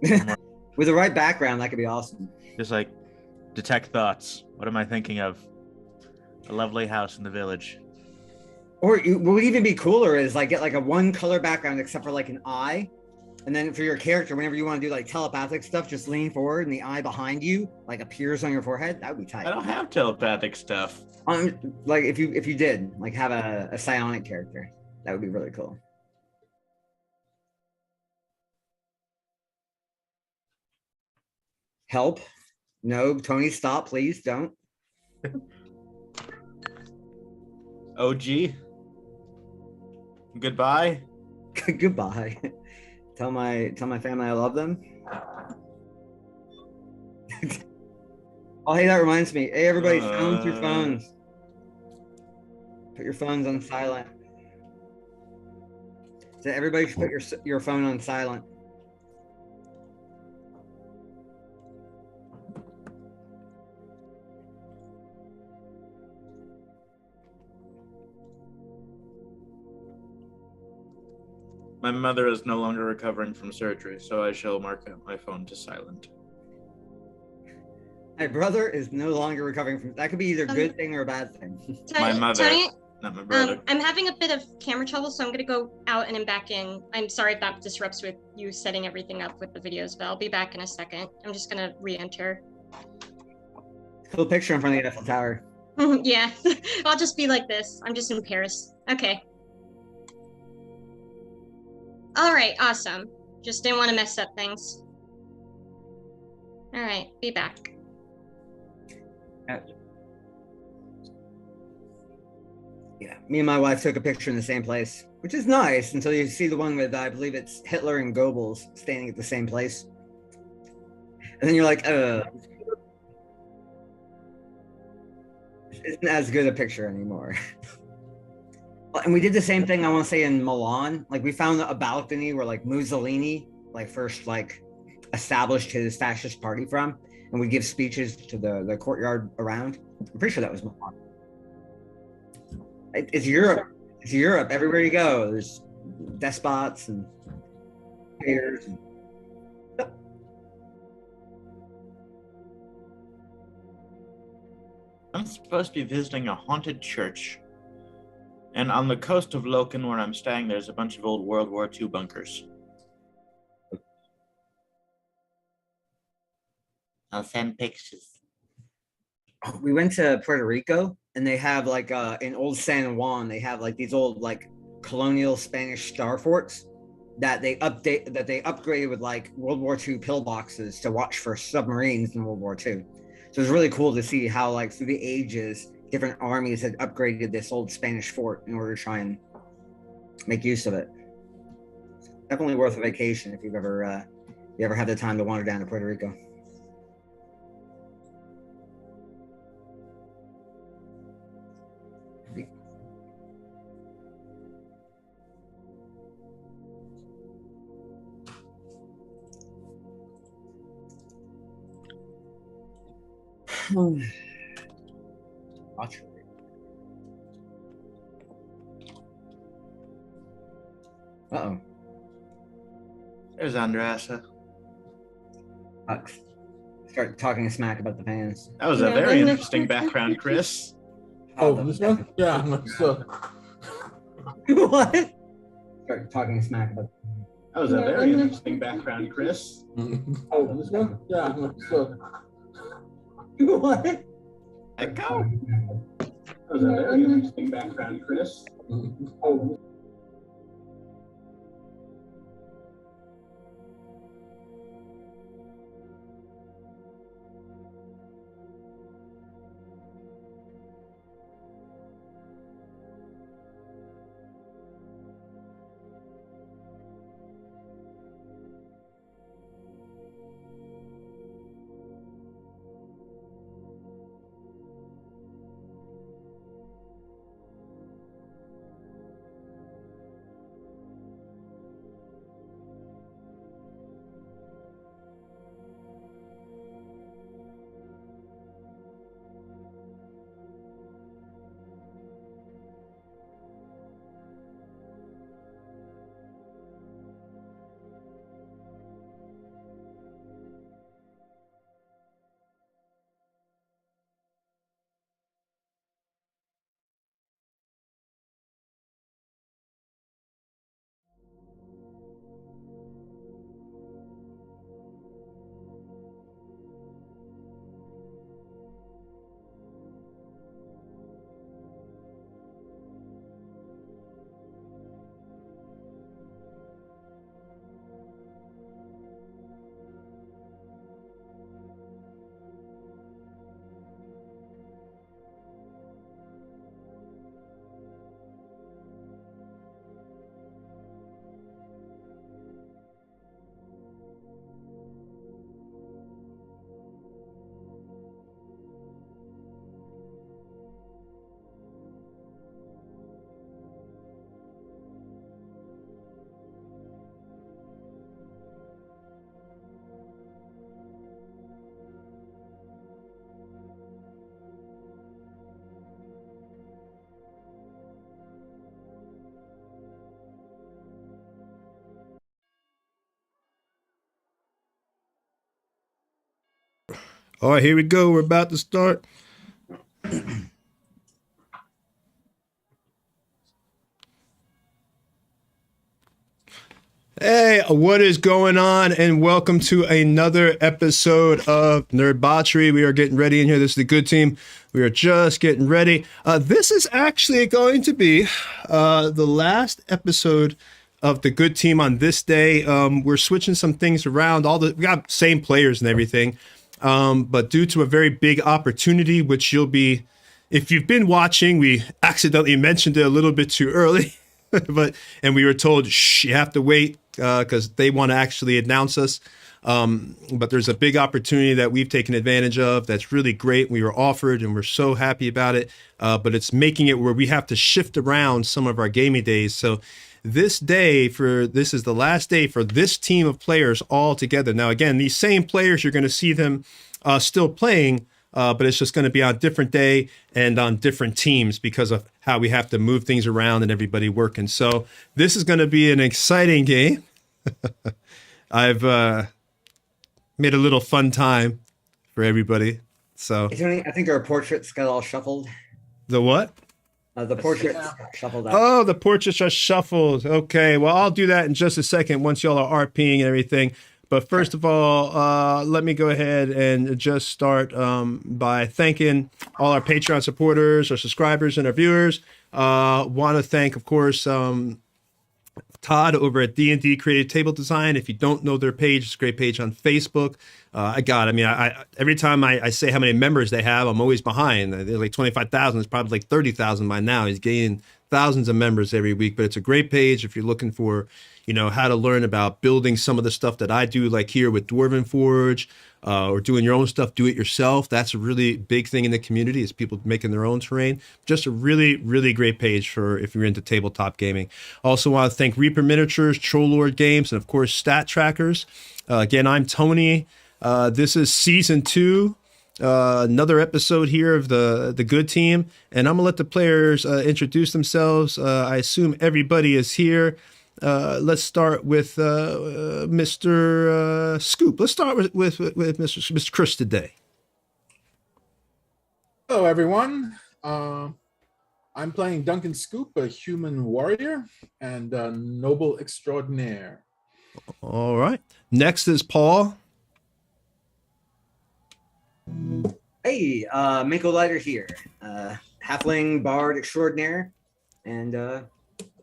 With the right background, that could be awesome. Just like detect thoughts. What am I thinking of? A lovely house in the village. Or what would even be cooler is like get like a one color background except for like an eye. And then for your character, whenever you want to do like telepathic stuff, just lean forward and the eye behind you like appears on your forehead. That would be tight. I don't have telepathic stuff. Like if you did like have a psionic character, that would be really cool. Help. No, Tony, stop, please don't. OG. Goodbye. Goodbye. Tell my family I love them. Oh, hey, that reminds me. Hey, everybody, silence your phones. Put your phones on silent. So everybody should put your phone on silent. My mother is no longer recovering from surgery, so I shall mark out my phone to silent. My brother is no longer recovering from. That could be either a good thing or a bad thing. My mother, Tony, not my brother. I'm having a bit of camera trouble, so I'm going to go out and then back in. I'm sorry if that disrupts with you setting everything up with the videos, but I'll be back in a second. I'm just going to re-enter. Cool picture in front of the Eiffel Tower. Yeah, I'll just be like this. I'm just in Paris. Okay. All right, awesome. Just didn't want to mess up things. All right, be back. Yeah, me and my wife took a picture in the same place, which is nice until you see the one with, I believe it's Hitler and Goebbels standing at the same place. And then you're like, isn't as good a picture anymore. And we did the same thing, I want to say, in Milan. Like, we found a balcony where, like, Mussolini, like, first, like, established his fascist party from, and would give speeches to the courtyard around. I'm pretty sure that was Milan. It's Europe. It's Europe. Everywhere you go, there's despots and dictators. I'm supposed to be visiting a haunted church. And on the coast of Loken, where I'm staying, there's a bunch of old World War II bunkers. I'll send pictures. We went to Puerto Rico, and they have like in old San Juan, they have like these old like colonial Spanish star forts that they upgraded with like World War II pillboxes to watch for submarines in World War II. So it's really cool to see how like through the ages, different armies had upgraded this old Spanish fort in order to try and make use of it. Definitely worth a vacation if you ever had the time to wander down to Puerto Rico. Watch. Uh-oh. There's Andrasa. Start talking smack about the fans. That was a very interesting background, Chris. Oh, this one? Yeah. So. What? Start talking smack about. That was a very interesting background, Chris. Oh, this one? Yeah. So. What? Echo? That was a very interesting background, Chris. Oh. All right, here we go. We're about to start. Hey, what is going on? And welcome to another episode of Nerdbotchery. We are getting ready in here. This is the good team. We are just getting ready. This is actually going to be the last episode of the good team on this day. We're switching some things around. We got same players and everything. But due to a very big opportunity, which you'll be, if you've been watching, we accidentally mentioned it a little bit too early. And we were told, shh, you have to wait because they want to actually announce us. But there's a big opportunity that we've taken advantage of that's really great. We were offered and we're so happy about it. But it's making it where we have to shift around some of our gaming days. So this is the last day for this team of players all together. Now, again, these same players, you're going to see them still playing. But it's just going to be on a different day and on different teams because of how we have to move things around and everybody working. So this is going to be an exciting game. I've made a little fun time for everybody. So I think our portraits got all shuffled. The what? The portraits shuffled out. Oh, the portraits are shuffled. Okay, well, I'll do that in just a second once y'all are RPing and everything. But first of all, let me go ahead and just start by thanking all our Patreon supporters, our subscribers, and our viewers. Want to thank, of course, Todd over at D&D Creative Table Design. If you don't know their page, it's a great page on Facebook. Every time I say how many members they have, I'm always behind. They're like 25,000. It's probably like 30,000 by now. He's gaining thousands of members every week. But it's a great page if you're looking for, how to learn about building some of the stuff that I do, like here with Dwarven Forge, or doing your own stuff, do it yourself. That's a really big thing in the community is people making their own terrain. Just a really, really great page for if you're into tabletop gaming. Also want to thank Reaper Miniatures, Troll Lord Games, and of course, Stat Trackers. Again, I'm Tony. This is season 2. Another episode here of the good team. And I'm going to let the players introduce themselves. I assume everybody is here. Let's start with Mr. Scoop. Let's start with Mr. Chris today. Hello, everyone. I'm playing Duncan Scoop, a human warrior and a noble extraordinaire. All right. Next is Paul. Hey, Mako Lighter here. Halfling Bard Extraordinaire. And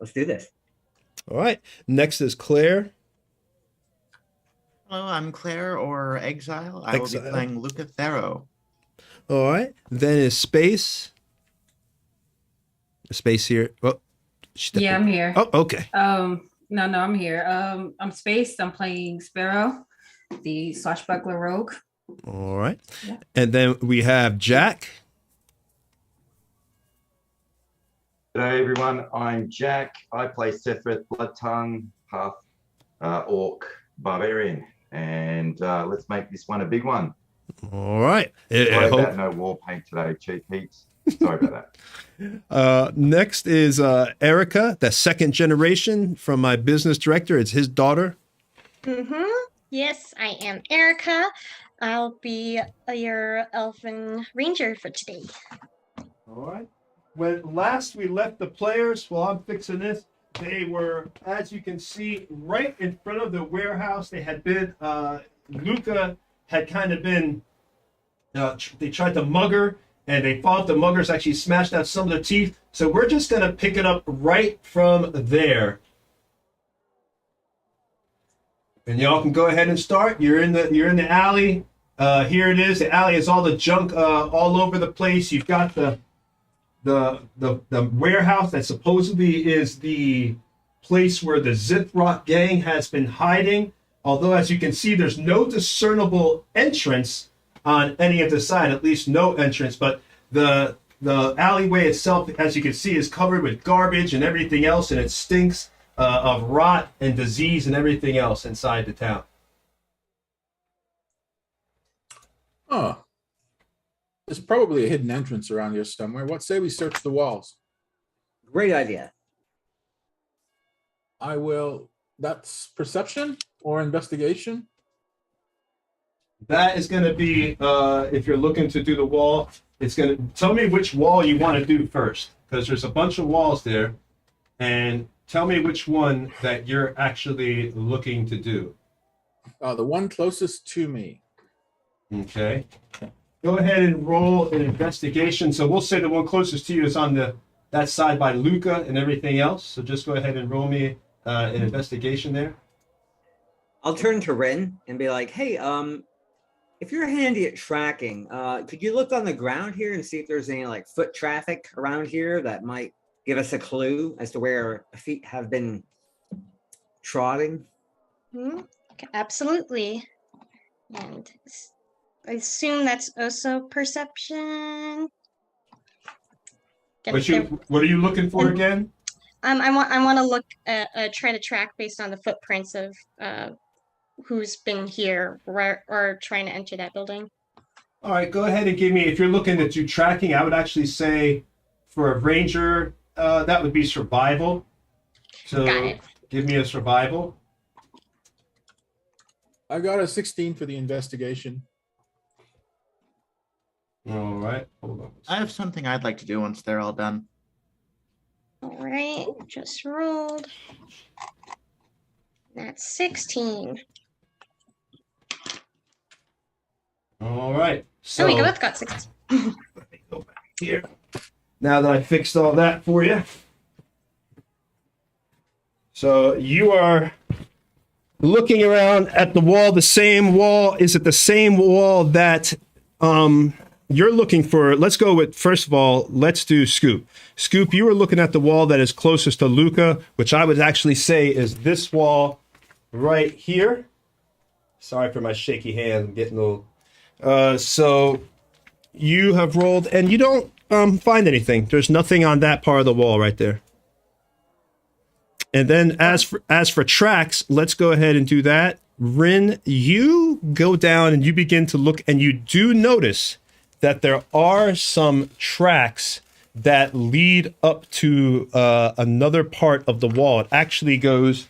let's do this. All right. Next is Claire. Hello, I'm Claire or Exile. I will be playing Luca Thero. All right. Then is Space. Space here. Oh, yeah, I'm here. Oh, okay. No, I'm here. I'm Space. I'm playing Sparrow, the swashbuckler rogue. All right. Yeah. And then we have Jack. G'day everyone, I'm Jack. I play Sephiroth Bloodtongue, half orc barbarian, and let's make this one a big one. All right. Sorry about no war paint today, cheap heats. Sorry about that. Next is Erica, the second generation from my business director. It's his daughter. Yes, I am Erica. I'll be your elven ranger for today. All right. When last we left the players, while I'm fixing this, they were, as you can see, right in front of the warehouse. They had been, Luca had kind of been, they tried to mug her, and they fought. The muggers actually smashed out some of their teeth. So we're just going to pick it up right from there. And y'all can go ahead and start. You're in the alley. Here it is. The alley has all the junk all over the place. You've got the warehouse that supposedly is the place where the Zithrock gang has been hiding. Although, as you can see, there's no discernible entrance on any of the side, at least no entrance. But the alleyway itself, as you can see, is covered with garbage and everything else, and it stinks of rot and disease and everything else inside the town. Oh. There's probably a hidden entrance around here somewhere. What say we search the walls? Great idea. I will. That's perception or investigation? That is going to be, if you're looking to do the wall, it's going to tell me which wall you want to do first, because there's a bunch of walls there, and tell me which one that you're actually looking to do. The one closest to me. Okay. Go ahead and roll an investigation. So we'll say the one closest to you is on that side by Luca and everything else. So just go ahead and roll me an investigation there. I'll turn to Rin and be like, hey, if you're handy at tracking, could you look on the ground here and see if there's any like foot traffic around here that might give us a clue as to where feet have been trotting? Okay, absolutely. And I assume that's also perception. What are you looking for again? I want to look at try to track based on the footprints of who's been here or trying to enter that building. All right, go ahead and give me, if you're looking to do tracking, I would actually say for a ranger, that would be survival. So give me a survival. I got a 16 for the investigation. All right, hold on. I have something I'd like to do once they're all done. All right, just rolled. That's 16. All right. So Oh, we both got 16. let me go back here. Now that I fixed all that for you. So you are looking around at the wall, the same wall. Is it the same wall that you're looking for? Let's go with, first of all, let's do Scoop. Scoop, you were looking at the wall that is closest to Luca, which I would actually say is this wall right here. Sorry for my shaky hand. I'm getting a little... so you have rolled, and you don't find anything. There's nothing on that part of the wall right there. And then as for tracks, let's go ahead and do that. Rin, you go down and you begin to look, and you do notice that there are some tracks that lead up to another part of the wall. It actually goes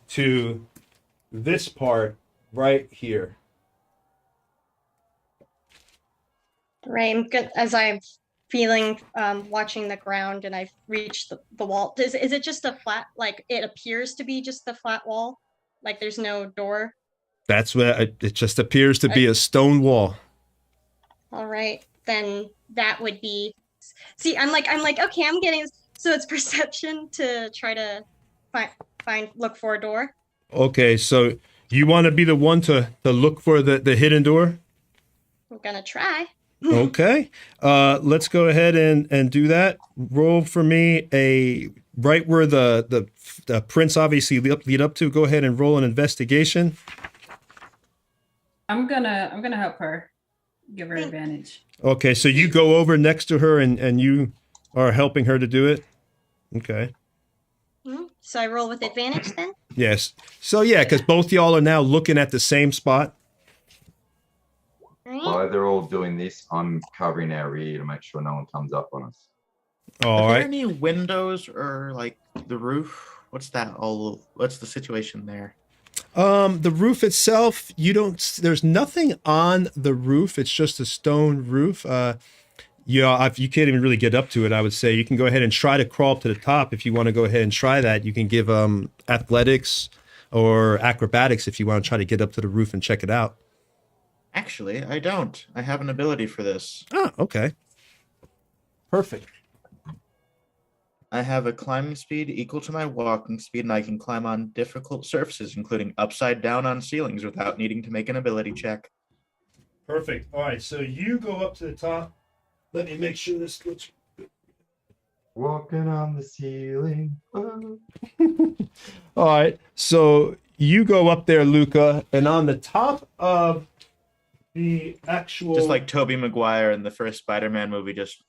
to this part right here. Right, I'm good as I'm feeling watching the ground and I've reached the wall. Is it just a flat, like it appears to be just the flat wall? Like there's no door? That's what it just appears to be, a stone wall. All right, then that would be, see, I'm like, okay, I'm getting, so it's perception to try to look for a door. Okay, so you want to be the one to look for the hidden door? I'm gonna try. Okay, let's go ahead and do that. Roll for me a right where the prints obviously lead up to. Go ahead and roll an investigation. I'm gonna help her, give her advantage. Okay, so you go over next to her and you are helping her to do it. Okay. So I roll with advantage then? Yes. So yeah, because both y'all are now looking at the same spot. Right. While they're all doing this, I'm covering our rear to make sure no one comes up on us. All Are there right. any windows or like the roof? What's that all? What's the situation there? The roof itself, there's nothing on the roof. It's just a stone roof. Yeah, if you can't even really get up to it, I would say you can go ahead and try to crawl up to the top. If you want to go ahead and try that, you can give athletics or acrobatics if you want to try to get up to the roof and check it out. Actually, I don't. I have an ability for this. Oh, okay. Perfect. I have a climbing speed equal to my walking speed, and I can climb on difficult surfaces, including upside down on ceilings without needing to make an ability check. Perfect. All right, so you go up to the top. Let me make sure this looks good. Walking on the ceiling. Oh. All right, so you go up there, Luca, and on the top of the actual... Just like Tobey Maguire in the first Spider-Man movie, just...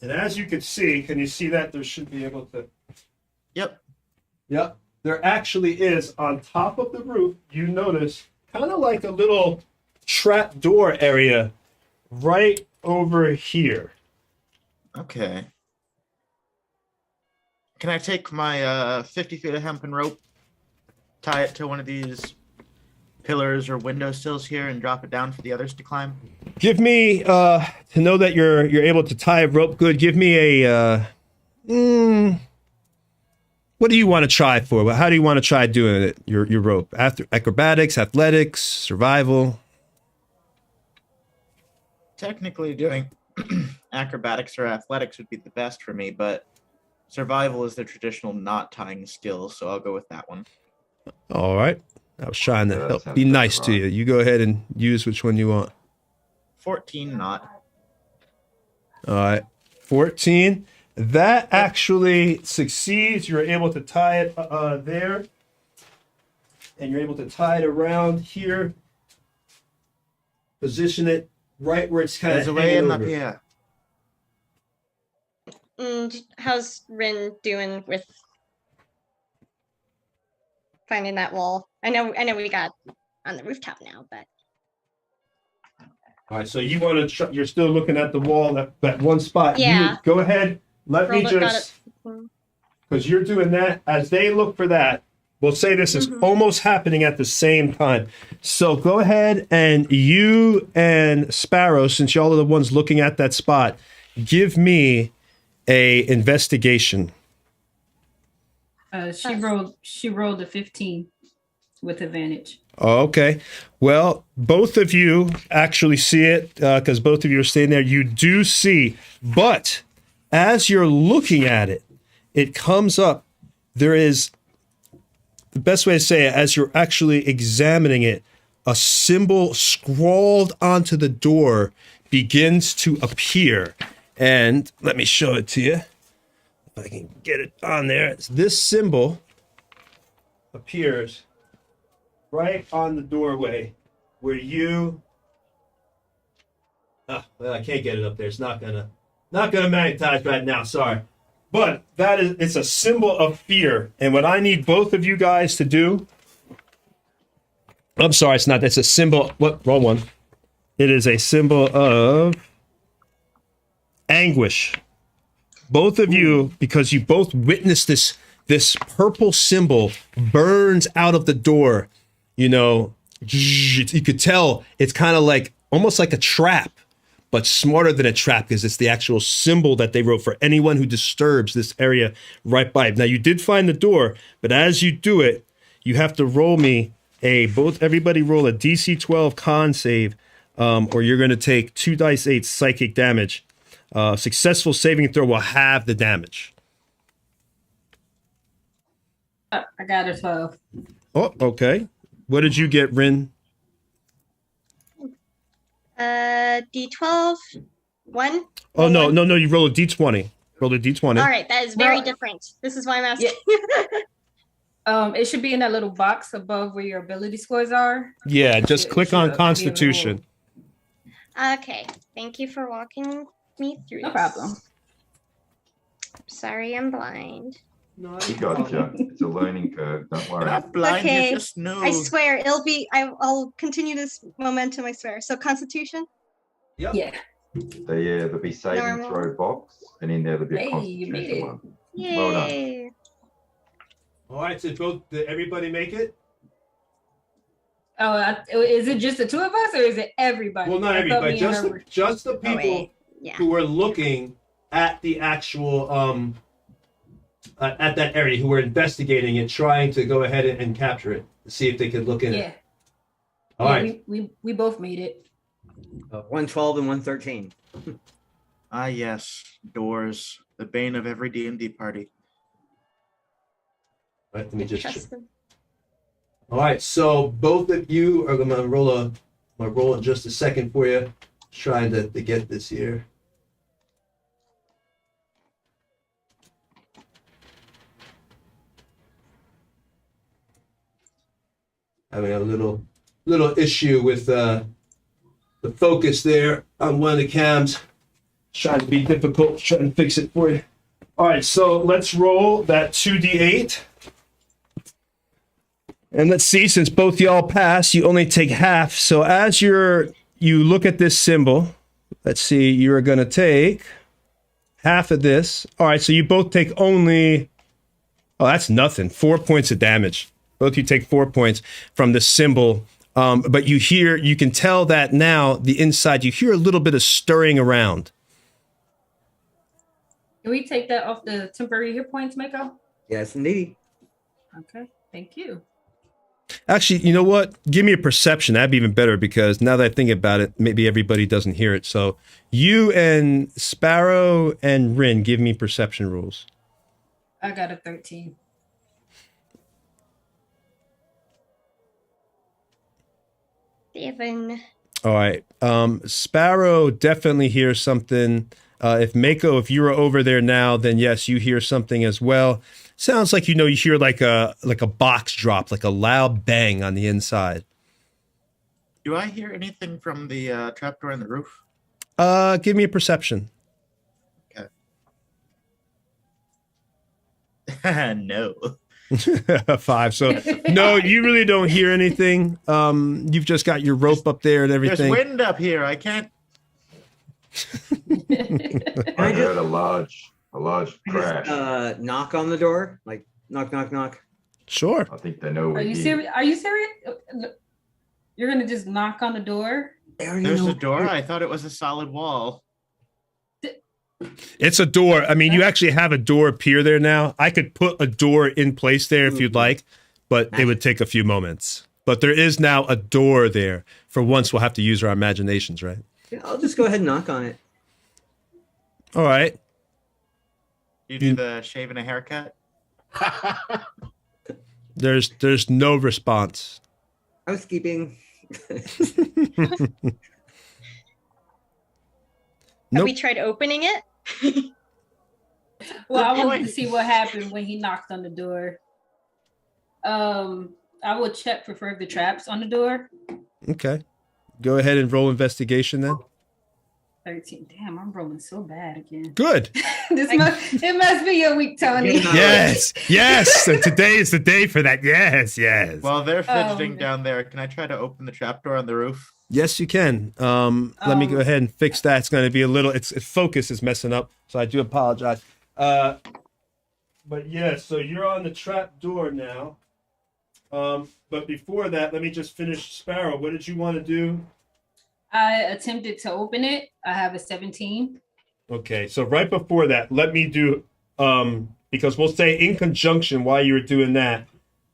And as you can see, can you see that? There should be able to... Yep. Yep. There actually is, on top of the roof, you notice, kind of like a little trap door area right over here. Okay. Can I take my 50 feet of hempen rope? tie it to one of these pillars or windowsills here and drop it down for the others to climb? Give me to know that you're able to tie a rope good. Give me a what do you want to try for? How do you want to try doing it? Your rope. After acrobatics, athletics, survival. Technically doing acrobatics or athletics would be the best for me, but survival is the traditional knot tying skill, so I'll go with that one. All right. I was trying to Yeah, that help sounds be about nice to right. you. You go ahead and use which one you want. 14 knot. All right. 14. That actually succeeds. You're able to tie it there. And you're able to tie it around here. Position it right where it's kind There's of a way hanging in up over. here. How's Rin doing with finding that wall? I know we got on the rooftop now, but All right, so you want to, you're still looking at the wall, that one spot. Yeah. You go ahead, let me Roll it, got just, it. because you're doing that, as they look for that, we'll say this is almost happening at the same time. So go ahead and you and Sparrow, since y'all are the ones looking at that spot, give me a investigation. She rolled a 15 with advantage. Okay. Well, both of you actually see it because both of you are staying there. You do see, but as you're looking at it, it comes up. There is, the best way to say it, as you're actually examining it, a symbol scrawled onto the door begins to appear. And let me show it to you. If I can get it on there. This symbol appears right on the doorway where you well, I can't get it up there. It's not gonna magnetize right now, sorry. But that is, it's a symbol of fear. And what I need both of you guys to do, I'm sorry, it's not, it's a symbol, what, wrong one. It is a symbol of anguish. Both of you, because you both witnessed this purple symbol burns out of the door. You know, you could tell it's kind of like, almost like a trap, but smarter than a trap because it's the actual symbol that they wrote for anyone who disturbs this area right by it. Now, you did find the door, but as you do it, you have to roll me everybody roll a DC 12 con save, or you're going to take 2 dice 8 psychic damage. Successful saving throw will halve the damage. I got a 12. Oh, okay. What did you get, Rin? D12, 1. Oh, no, you roll a D20. Roll a D20. All right, that is very Well, different. This is why I'm asking. It should be in that little box above where your ability scores are. Yeah, just It click should on be able to Constitution. Okay, thank you for walking me through No this. problem. Sorry, I'm blind. You gotcha. It's a learning curve. Don't You're worry. not blind, Okay, you just know. I swear it'll be. I'll continue this momentum. I swear. So Constitution. Yeah. There'll be saving Normal. throw box, and in there there'll be a Hey, you made constitution it. one. Yay! Well done. All right, so did everybody make it? Oh, is it just the two of us or is it everybody? Well, not I thought everybody, me and just her the, were- just the Oh, people wait. Yeah. who were looking at the actual at that area, who were investigating it, trying to go ahead and capture it, to see if they could look in Yeah. it. All Yeah, right. we both made it. 112 and 113. Ah, yes, doors, the bane of every D&D party. All right, let me just. Trust them. All right, so both of you are gonna roll in just a second for you. Trying to get this here. Having a little issue with the focus there on one of the cams. Trying to be difficult, trying to fix it for you. All right, so let's roll that 2d8. And let's see, since both y'all pass, you only take half. So as you look at this symbol, let's see, you're going to take half of this. All right, so you both take only, oh, that's nothing, 4 points of damage. Both of you take 4 points from the symbol. But you can tell that now the inside, you hear a little bit of stirring around. Can we take that off the temporary hit points, Mako? Yes, indeed. Okay, thank you. Actually, you know what? Give me a perception. That'd be even better because now that I think about it, maybe everybody doesn't hear it. So you and Sparrow and Rin, give me perception rules. I got a 13. Seven. All right. Sparrow definitely hears something. If Mako, if you're over there now, then yes, you hear something as well. Sounds like you hear like a box drop, like a loud bang on the inside. Do I hear anything from the trapdoor in the roof? Give me a perception. Okay. No. 5. So no, you really don't hear anything. You've just got your rope up there and everything. There's wind up here. I can't. I heard a large crash. Knock on the door, like knock, knock, knock. Sure. I think they know we're Are you here. serious? Are you serious? You're gonna just knock on the door? There's a door. I thought it was a solid wall. It's a door. I mean, you actually have a door appear there now. I could put a door in place there if you'd like, but it would take a few moments. But there is now a door there. For once, we'll have to use our imaginations, right? Yeah, I'll just go ahead and knock on it. All right. You do the shave and a haircut? There's no response. Housekeeping. Have we tried opening it? Well, I wanted to see what happened when he knocked on the door. I will check for further traps on the door. Okay. Go ahead and roll investigation then. 13. Damn, I'm rolling so bad again. Good. It must be your week, Tony. Yes. So today is the day for that. Yes. While they're fidgeting down there, can I try to open the trapdoor on the roof? Yes, you can. Let me go ahead and fix that. It's going to be a little. Its focus is messing up, so I do apologize. But yeah, so you're on the trap door now. But before that, let me just finish. Sparrow, what did you want to do? I attempted to open it. I have a 17. Okay, so right before that, let me do because we'll say in conjunction while you were doing that.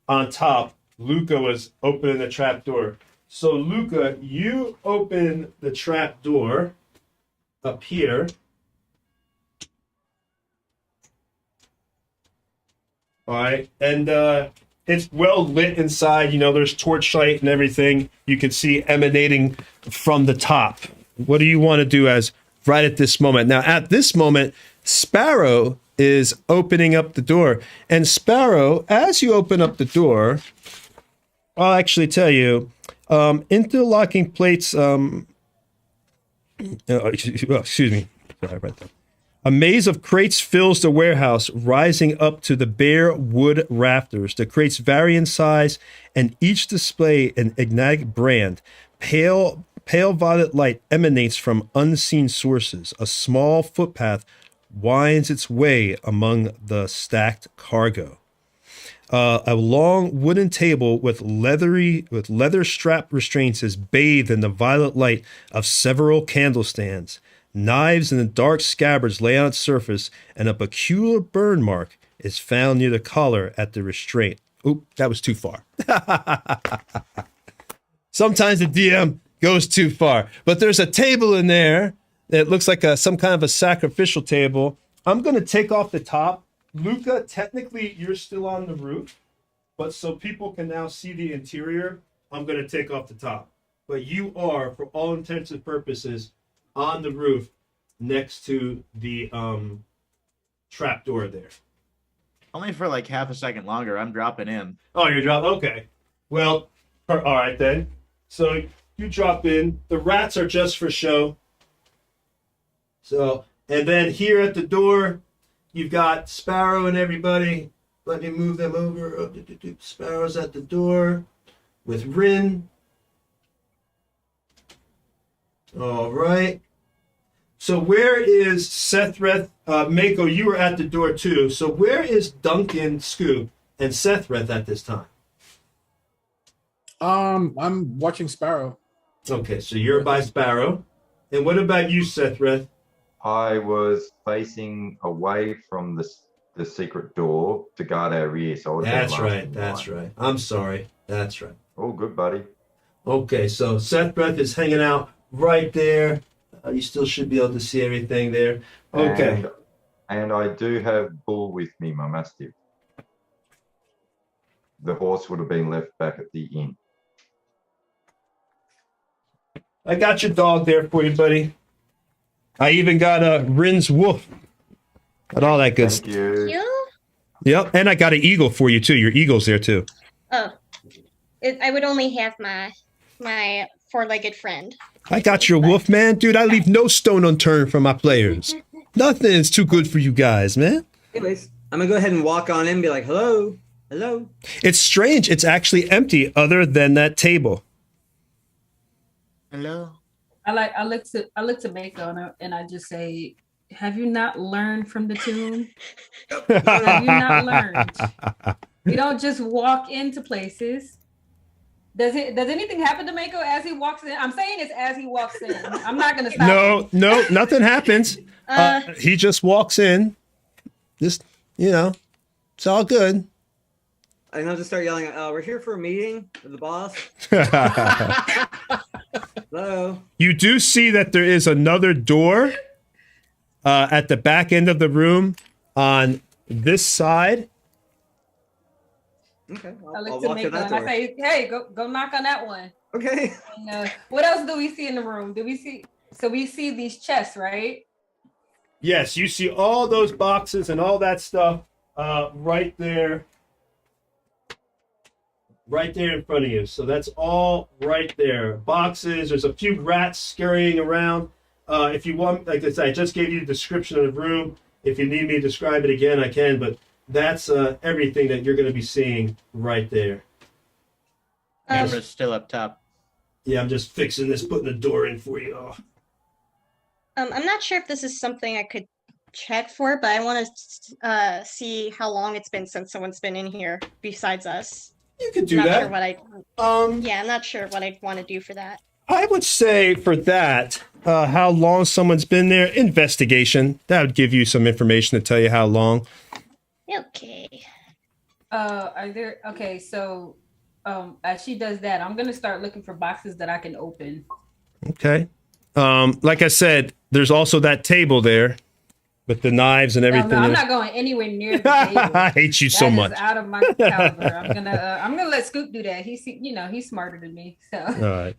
On top, Luca was opening the trap door. So, Luca, you open the trap door up here. All right. And it's well lit inside. There's torchlight and everything you can see emanating from the top. What do you want to do as right at this moment? Now, at this moment, Sparrow is opening up the door. And Sparrow, as you open up the door, I'll actually tell you, interlocking plates, excuse me. Sorry, right there. A maze of crates fills the warehouse, rising up to the bare wood rafters. The crates vary in size, and each display an enigmatic brand. Pale violet light emanates from unseen sources. A small footpath winds its way among the stacked cargo. A long wooden table with leather strap restraints is bathed in the violet light of several candle stands. Knives in the dark scabbards lay on its surface, and a peculiar burn mark is found near the collar at the restraint. Oop, that was too far. Sometimes the DM goes too far. But there's a table in there that looks like some kind of a sacrificial table. I'm going to take off the top. Luca, technically, you're still on the roof. But so people can now see the interior, I'm going to take off the top. But you are, for all intents and purposes, on the roof next to the trap door there. Only for like half a second longer. I'm dropping in. Oh, you're dropping? Okay. Well, all right then. So you drop in. The rats are just for show. So, and then here at the door, you've got Sparrow and everybody. Let me move them over. Sparrow's at the door with Rin. All right. So where is Sethreth? Mako, you were at the door too. So where is Duncan, Scoop, and Sethreth at this time? I'm watching Sparrow. Okay, so you're by Sparrow. And what about you, Sethreth? I was facing away from the secret door to guard our rear. So I would have been That's last right. in That's line. right. I'm sorry. That's right. All good, buddy. Okay, so Sethreth is hanging out right there. You still should be able to see everything there. Okay. And I do have Bull with me, my mastiff. The horse would have been left back at the inn. I got your dog there for you, buddy. I even got a Rin's wolf. Got all that good Thank stuff. you. You? Yep, and I got an eagle for you too. Your eagle's there too. Oh, I would only have my four-legged friend. I got your wolf, man. Dude, I leave no stone unturned for my players. Nothing is too good for you guys, man. Anyways, I'm gonna go ahead and walk on in and be like, hello, hello. It's strange. It's actually empty other than that table. Hello. I look to Mako and I just say, have you not learned from the tomb? Have you not learned? We don't just walk into places. Does anything happen to Mako as he walks in? I'm saying it's as he walks in. I'm not gonna stop. No, nothing happens. He just walks in. Just, it's all good. And I'll just start yelling, we're here for a meeting with the boss. Hello. You do see that there is another door at the back end of the room on this side. Okay. I I'll look to walk to Mako that and I door. say, hey, go knock on that one. Okay. And, what else do we see in the room? We see these chests, right? Yes, you see all those boxes and all that stuff right there in front of you. So that's all right there. Boxes, there's a few rats scurrying around. If you want, like I said, I just gave you the description of the room. If you need me to describe it again, I can, but that's everything that you're going to be seeing right there. Camera's still up top. Yeah, I'm just fixing this, putting the door in for you. Oh. I'm not sure if this is something I could check for, but I want to see how long it's been since someone's been in here besides us. You could do Not that. sure what I'm not sure what I'd want to do for that. I would say for that, how long someone's been there, investigation. That would give you some information to tell you how long. Okay. So as she does that, I'm gonna start looking for boxes that I can open. Okay. Like I said, there's also that table there with the knives and everything. No, I'm not going anywhere near the table. I hate you so That is much. out of my caliber. I'm gonna let Scoop do that. He's smarter than me. So. All right.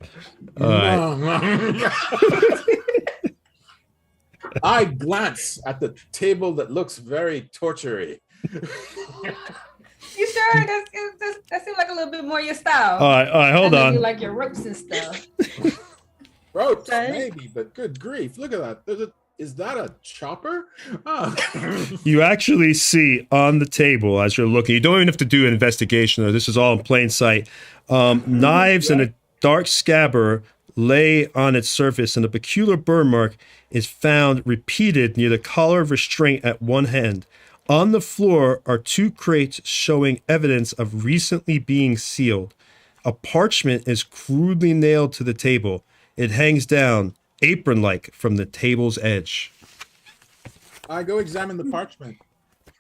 I glance at the table that looks very tortury. You sure? That seems like a little bit more your style. All right, hold on. You like your ropes and stuff. Ropes, Okay. maybe, but good grief. Look at that. Is that a chopper? Oh. You actually see on the table as you're looking, you don't even have to do an investigation, or this is all in plain sight. Knives and a dark scabbard lay on its surface, and a peculiar burn mark is found repeated near the collar of restraint at one end. On the floor are two crates showing evidence of recently being sealed. A parchment is crudely nailed to the table. It hangs down, apron-like, from the table's edge. I go examine the parchment.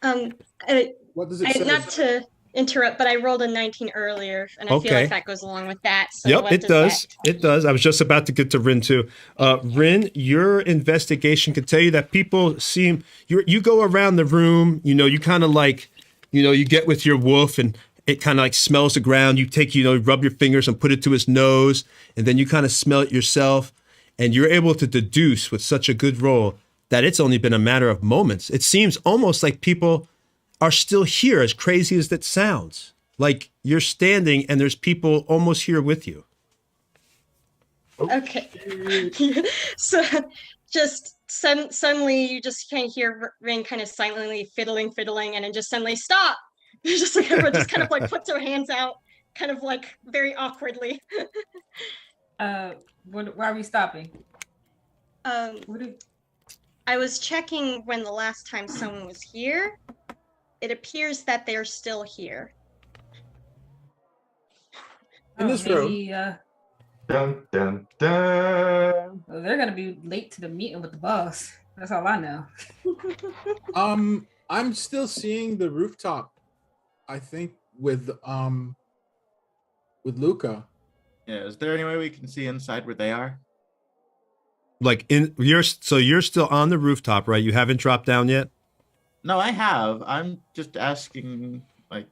What does it say? Not to interrupt, but I rolled a 19 earlier, and I feel Okay. like that goes along with that. So Yep, what it does. It does. I was just about to get to Rin too. Rin, your investigation could tell you that people seem you go around the room, you kind of like, you get with your wolf and it kind of like smells the ground. You take, rub your fingers and put it to his nose, and then you kind of smell it yourself, and you're able to deduce with such a good roll that it's only been a matter of moments. It seems almost like people are still here, as crazy as that sounds. Like you're standing and there's people almost here with you. Okay. So just suddenly you just kind of hear Rin kind of silently fiddling, and then just suddenly stop. Just like everyone just kind of like puts their hands out, kind of like very awkwardly. Why are we stopping? I was checking when the last time someone was here. It appears that they're still here. In this room. maybe, Dun, dun, dun. well, they're gonna be late to the meeting with the boss. That's all I know. I'm still seeing the rooftop. I think with Luca. Yeah, is there any way we can see inside where they are? Like you're still on the rooftop, right? You haven't dropped down yet? No, I have. I'm just asking, like,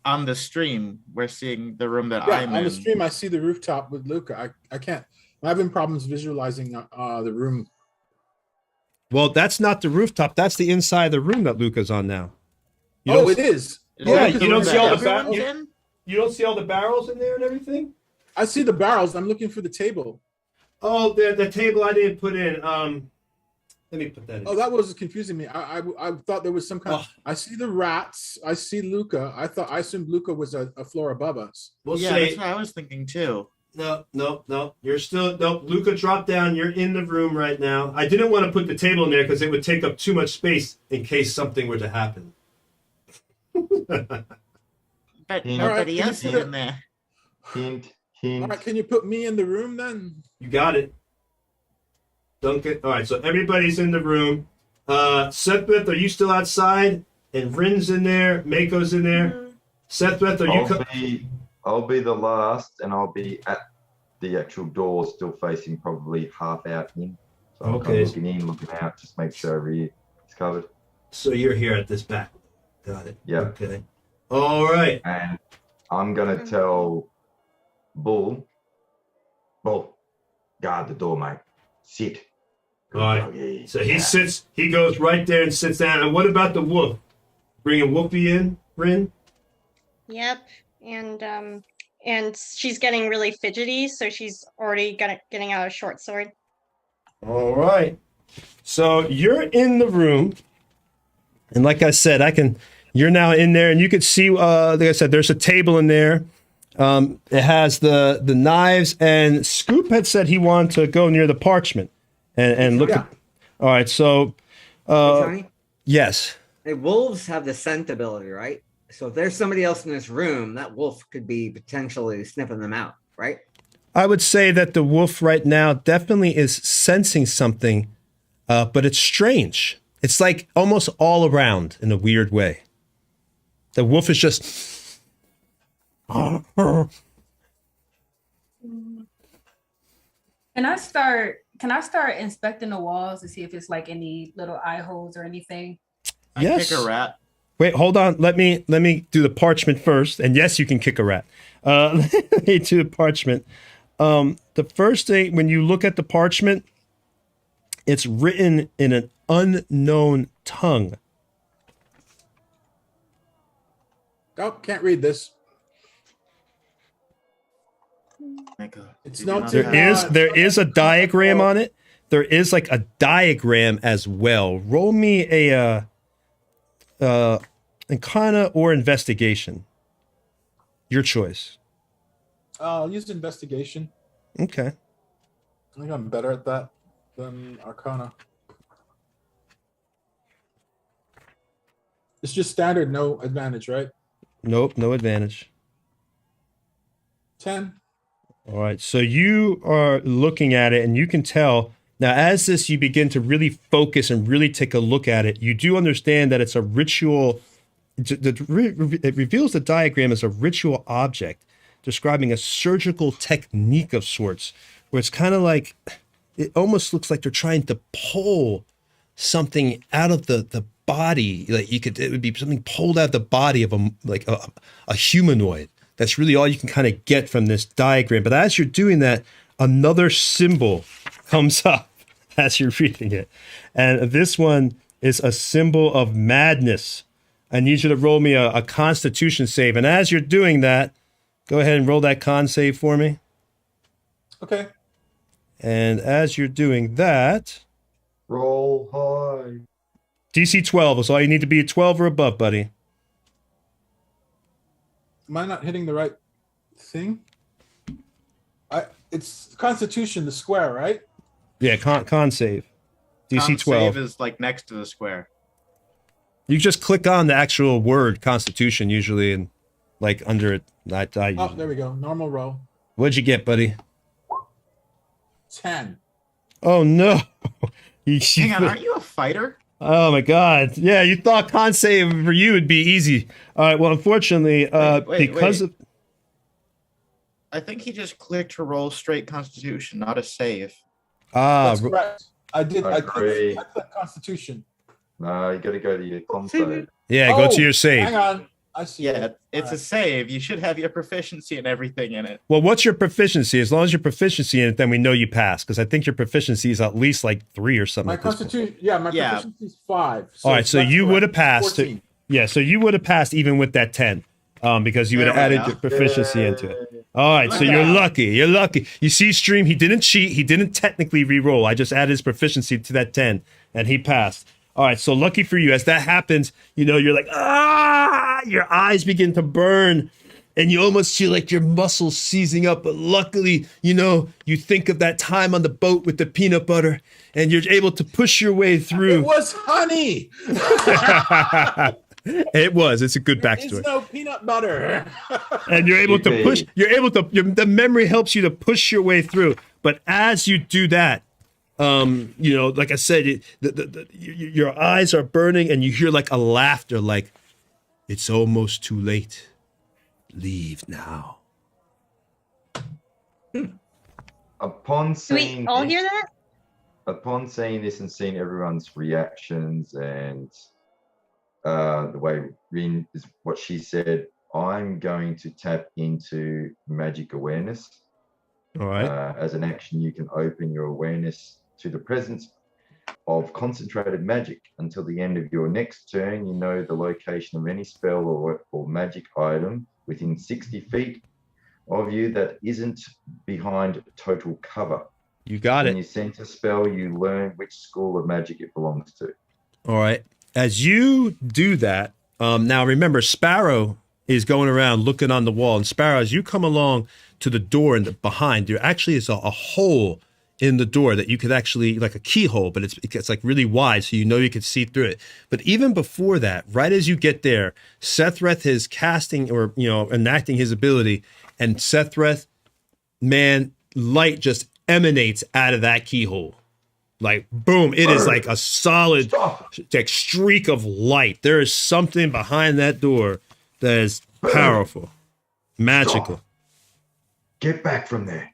on the stream, we're seeing the room that I'm on in. the stream, I see the rooftop with Luca. I can't. I'm having problems visualizing the room. Well, that's not the rooftop. That's the inside of the room that Luca's on now. It is. Yeah, Is that you don't the see all the room that ba- everyone's in? You don't see all the barrels in there and everything? I see the barrels. I'm looking for the table. Oh, the table I didn't put in. Let me put that in. Oh, that was confusing me. I thought there was some kind. Oh. I see the rats. I see Luca. I assumed Luca was a floor above us. We'll Yeah, say that's what I was thinking too. no. You're still Luca dropped down. You're in the room right now. I didn't want to put the table in there because it would take up too much space in case something were to happen. But Hint. nobody Alright, else is in there. Hint, All hint. right, can you put me in the room then? You got it. Duncan. All right, so everybody's in the room. Sethbeth, are you still outside? And Rin's in there. Mako's in there. Sethbeth, are you? I'll be the last, and I'll be at the actual door, still facing probably half out in. So I'm kind of looking in, looking out, just make sure over here it's covered. So you're here at this back. Got it. Yeah. Okay. All right. And I'm gonna tell Bull, guard the door, mate. Sit. All right. doggy. So he goes right there and sits down. And what about the wolf? Bringing Whoopi in, Rin? Yep. And she's getting really fidgety, so she's already getting out a short sword. All right. So you're in the room. And like I said, you're now in there and you can see, like I said, there's a table in there. It has the knives, and Scoop had said he wanted to go near the parchment and look at. All right. So, Hey, Tony, yes. hey, wolves have the scent ability, right? So if there's somebody else in this room, that wolf could be potentially sniffing them out, right? I would say that the wolf right now definitely is sensing something, but it's strange. It's like almost all around in a weird way. The wolf is just. Can I start inspecting the walls to see if it's like any little eye holes or anything? Yes. Kick a rat. Wait, hold on. Let me do the parchment first. And yes, you can kick a rat. Let me do the parchment. The first thing, when you look at the parchment, it's written in an unknown tongue. Oh, can't read this. It's not. There is a diagram on it. There is like a diagram as well. Roll me a Arcana or investigation. Your choice. I'll use investigation. Okay. I think I'm better at that than Arcana. It's just standard, no advantage, right? Nope, no advantage. 10. All right, so you are looking at it and you can tell now as you begin to really focus and really take a look at it, you do understand that it's a ritual. It reveals the diagram as a ritual object describing a surgical technique of sorts, where it's kind of like, it almost looks like they're trying to pull something out of the body. Like it would be something pulled out of the body of a humanoid. That's really all you can kind of get from this diagram. But as you're doing that, another symbol comes up as you're reading it. And this one is a symbol of madness. I need you to roll me a Constitution save. And as you're doing that, go ahead and roll that con save for me. Okay. And as you're doing that, Roll high. DC 12 is all you need to be a 12 or above, buddy. Am I not hitting the right thing? It's Constitution, the square, right? Yeah, con save. DC Con 12. save is like next to the square. You just click on the actual word Constitution usually, and like under it. Oh, there we go. Normal roll. What'd you get, buddy? 10. Oh no! Hang on, aren't you a fighter? Oh my God! Yeah, you thought con save for you would be easy. All right. Well, unfortunately, because of I think he just clicked to roll straight Constitution, not a save. That's correct. I clicked agree. Constitution. No, you got to go to your console. yeah, go to your save. Hang on. I see. Yeah, it. it's a save. You should have your proficiency and everything in it. Well, what's your proficiency? As long as your proficiency in it, then we know you pass. Because I think your proficiency is at least like 3 or something. My Constitution. Yeah, my proficiency is 5. All right, so you would have passed. 14. Yeah, so you would have passed even with that 10, because you would have added your proficiency into it. All right, so you're lucky. You're lucky. You see, Stream, he didn't cheat. He didn't technically re-roll. I just added his proficiency to that 10, and he passed. All right, so lucky for you. As that happens, you're like, your eyes begin to burn, and you almost feel like your muscles seizing up. But luckily, you think of that time on the boat with the peanut butter, and you're able to push your way through. It was honey. It was. It's a good backstory. There's no peanut butter. And you're able to push. The memory helps you to push your way through. But as you do that, like I said, your eyes are burning, and you hear like a laughter, like, "It's almost too late. Leave now." Upon Do seeing we all this, hear that? upon seeing this and seeing everyone's reactions and the way Rin is what she said, I'm going to tap into magic awareness. All right. As an action, you can open your awareness to the presence of concentrated magic until the end of your next turn. You know the location of any spell or magic item within 60 feet of you that isn't behind total cover. You got When it. you sense a spell, you learn which school of magic it belongs to. All right. As you do that, now remember, Sparrow is going around looking on the wall. And Sparrow, as you come along to the door and behind, there actually is a hole in the door that you could actually, like a keyhole, but it's like really wide, so you can see through it. But even before that, right as you get there, Sethreth is casting or enacting his ability, and Sethreth, man, light just emanates out of that keyhole. Like, boom, it is like a solid like streak of light. There is something behind that door that is powerful, magical. Stop. Get back from there.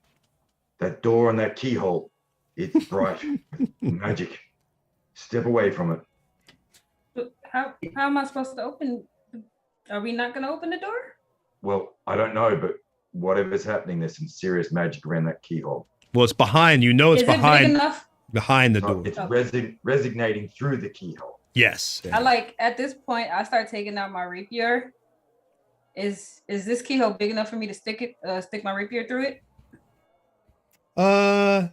That door and that keyhole, it's bright magic. Step away from it. But how am I supposed to open? Are we not going to open the door? Well, I don't know, but whatever's happening, there's some serious magic around that keyhole. Well, it's behind. It's Is behind. it big enough? Behind the door. It's resonating through the keyhole. Yes. At this point, I start taking out my rapier. Is this keyhole big enough for me to stick my rapier through it? Yeah.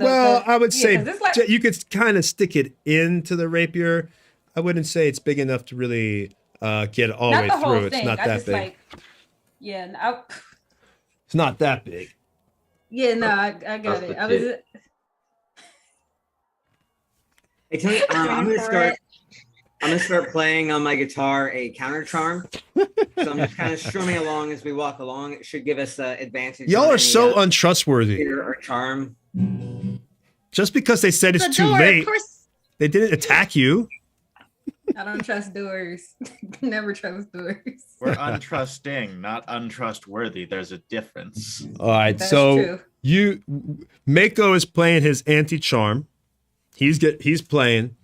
Or I would say like, you could kind of stick it into the rapier. I wouldn't say it's big enough to really get all the way the whole through. thing. It's not that big. It's not that big. Yeah, no, I got it. I was. Hey, Tony, I'm gonna start playing on my guitar a counter charm. So I'm just kind of strumming along as we walk along. It should give us advantage. Y'all are so untrustworthy. Or charm. Just because they said it's too late, they didn't attack you. I don't trust doors. Never trust doors. We're untrusting, not untrustworthy. There's a difference. All right, That's so true. Mako is playing his anti-charm. He's playing.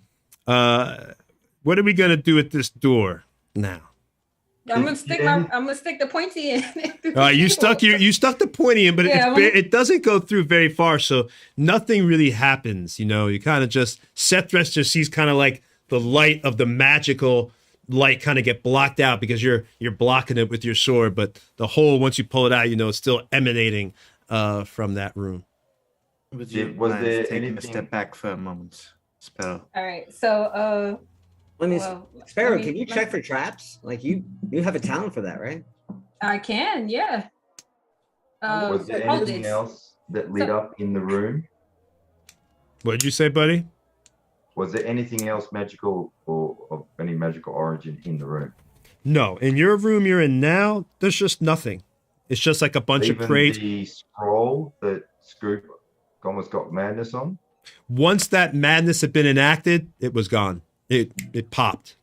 What are we gonna do at this door now? I'm gonna stick the pointy in. You stuck the pointy in, but it doesn't go through very far, so nothing really happens. You kind of just Sethreth just sees kind of like the light of the magical light kind of get blocked out because you're blocking it with your sword, but the hole, once you pull it out, it's still emanating from that room. Was there taking a step back for a moment? Spell. All right, so Sparrow, can you check for traps? Like you have a talent for that, right? I can, yeah. Was there anything else that lit up in the room? What did you say, buddy? Was there anything else magical or of any magical origin in the room? No, in your room you're in now, there's just nothing. It's just like a bunch of Even crates. the scroll that Scoop almost got madness on. Once that madness had been enacted, it was gone. It popped.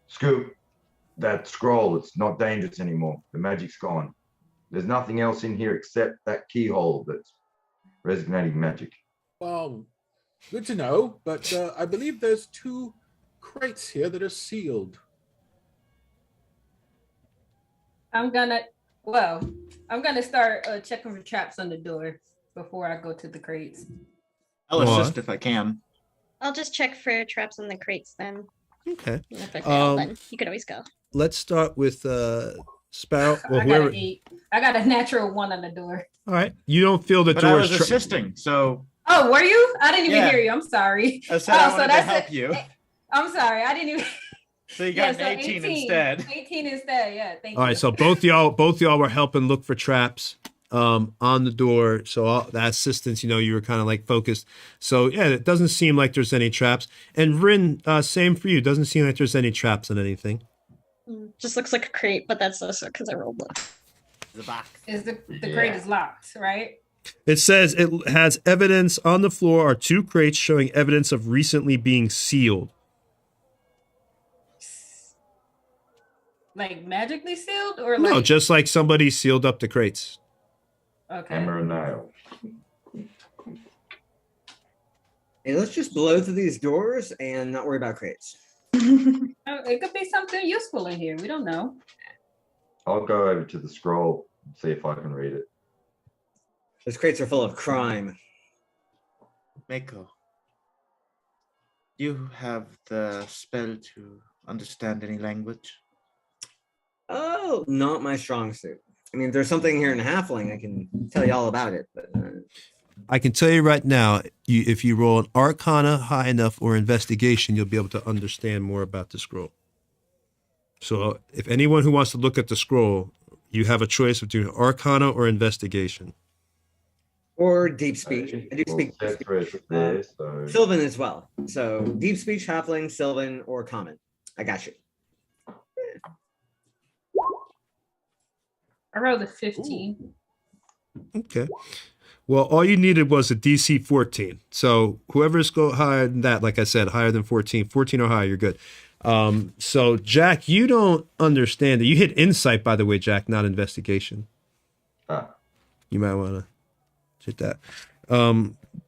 Scoop, that scroll, it's not dangerous anymore. The magic's gone. There's nothing else in here except that keyhole that's resonating magic. Well, good to know, but I believe there's 2 crates here that are sealed. I'm gonna start checking for traps on the door before I go to the crates. I'll What? assist if I can. I'll just check for traps on the crates then. Okay. And if I fail, then you could always go. Let's start with Sparrow. Well, I got whoever. an 8. I got a natural 1 on the door. All right. You don't feel the But I door's was assisting, so Oh, were you? I didn't even Yeah. hear you. I'm sorry. I said I Oh, so wanted to that's help it. you. I'm sorry. I didn't even. So you got Yeah, an 18 instead. 18 instead. Yeah. Thank you. All right, so both y'all were helping look for traps on the door. So all that assistance, you were kind of like focused. So yeah, it doesn't seem like there's any traps. And Rin, same for you. Doesn't seem like there's any traps on anything. Just looks like a crate, but that's also because I rolled it. The box. Is the crate is locked, right? It says it has evidence on the floor are 2 crates showing evidence of recently being sealed. Like magically sealed, or No, like just like somebody sealed up the crates. okay. Hammer and nail. Hey, let's just blow through these doors and not worry about crates. Oh, it could be something useful in here. We don't know. I'll go over to the scroll and see if I can read it. Those crates are full of crime. Mako, you have the spell to understand any language? Oh, not my strong suit. I mean, if there's something here in Halfling, I can tell you all about it. But I can tell you right now, if you roll an Arcana high enough or Investigation, you'll be able to understand more about the scroll. So if anyone who wants to look at the scroll, you have a choice between Arcana or Investigation. or deep speech. I do speak there, so Sylvan as well. So deep speech, halfling, Sylvan, or common. I got you. I rolled a 15. Okay. Well, all you needed was a DC 14. So whoever's go higher than that, like I said, higher than 14 or higher, you're good. So Jack, you don't understand it. You hit insight, by the way, Jack, not investigation. You might want to hit that.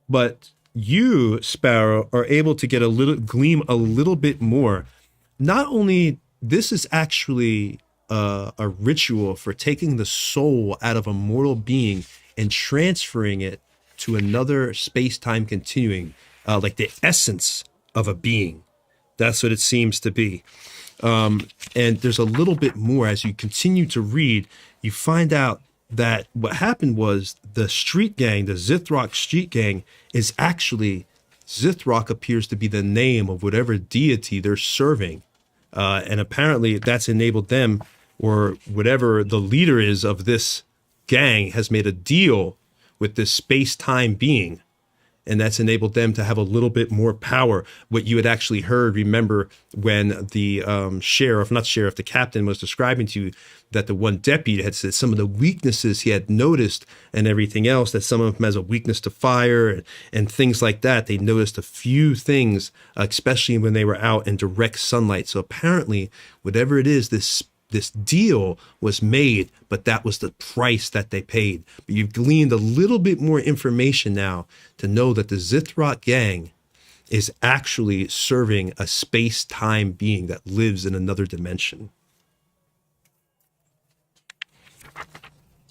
But you, Sparrow, are able to get gleam a little bit more. Not only this is actually a ritual for taking the soul out of a mortal being and transferring it to another space-time continuing, like the essence of a being. That's what it seems to be. And there's a little bit more. As you continue to read, you find out that what happened was the street gang, the Zithrock street gang, is actually, Zithrock appears to be the name of whatever deity they're serving. And apparently that's enabled them, or whatever the leader is of this gang has made a deal with this space-time being, and that's enabled them to have a little bit more power. What you had actually heard, remember, when the the captain was describing to you that the one deputy had said some of the weaknesses he had noticed and everything else, that some of them has a weakness to fire and things like that. They noticed a few things, especially when they were out in direct sunlight. So apparently, whatever it is, this deal was made, but that was the price that they paid. But you've gleaned a little bit more information now to know that the Zithrock gang is actually serving a space-time being that lives in another dimension.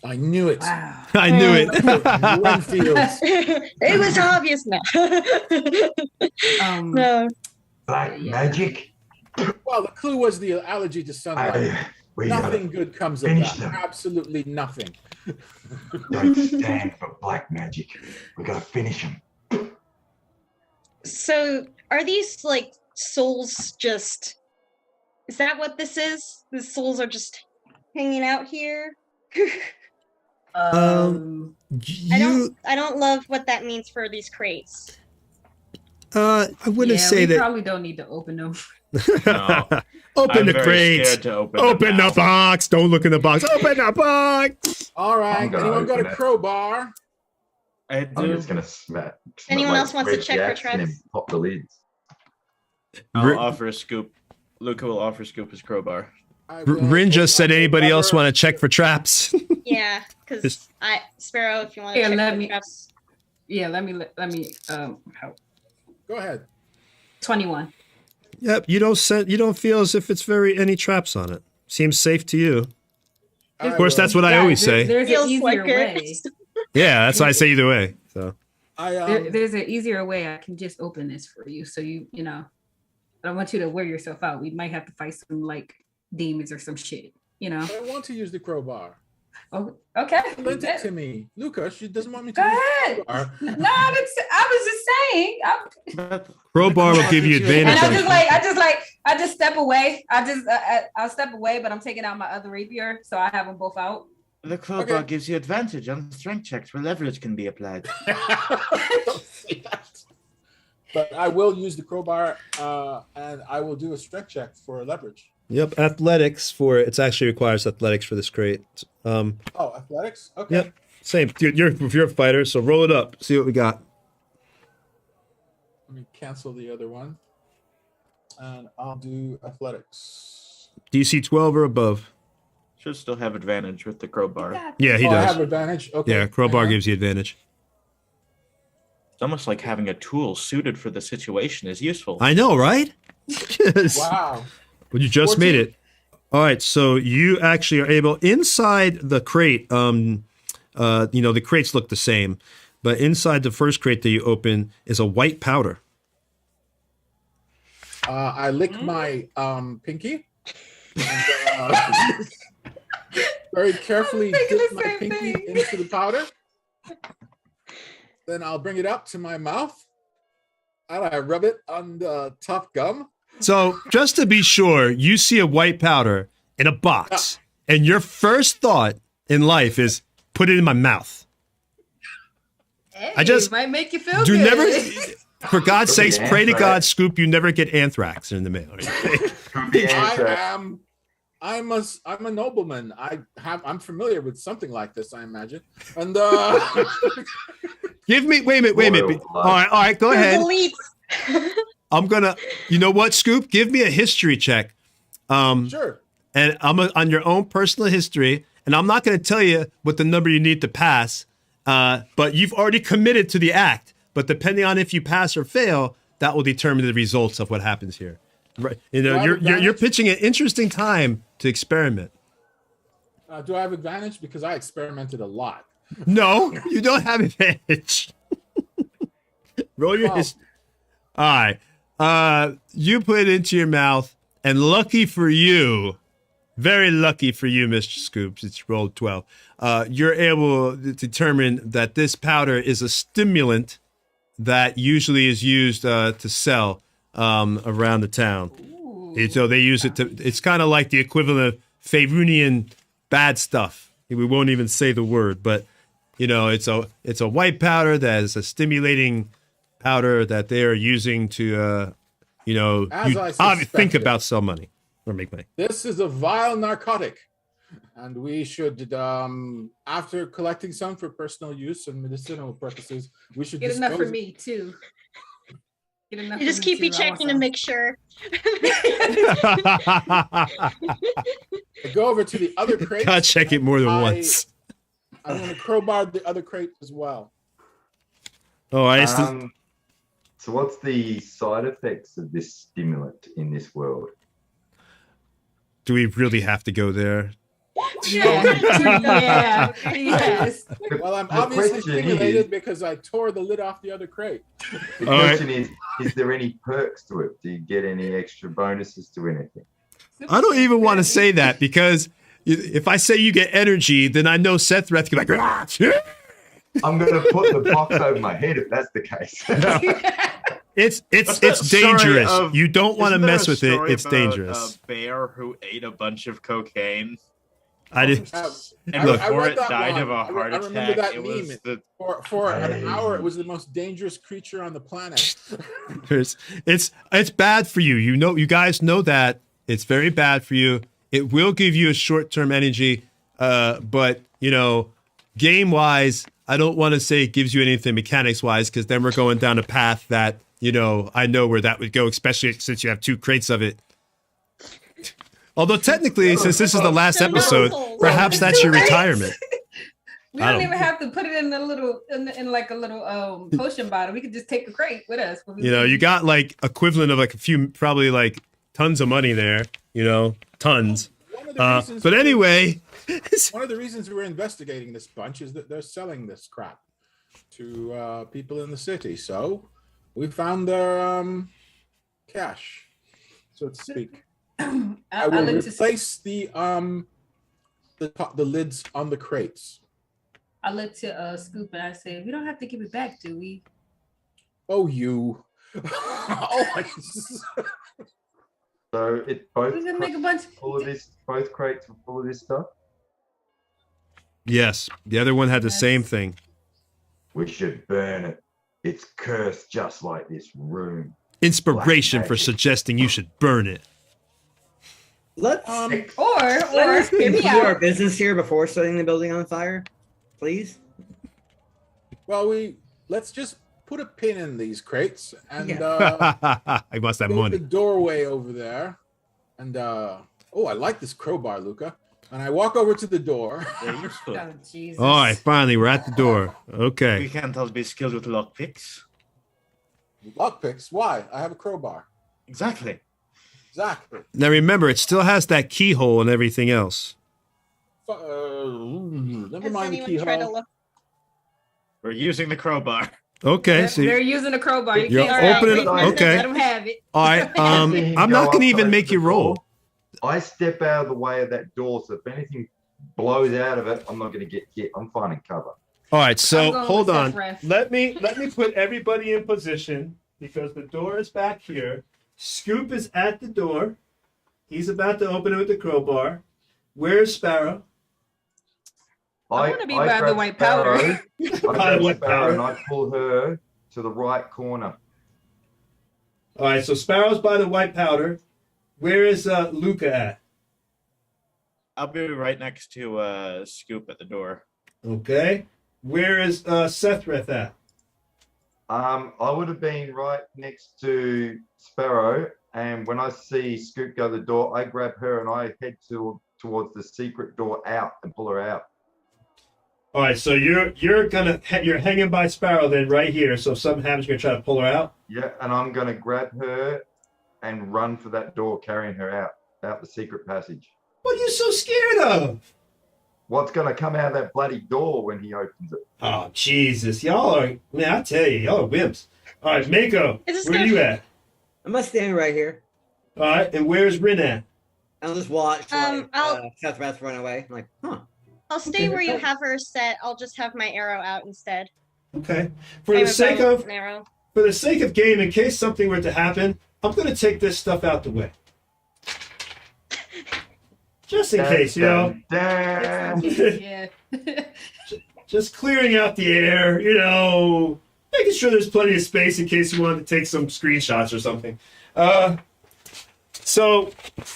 I knew it. Wow. I knew it. Renfields. It was obvious now. No. black magic. Well, the clue was the allergy to sunlight. We Nothing good comes of finish that. them. Absolutely nothing. don't stand for black magic. We gotta finish them. So are these like souls just, is that what this is? The souls are just hanging out here? You, I don't love what that means for these crates. I wouldn't say we that. probably don't need to open them. No. Open I'm the very crates. scared to open Open them the now. box. Don't look in the box. Open the box. All right. I'm gonna Anyone got open a it. crowbar? I I'm do. just gonna smack. Anyone like, else wants to spread check the for axe and then traps? Pop the lids. I'll offer a scoop. Luca will offer Scoop his crowbar. Rin just said, anybody else want to check for traps? Yeah, because Sparrow, if you want to Here, check let for me. traps. Yeah, let me. Help. Go ahead. 21. Yep. You don't feel as if it's any traps on it. Seems safe to you. Of course, that's what I always say. There's an Feels easier like it. way. Yeah, that's why I say either way. So There's an easier way. I can just open this for you. So you know, I don't want you to wear yourself out. We might have to fight some like demons or some shit. You know. I want to use the crowbar. Oh, okay. Lend it to me, Luca. She doesn't want me to Go use ahead. the crowbar. No, I was just saying. crowbar will give you advantage. And I just step away. I'll step away, but I'm taking out my other rapier, so I have them both out. The crowbar gives you advantage on strength checks where leverage can be applied. Don't say that. But I will use the crowbar, and I will do a strength check for leverage. Yep, athletics for it actually requires athletics for this crate. Athletics? Okay. Yep, same. Dude, you're a fighter, so roll it up. See what we got. Let me cancel the other one, and I'll do athletics. DC 12 or above. Should still have advantage with the crowbar. Yeah, he I does. have advantage. Okay. Yeah, crowbar Hang on. gives you advantage. It's almost like having a tool suited for the situation is useful. I know, right? Yes. Wow. Well, you just 14. made it. All right, so you actually are able inside the crate. The crates look the same, but inside the first crate that you open is a white powder. I lick my pinky. And, very carefully dip my pinky into the powder. Then I'll bring it up to my mouth, and I rub it on the tough gum. So just to be sure, you see a white powder in a box, and your first thought in life is put it in my mouth. Hey, I just might make you feel do good. never. For God's sakes, pray to God, Scoop, you never get anthrax in the mail. I'm a nobleman. I'm familiar with something like this, I imagine. And wait a minute. All right, go ahead. I'm gonna. You know what, Scoop? Give me a history check. Sure. And I'm on your own personal history, and I'm not going to tell you what the number you need to pass. But you've already committed to the act. But depending on if you pass or fail, that will determine the results of what happens here. Right? You know, you're pitching an interesting time to experiment. Do I have advantage? Because I experimented a lot. No, you don't have advantage. Roll your history. All right. You put it into your mouth, and lucky for you, very lucky for you, Mr. Scoops, it's rolled 12. You're able to determine that this powder is a stimulant that usually is used to sell around the town. And so they use it to, it's kind of like the equivalent of Faerunian bad stuff. We won't even say the word, but you know, it's a white powder that is a stimulating powder that they are using to, think about sell money or make money. This is a vile narcotic, and we should, after collecting some for personal use and medicinal purposes, we should get enough for dispose- me too. Get enough. You just keep me checking to make sure. Go over to the other crate. Gotta check it more than once. I'm going to crowbar the other crate as well. Oh, I So what's the side effects of this stimulant in this world? Do we really have to go there? Yeah. Yes. Well, I'm The obviously question stimulated is- because I tore the lid off the other crate. The All right. question is there any perks to it? Do you get any extra bonuses to anything? I don't even want to say that because if I say you get energy, then I know Seth Reth can be like, "Ah, yeah." I'm going to put the box over my head if that's the case. It's dangerous. You don't want to mess with it. It's dangerous. A bear who ate a bunch of cocaine. I didn't. And Look, before read it that died one. of a heart I remember attack, that it meme. was the For an hour, it was the most dangerous creature on the planet. It's bad for you. You guys know that it's very bad for you. It will give you a short-term energy, but game-wise, I don't want to say it gives you anything mechanics-wise, because then we're going down a path that I know where that would go, especially since you have 2 crates of it. Although technically, since this is the last episode, perhaps that's your retirement. We don't even have to put it in a little, in like a little potion bottle. We could just take the crate with us. You got like equivalent of like a few, probably like tons of money there. Tons. But anyway, one of the reasons we're investigating this bunch is that they're selling this crap to people in the city. So we found their cash, so to speak. I will replace the lids on the crates. I looked to Scoop and I said, "We don't have to give it back, do we?" Oh, you. So it's both We're gonna make a bunch. full of this. Both crates were full of this stuff. yes, the other one had the same thing. We should burn it. It's cursed just like this room. Inspiration Black for magic. suggesting you should burn it. Let's Or let's hear me do out. our business here before setting the building on fire, please. Well, let's just put a pin in these crates and I must have go to money. the doorway over there. And I like this crowbar, Luca. And I walk over to the door. They're useful. Oh, Jesus. All right, finally, we're at the door. We Okay. can't all be skilled with lockpicks. Lockpicks? Why? I have a crowbar. Exactly. Exactly. Now remember, it still has that keyhole and everything else. Never Has mind the anyone tried to keyhole. look? We're using the crowbar. Okay, so They're using a crowbar. You You're can't opening stop it- them. okay. Let them have it. all right. I'm not gonna even make you roll. I step out of the way of that door, so if anything blows out of it, I'm not going to get hit. I'm finding cover. All right, I'm so going hold with on. Seth Ref. Let me put everybody in position because the door is back here. Scoop is at the door. He's about to open it with the crowbar. Where's Sparrow? I wanna be by the grab white powder. Sparrow, I By grab the white Sparrow and powder. I pull her to the right corner. All right, so Sparrow's by the white powder. Where is Luca at? I'll be right next to Scoop at the door. Okay. Where is Sethreth at? I would have been right next to Sparrow, and when I see Scoop go to the door, I grab her and I head towards the secret door out and pull her out. All right, so you're hanging by Sparrow then right here. So if something happens, you're gonna try to pull her out. Yeah, and I'm going to grab her and run for that door, carrying her out the secret passage. What are you so scared of? What's going to come out of that bloody door when he opens it? Oh Jesus, y'all are man! I tell you, y'all are wimps. All right, Mako, Is this where are gonna- you at? I'm gonna stand right here. All right, and where's Rin at? I'll just watch I'll- Seth Reth run away. I'm like, huh. I'll stay Okay. where you have her set. I'll just have my arrow out instead. Okay. For Aim the a sake bow of and arrow. game, in case something were to happen, I'm gonna take this stuff out the way, just in case, Damn. Yeah. just clearing out the air, making sure there's plenty of space in case you wanted to take some screenshots or something. So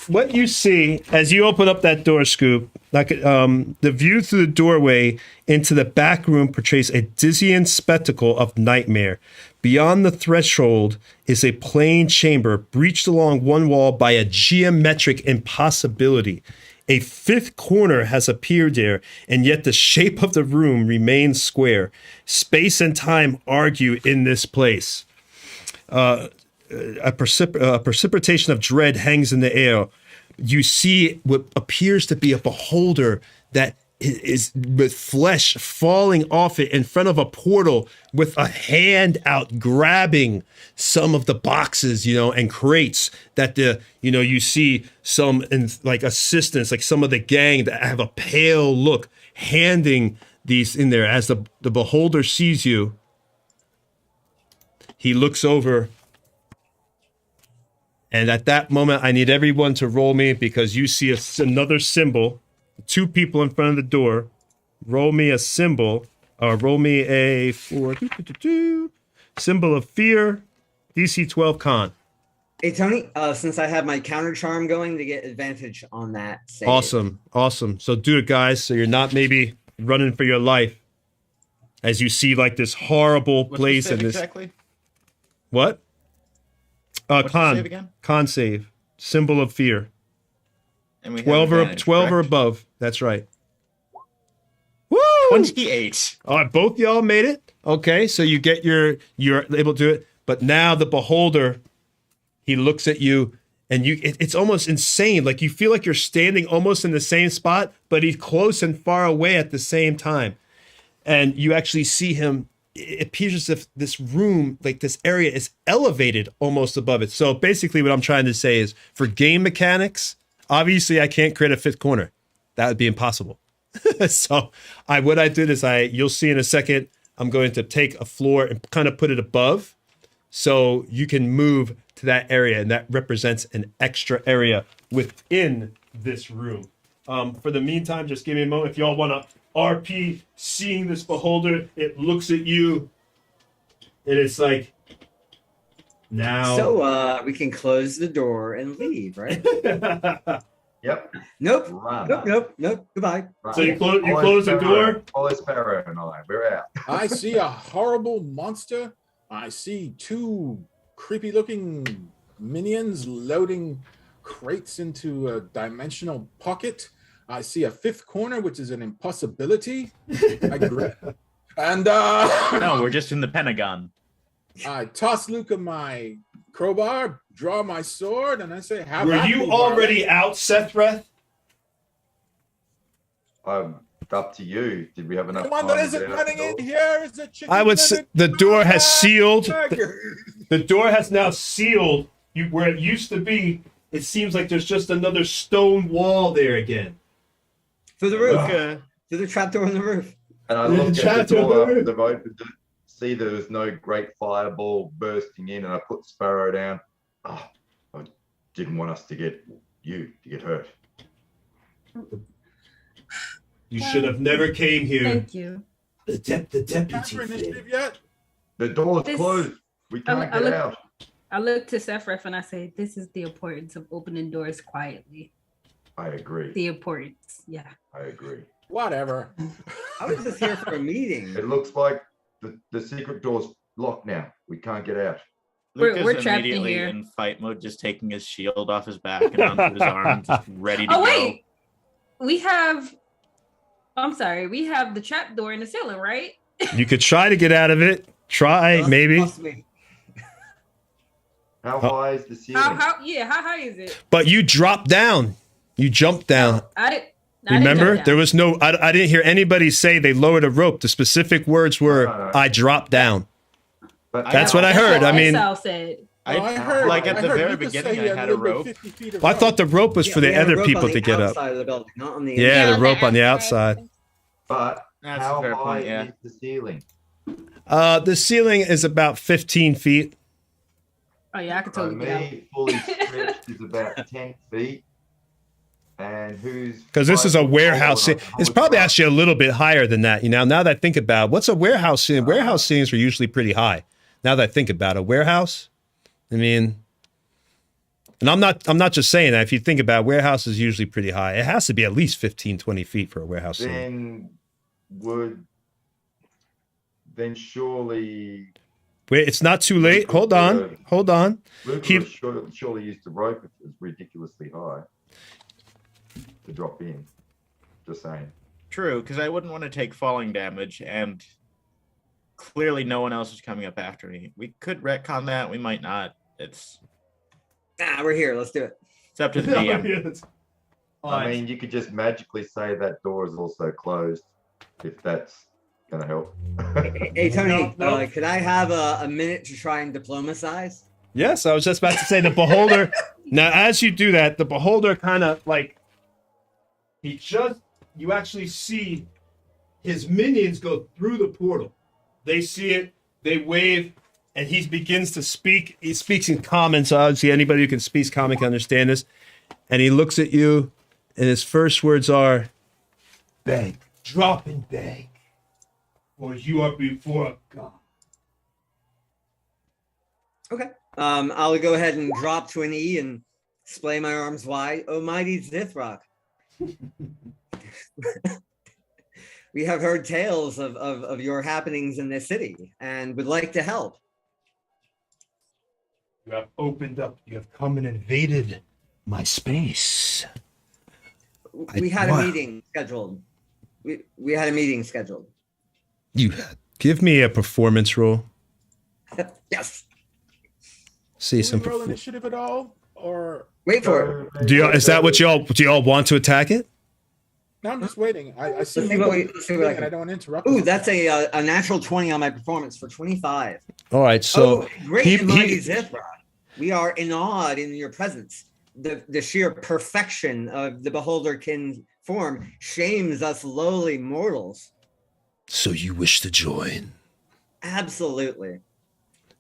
what you see as you open up that door, Scoop, the view through the doorway into the back room portrays a dizzying spectacle of nightmare. Beyond the threshold is a plain chamber breached along one wall by a geometric impossibility. A fifth corner has appeared there, and yet the shape of the room remains square. Space and time argue in this place. A precipitation of dread hangs in the air. You see what appears to be a beholder that is with flesh falling off it in front of a portal with a hand out grabbing some of the boxes, and crates that you see some like assistants, like some of the gang that have a pale look handing these in there. As the beholder sees you, he looks over. And at that moment, I need everyone to roll me because you see another symbol 2 people in front of the door. Roll me a symbol, or roll me a symbol of fear, DC 12 con. Hey Tony, since I have my counter charm going to get advantage on that save. Awesome. So do it, guys. So you're not maybe running for your life as you see like this horrible place in this. Exactly. What? What's the save again? Con save. Symbol of fear. And we 12 have or advantage, 12 or correct? above. That's right. Woo! 28. All right, both y'all made it. Okay, so you get you're able to do it. But now the beholder, he looks at you, and it's almost insane. Like you feel like you're standing almost in the same spot, but he's close and far away at the same time. And you actually see him. It appears as if this room, like this area, is elevated almost above it. So basically what I'm trying to say is, for game mechanics, obviously I can't create a 5th corner. That would be impossible. So what I did is you'll see in a second, I'm going to take a floor and kind of put it above so you can move to that area, and that represents an extra area within this room. For the meantime, just give me a moment. If y'all want to RP seeing this beholder, it looks at you and it's like, now. So we can close the door and leave, right? Yep. Nope. Run. Nope. Goodbye. Run. So you close the door? Follow Sparrow and I. We're out. I see a horrible monster. I see 2 creepy looking minions loading crates into a dimensional pocket. I see a 5th corner, which is an impossibility. And No, we're just in the Pentagon. I toss Luca my crowbar, draw my sword, and I say, "How Were about you me, already darling?" out, Sethreth? Up to you. Did we have enough The one time that to isn't get out running the in door? here is a chicken. I would say the door has sealed. Burger. The door has now sealed. Where it used to be, it seems like there's just another stone wall there again. Through the roof. Okay. Through the trapdoor in the roof. And I The looked at the chapter door over. after they've opened it, see there was no great fireball bursting in, and I put Sparrow down. Oh, I didn't want us to get hurt. You should have never came here. Thank you. The Time deputy. for initiative yet? The door's This- closed. We can't I get look- out. I look to Sephiroth and I say, this is the importance of opening doors quietly. I agree. The importance. Yeah. I agree. Whatever. I was just here for a meeting. It looks like the secret door's locked now. We can't get out. We're Luca's trapped in immediately here. in fight mode, just taking his shield off his back and onto his arm, just ready to Oh, go. wait. We have the trap door in the ceiling, right? You could try to get out of it. Try, maybe. Possibly. How high is the ceiling? How high is it? But you dropped down. You jumped down. I didn't Remember? jump There down. was no, I didn't hear anybody say they lowered a rope. The specific words were, No. I dropped down. But That's what I heard. I mean, Sal said. I heard. like at I the heard very Luca say beginning, he I had a a little bit rope. 50 feet of I rope. thought the rope was for Yeah, the we had a other rope people on to the get up. outside of the building, not on the Yeah, inside. the rope on the outside. But That's a how fair high point, yeah. is the ceiling? The ceiling is about 15 feet. Oh yeah, I could For totally get out. me, fully stretched is about 10 feet. And who's... Because this is a warehouse. ceiling. It's probably actually a little bit higher than that. Now that I think about it, what's a warehouse ceiling? Warehouse ceilings are usually pretty high. Now that I think about it, warehouse, I mean, and I'm not just saying that. If you think about it, warehouse is usually pretty high. It has to be at least 15, 20 feet for a warehouse ceiling. Then surely Wait, it's not too late. Hold on. Luca He- was surely used to rope if it's ridiculously high to drop in. Just saying. True, because I wouldn't want to take falling damage, and clearly no one else is coming up after me. We could retcon that, we might not. It's Nah, we're here. Let's do it. up to the DM. I mean, you could just magically say that door is also closed, if that's gonna help. Hey, Tony, No. could I have a minute to try and diplomatize? Yes, I was just about to say the beholder. Now, as you do that, the beholder kind of like you actually see his minions go through the portal. They see it, they wave, and he begins to speak. He speaks in common, so obviously anybody who can speak common can understand this. And he looks at you, and his first words are, beg, drop and beg, for you are before God. Okay. I'll go ahead and drop to an E and splay my arms wide. O mighty Zithrock. We have heard tales of your happenings in this city and would like to help. You have opened up, you have come and invaded my space. We had a meeting scheduled. We had a meeting scheduled. You had. Give me a performance roll. Yes. See some. Roll initiative at all, or wait for it. Do you? Is that what y'all? Do y'all want to attack it? No, I'm just waiting. I see Let's see you what going we- let's see what I and can- I don't want to interrupt. Ooh, you. that's a natural 20 on my performance for 25. All right. So great he- and mighty he- Zithra. We are awed in your presence. The sheer perfection of the Beholderkin form shames us lowly mortals. So you wish to join? Absolutely.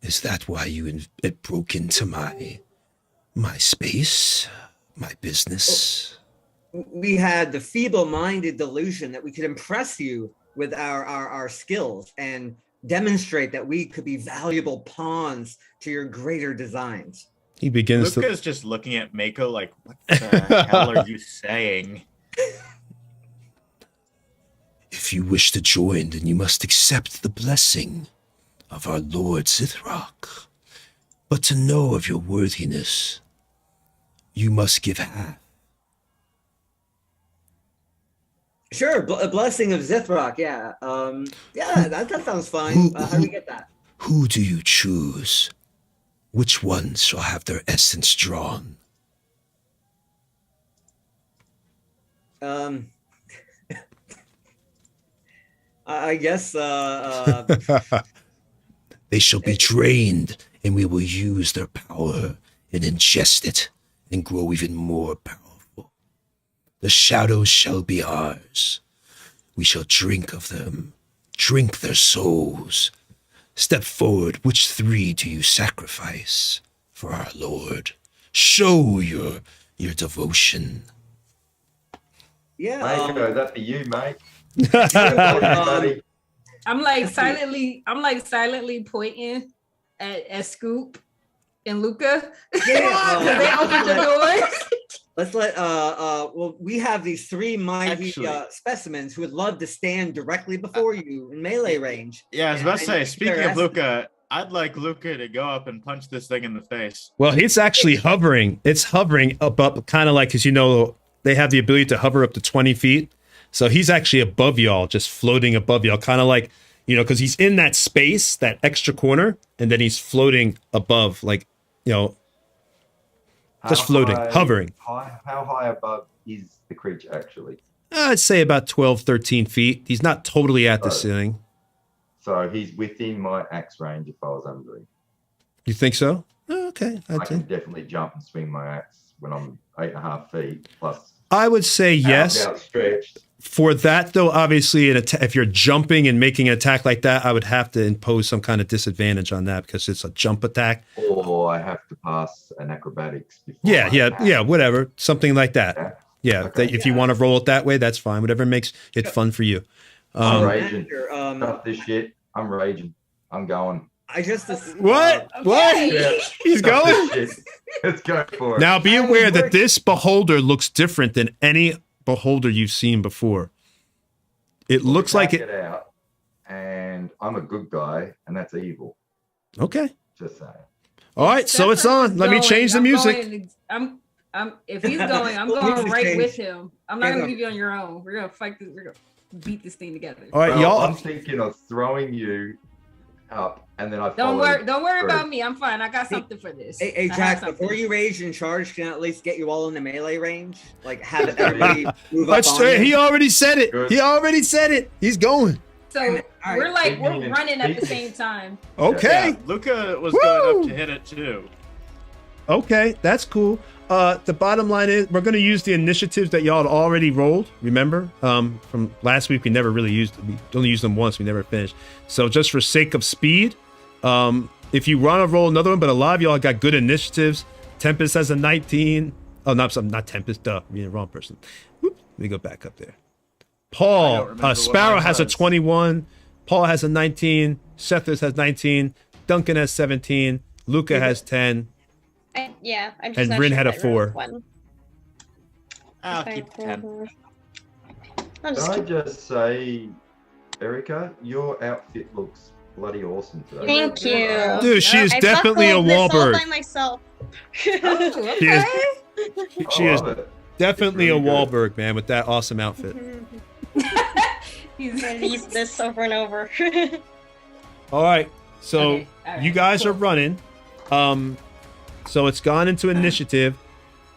Is that why you broke into my space, my business? We had the feeble-minded delusion that we could impress you with our skills and demonstrate that we could be valuable pawns to your greater designs. He begins to. Luca's just looking at Mako like, what the hell are you saying? If you wish to join, then you must accept the blessing of our Lord Zithrock. But to know of your worthiness, you must give half. Sure, a blessing of Zithrock, yeah. Yeah, that sounds fine. How do we get that? Who do you choose? Which ones shall have their essence drawn? I guess They shall be drained, and we will use their power and ingest it and grow even more powerful. The shadows shall be ours. We shall drink of them, drink their souls. Step forward. Which three do you sacrifice for our Lord? Show your devotion. yeah. Mate, that'd be you, mate. Um, I'm like silently pointing at Scoop and Luca. Yeah, Because they opened the doors. Let's let well, we have these three mighty Actually- specimens who would love to stand directly before you in melee range. Yeah, I was about to And say, their speaking of essence. Luca, I'd like Luca to go up and punch this thing in the face. Well, it's actually hovering. It's hovering up, kind of like, because they have the ability to hover up to 20 feet. So he's actually above y'all, just floating above y'all, kind of like, because he's in that space, that extra corner, and then he's floating above, like, just floating, hovering. How high above is the creature actually? I'd say about 12, 13 feet. He's not totally at the Oh. ceiling. So he's within my axe range if I was under him. You think so? Oh, okay. I can definitely jump and swing my axe when I'm 8.5 feet plus. I would say yes. Outstretched. For that, though, obviously, if you're jumping and making an attack like that, I would have to impose some kind of disadvantage on that because it's a jump attack. Or I have to pass an acrobatics. Before Yeah, I yeah, attack. yeah, whatever. Something like that. Yeah, Okay. if you want to roll it that way, that's fine. Whatever makes it fun for you. I'm raging. Commander, Stop this shit. I'm raging. I'm going. I just What? What? He's Stop going? this shit. Let's go for it. Now, be I was aware that working- this beholder looks different than any beholder you've seen before. It looks like Check it. it out. And I'm a good guy, and that's evil. Okay. Just saying. All right. So it's on. Let me change the music. If he's going, I'm Well, going music right change. with him. I'm not Yeah, gonna no. leave you on your own. We're gonna fight this. We're gonna beat this thing together. All right, Well, y'all. I'm thinking of throwing you up, and then I Don't worry through. about me. I'm fine. I got something for this. Hey, I have Jack, something. before you rage and charge, can I at least get you all in the melee range? Like, have everybody move up That's on straight. you? He already said it. Good. He already said it. He's going. So All right. we're like Keep me we're in- running at the keep- same time. Okay. Yeah, Luca was Woo! going up to hit it too. Okay. That's cool. The bottom line is we're going to use the initiatives that y'all had already rolled. Remember, from last week, we never really used. We only used them once. We never finished. So just for sake of speed, if you want to roll another one, but a lot of y'all got good initiatives. Tempest has a 19. Oh, not Tempest. Duh, I'm the wrong person. Whoop, let me go back up there. Paul, remember what Sparrow mine has a was. 21. Paul has a 19. Sethers has 19. Duncan has 17. Luca has 10. I'm just And not Rin sure had a if I wrote 4. one. I'll If I keep the 10. roll- I'll Can just I keep- just say, Erica, your outfit looks bloody awesome today. Thank you. Dude, she is I definitely a buckled this all Wahlberg. by myself. Oh, She is, okay. she is love it. definitely It's a really good. Wahlberg, man, with that awesome outfit. He's I use this over and over. All right, so Okay, all right, you guys cool. are running. So it's gone into initiative.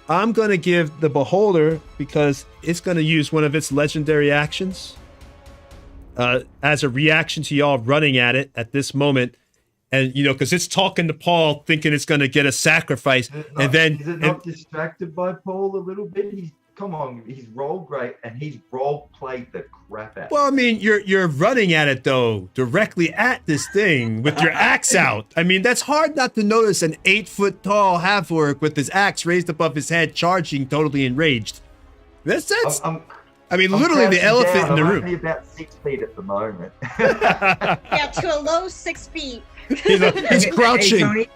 I'm gonna give the Beholder, because it's gonna use one of its legendary actions as a reaction to y'all running at it at this moment, and because it's talking to Paul, thinking it's gonna get a sacrifice, and then Is it not distracted by Paul a little bit? Come on, he's rolled great and he's role played the crap out. well, I mean, you're running at it though, directly at this thing with your axe out. I mean, that's hard not to notice an 8-foot tall half-orc with his axe raised above his head, charging, totally enraged. That's I'm I mean, literally the crouching elephant down. in the I'm room. only about 6 feet at the moment. Yeah, to a low 6 feet. He's crouching.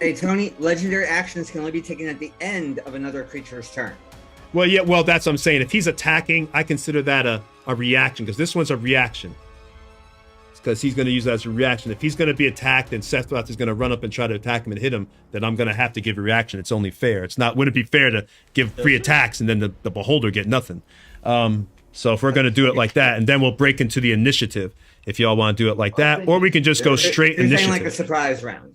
Hey, Tony, legendary actions can only be taken at the end of another creature's turn. Well, yeah, well, that's what I'm saying. If he's attacking, I consider that a reaction, because this one's a reaction. Because he's going to use that as a reaction. If he's going to be attacked and Sethroth is going to run up and try to attack him and hit him, then I'm going to have to give a reaction. It's only fair. Wouldn't it be fair to give free attacks and then the Beholder get nothing? So if we're going to do it like that, and then we'll break into the initiative, if y'all want to do it like that, or we can just go straight You're saying like a initiative. surprise round.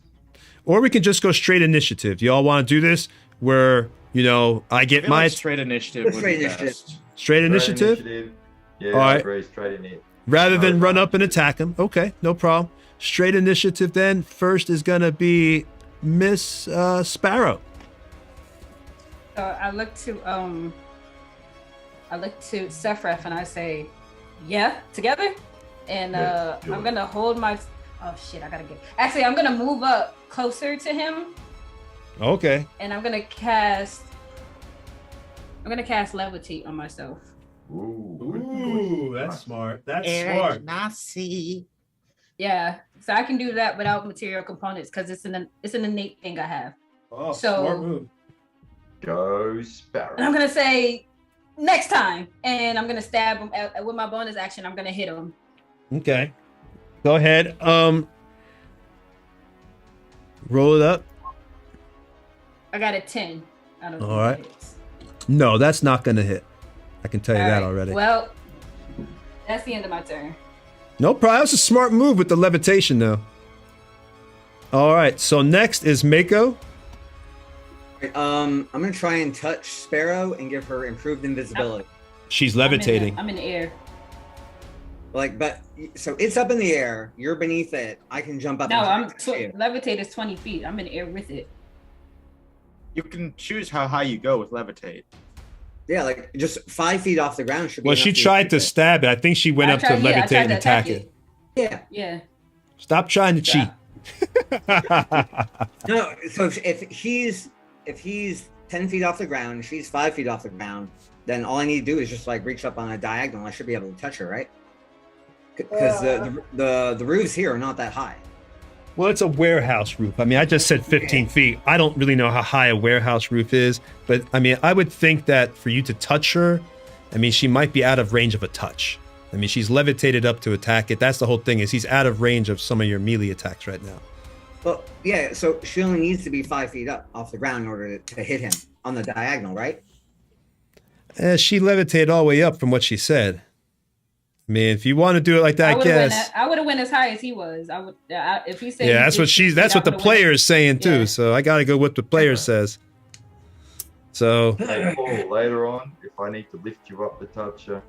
Or we can just go straight initiative. Do y'all want to do this where, I get my straight initiative would Straight be initiative. best. straight initiative? Yeah, All I right. agree. Straight in it. Rather No than run problem. up and attack him. Okay, no problem. Straight initiative then. First is going to be Miss Sparrow. So I look to Sephrith and I say, yeah, together. And Yes, sure. I'm gonna hold my I'm gonna move up closer to him Okay. and I'm gonna cast levitate on myself. Ooh, good. smart. That's Yeah. So I can do that without material components because it's an innate thing I have. Oh, So- smart move. Go Sparrow. And I'm gonna say next time, and I'm gonna stab him with my bonus action. I'm gonna hit him. Okay. Go ahead. Roll it up. I got a 10. I don't know. All right. No, that's not going to hit. I can tell you that already. Well, that's the end of my turn. No problem. That's a smart move with the levitation, though. All right. So next is Mako. Right, I'm gonna try and touch Sparrow and give her improved invisibility. She's levitating. I'm in the air. So it's up in the air. You're beneath it. I can jump up. No, and touch you. levitate is 20 feet. I'm in the air with it. You can choose how high you go with levitate. Yeah, like just 5 feet off the ground should be. Well, enough she for you tried to do it. stab it. I think she went I up to tried- yeah, I levitate tried and to attack it. Yeah. Yeah. Stop trying to cheat. No. So if he's 10 feet off the ground, she's 5 feet off the ground, then all I need to do is just like reach up on a diagonal. I should be able to touch her, right? Because the roofs here are not that high. Well, it's a warehouse roof. I mean, I just said 15 feet. I don't really know how high a warehouse roof is, but I mean, I would think that for you to touch her, I mean, she might be out of range of a touch. I mean, she's levitated up to attack it. That's the whole thing, is he's out of range of some of your melee attacks right now. Well, yeah. So she only needs to be 5 feet up off the ground in order to hit him on the diagonal, right? She levitated all the way up from what she said. I mean, if you want to do it like that, I guess. I would have went as high as he was. I would if he said. Yeah, that's what the player is saying too. Yeah. So I got to go with what the player says. So Hey, Paul, later on, if I need to lift you up to touch her,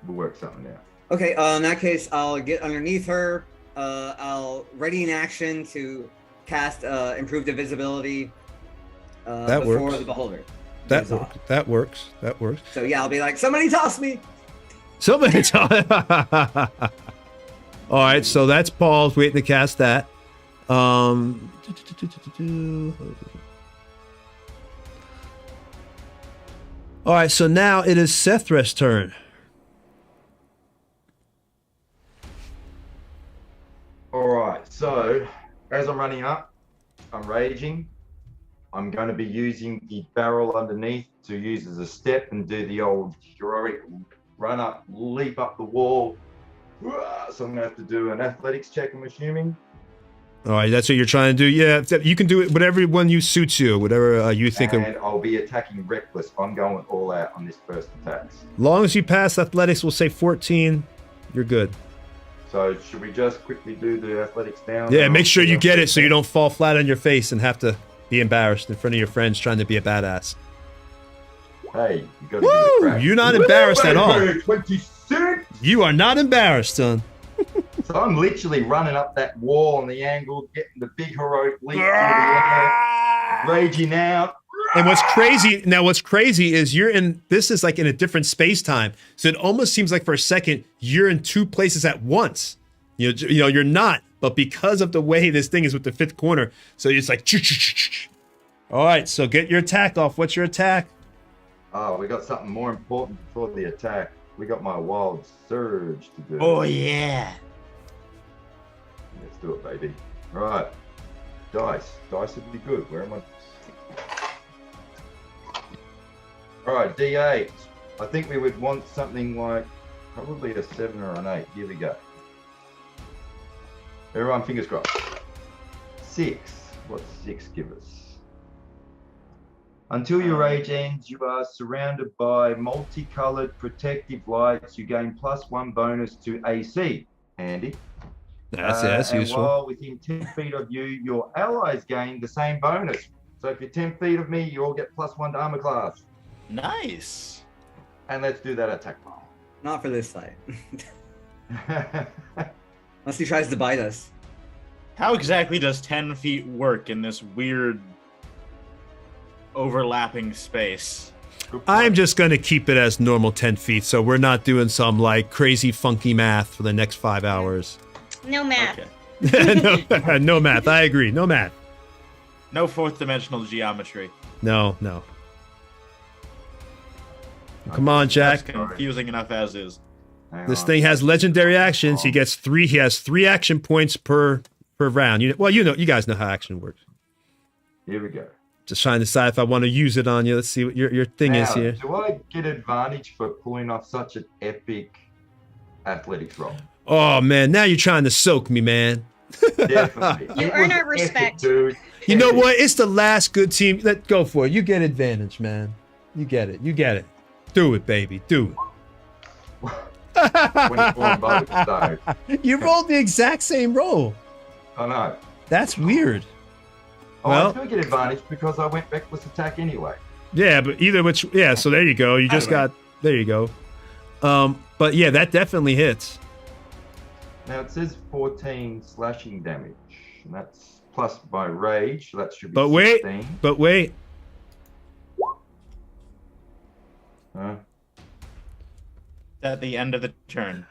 we'll work something out. Okay. In that case, I'll get underneath her. I'll ready in action to cast improved invisibility That before works. the beholder. that goes off. that works. That works. So yeah, I'll be like, somebody toss me. Somebody tell. All right, so that's Paul's waiting to cast that. All right, so now it is Sethreth's turn. All right, so as I'm running up, I'm raging. I'm going to be using the barrel underneath to use as a step and do the old heroic run up, leap up the wall. So I'm going to have to do an athletics check, I'm assuming. All right, that's what you're trying to do. Yeah, you can do it. Whatever one you suits you. Whatever you think. And I'll be attacking reckless. I'm going all out on this first attack. Long as you pass athletics, we'll say 14. You're good. So should we just quickly do the athletics down? Yeah, make sure you get it so you don't fall flat on your face and have to be embarrassed in front of your friends trying to be a badass. Hey, you got to give it a Woo! crack. You're not embarrassed at all. 26. You are not embarrassed, son. So I'm literally running up that wall on the angle, getting the big heroic leap through the air, raging out. And what's crazy is this is like in a different space time. So it almost seems like for a second, you're in two places at once. You know, you're not, but because of the way this thing is with the fifth corner, so it's like, all right, so get your attack off. What's your attack? Oh, we got something more important before the attack. We got my wild surge to do. Oh, yeah. Let's do it, baby. All right. Dice would be good. Where am I? All right, D8. I think we would want something like probably a 7 or an 8. Here we go. Everyone, fingers crossed. 6. What's 6 give us? Until your rage ends, you are surrounded by multicolored protective lights. You gain +1 bonus to AC. Handy. That's and useful. while within 10 feet of you, your allies gain the same bonus. So if you're 10 feet of me, you all get +1 to armor class. Nice. And let's do that attack roll. Not for this fight. Unless he tries to bite us. How exactly does 10 feet work in this weird overlapping space? I'm just going to keep it as normal 10 feet, so we're not doing some like crazy funky math for the next 5 hours. No math. Okay. No math. I agree. No math. No fourth dimensional geometry. No. Come on, Jack. That's confusing enough as is. This thing has legendary actions. He has 3 action points per round. You guys know how action works. Here we go. Just trying to decide if I want to use it on you. Let's see what your thing is here. Do I get advantage for pulling off such an epic athletics roll? Oh man, now you're trying to soak me, man. Definitely. You It earn was our respect. dude. You know Epic. what? It's the last good team. Let go for it. You get advantage, man. You get it. Do it, baby. Do it. 24 bonus, so. You rolled the exact same roll. I know. That's weird. Oh, Well- I do get advantage because I went reckless attack anyway. Yeah, but so there you go. You just got, there you go. But yeah, that definitely hits. Now it says 14 slashing damage, and that's plus my rage, so that should be But 16. wait. Huh? At the end of the turn.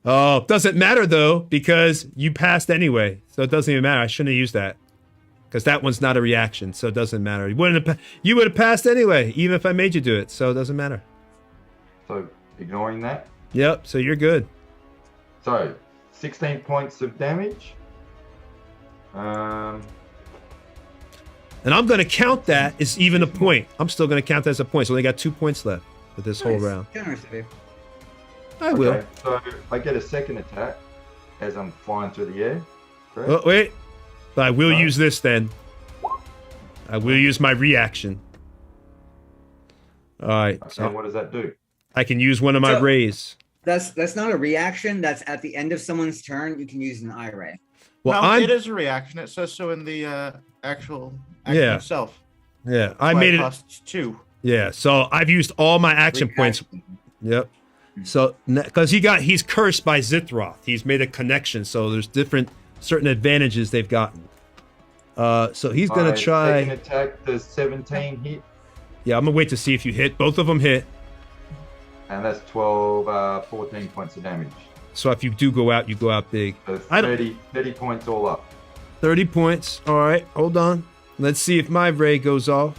Oh, doesn't matter though, because you passed anyway. So it doesn't even matter. I shouldn't have used that. Because that one's not a reaction, so it doesn't matter. You would have passed anyway, even if I made you do it, so it doesn't matter. So ignoring that. Yep, so you're good. So 16 points of damage. And I'm going to count that as even a point. I'm still going to count that as a point, so I only got 2 points left for this whole Nice. round. Generous of you. I will. Okay, so I get a second attack as I'm flying through the air. Correct? Oh, wait. But I will No. use this then. I will use my reaction. All right. Okay, So what does that do? I can use one of my So- rays. That's not a reaction. That's at the end of someone's turn. You can use an eye ray. Well, no, I'm it is a reaction. It says so in the actual action Yeah. itself. yeah. I Why made it. costs 2. Yeah. So I've used all my action points. Yep. So because he's cursed by Zithroth, he's made a connection. So there's certain advantages they've gotten. So he's gonna Alright, try. Second attack, the 17 hit, Yeah, I'm gonna wait to see if you hit. Both of them hit. and that's 14 points of damage. So if you do go out, you go out big. So I don't- 30 points all up. 30 points. All right, hold on. Let's see if my ray goes off.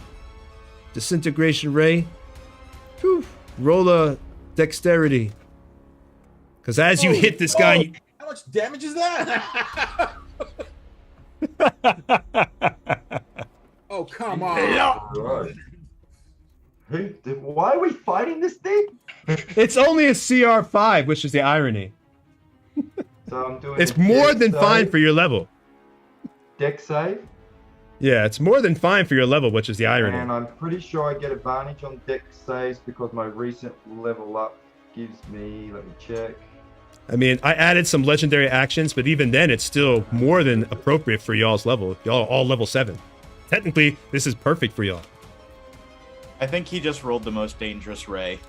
Disintegration Ray. Whew. Roll a dexterity. Because as you hit this guy, How much much damage is that? Oh, come on. Right. Why are we fighting this thing? It's only a CR5, which is the irony. So I'm doing. It's a more dex than fine save. for your level. Dex save, Yeah, it's more than fine for your level, which is the irony. and I'm pretty sure I get advantage on dex saves because my recent level up gives me. Let me check. I mean, I added some legendary actions, but even then, it's still more than appropriate for y'all's level. Y'all all level 7. Technically, this is perfect for y'all. I think he just rolled the most dangerous ray.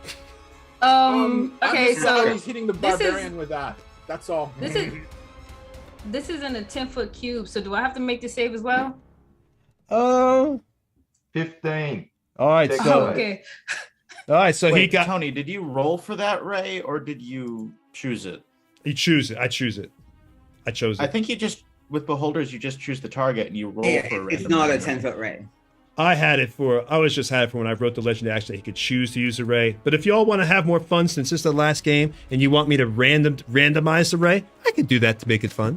I'm Okay, just glad so he's hitting the this is- barbarian with that. That's all. this is in a 10-foot cube. So do I have to make the save as well? Oh. 15. All right, Dex so Oh, save. okay. all right, so Wait, he got. Tony, did you roll for that ray or did you choose it? You choose it. I choose it. I chose it. I think you just, with beholders, you just choose the target and you roll Yeah, for a it's random not a number. 10-foot ray. I had it for. I was just had it for when I wrote the legendary action that he could choose to use a ray. But if y'all want to have more fun since this is the last game, and you want me to randomize the ray, I could do that to make it fun.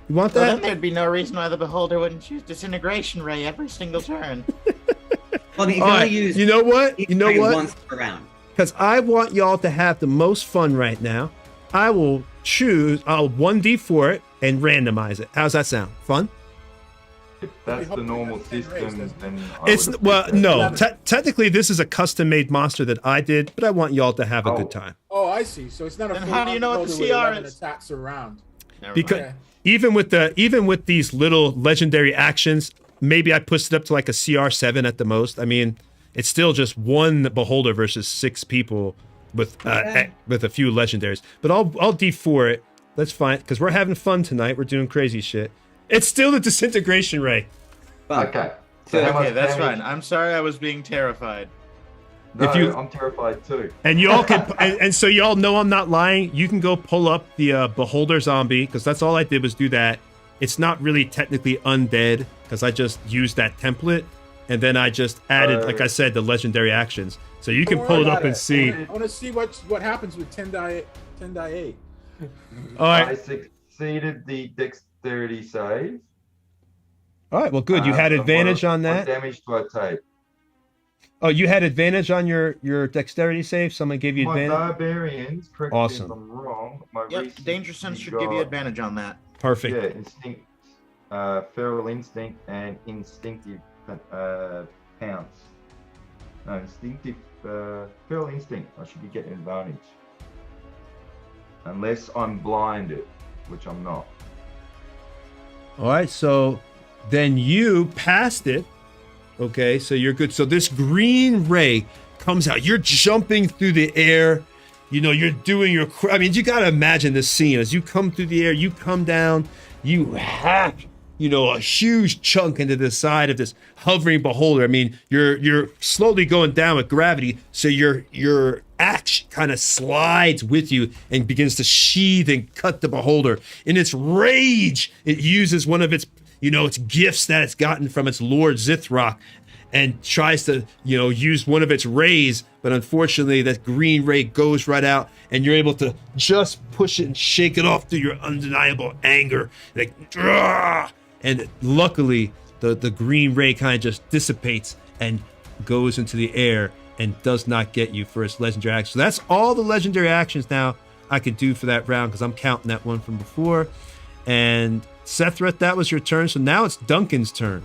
You want Well, that? then there'd be no reason why the beholder wouldn't choose Disintegration Ray every single turn. Well, I mean, you All can right, only use you know what? each You know ray what? once per round. Because I want y'all to have the most fun right now. I will choose. I'll 1d4 it and randomize it. How's that sound? Fun? If that's the normal system, then It's would well, appreciate no. that. Technically, this is a custom-made monster that I did, but I want y'all to have a good time. Oh, I see. So it's not a Then full how do you know what the beholder with CR 11 is? attacks around. Never Because mind. Okay. even with these little legendary actions, maybe I pushed it up to like a CR7 at the most. I mean, it's still just one beholder versus 6 people with with a few legendaries. But I'll D4 it. That's fine because we're having fun tonight. We're doing crazy shit. It's still the Disintegration Ray. But Okay. So how Okay, much that's damage? fine. I'm sorry I was being terrified. No, If you- I'm terrified too. And y'all can, and so y'all know I'm not lying. You can go pull up the Beholder Zombie because that's all I did was do that. It's not really technically undead because I just used that template and then I just added, like I said, the legendary actions. So you can Don't pull worry it up about and see. I want to see what happens with 10 die 8. All I right, succeeded the dexterity save. all right. Well, good. You had And advantage what on that. damage do I take? Oh, you had advantage on your dexterity save. Someone gave you My advantage. barbarians, correct me Awesome. if I'm wrong. My Yep, recent Danger Sense you should give you got- advantage on that. Perfect. Yeah, instinct, feral instinct, and instinctive pounce. No, instinctive, feral instinct. I should be getting advantage, unless I'm blinded, which I'm not. All right. So then you passed it. Okay, so you're good. So this green ray comes out. You're jumping through the air. You know, you're doing your. I mean, you gotta imagine this scene as you come through the air. You come down. You hack, a huge chunk into the side of this hovering beholder. I mean, you're slowly going down with gravity, so your axe kind of slides with you and begins to sheathe and cut the beholder. In its rage, it uses one of its its gifts that it's gotten from its lord Zithrock and tries to, use one of its rays, but unfortunately that green ray goes right out and you're able to just push it and shake it off through your undeniable anger. Like, "Grrr!" And luckily the green ray kind of just dissipates and goes into the air and does not get you for its legendary action. So that's all the legendary actions now I could do for that round because I'm counting that one from before. And Sethret, that was your turn. So now it's Duncan's turn.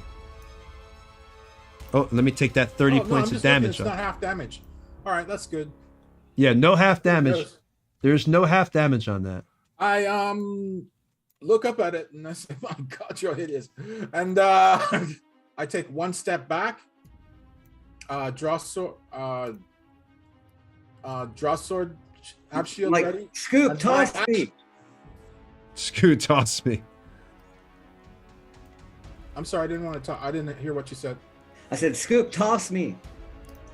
Oh, let me take that 30 Oh, no, points I'm of just looking, damage it's off. not half damage. All right, that's good. Yeah, no half There it damage. goes. There's no half damage on that. I look up at it and I say, "My God, you're hideous!" And I take one step back. Draw sword. Draw sword. Have shield Like, ready. Scoop, And toss my me. Scoot toss me. I'm sorry, I didn't want to talk. I didn't hear what you said. I said, Scoop, toss me.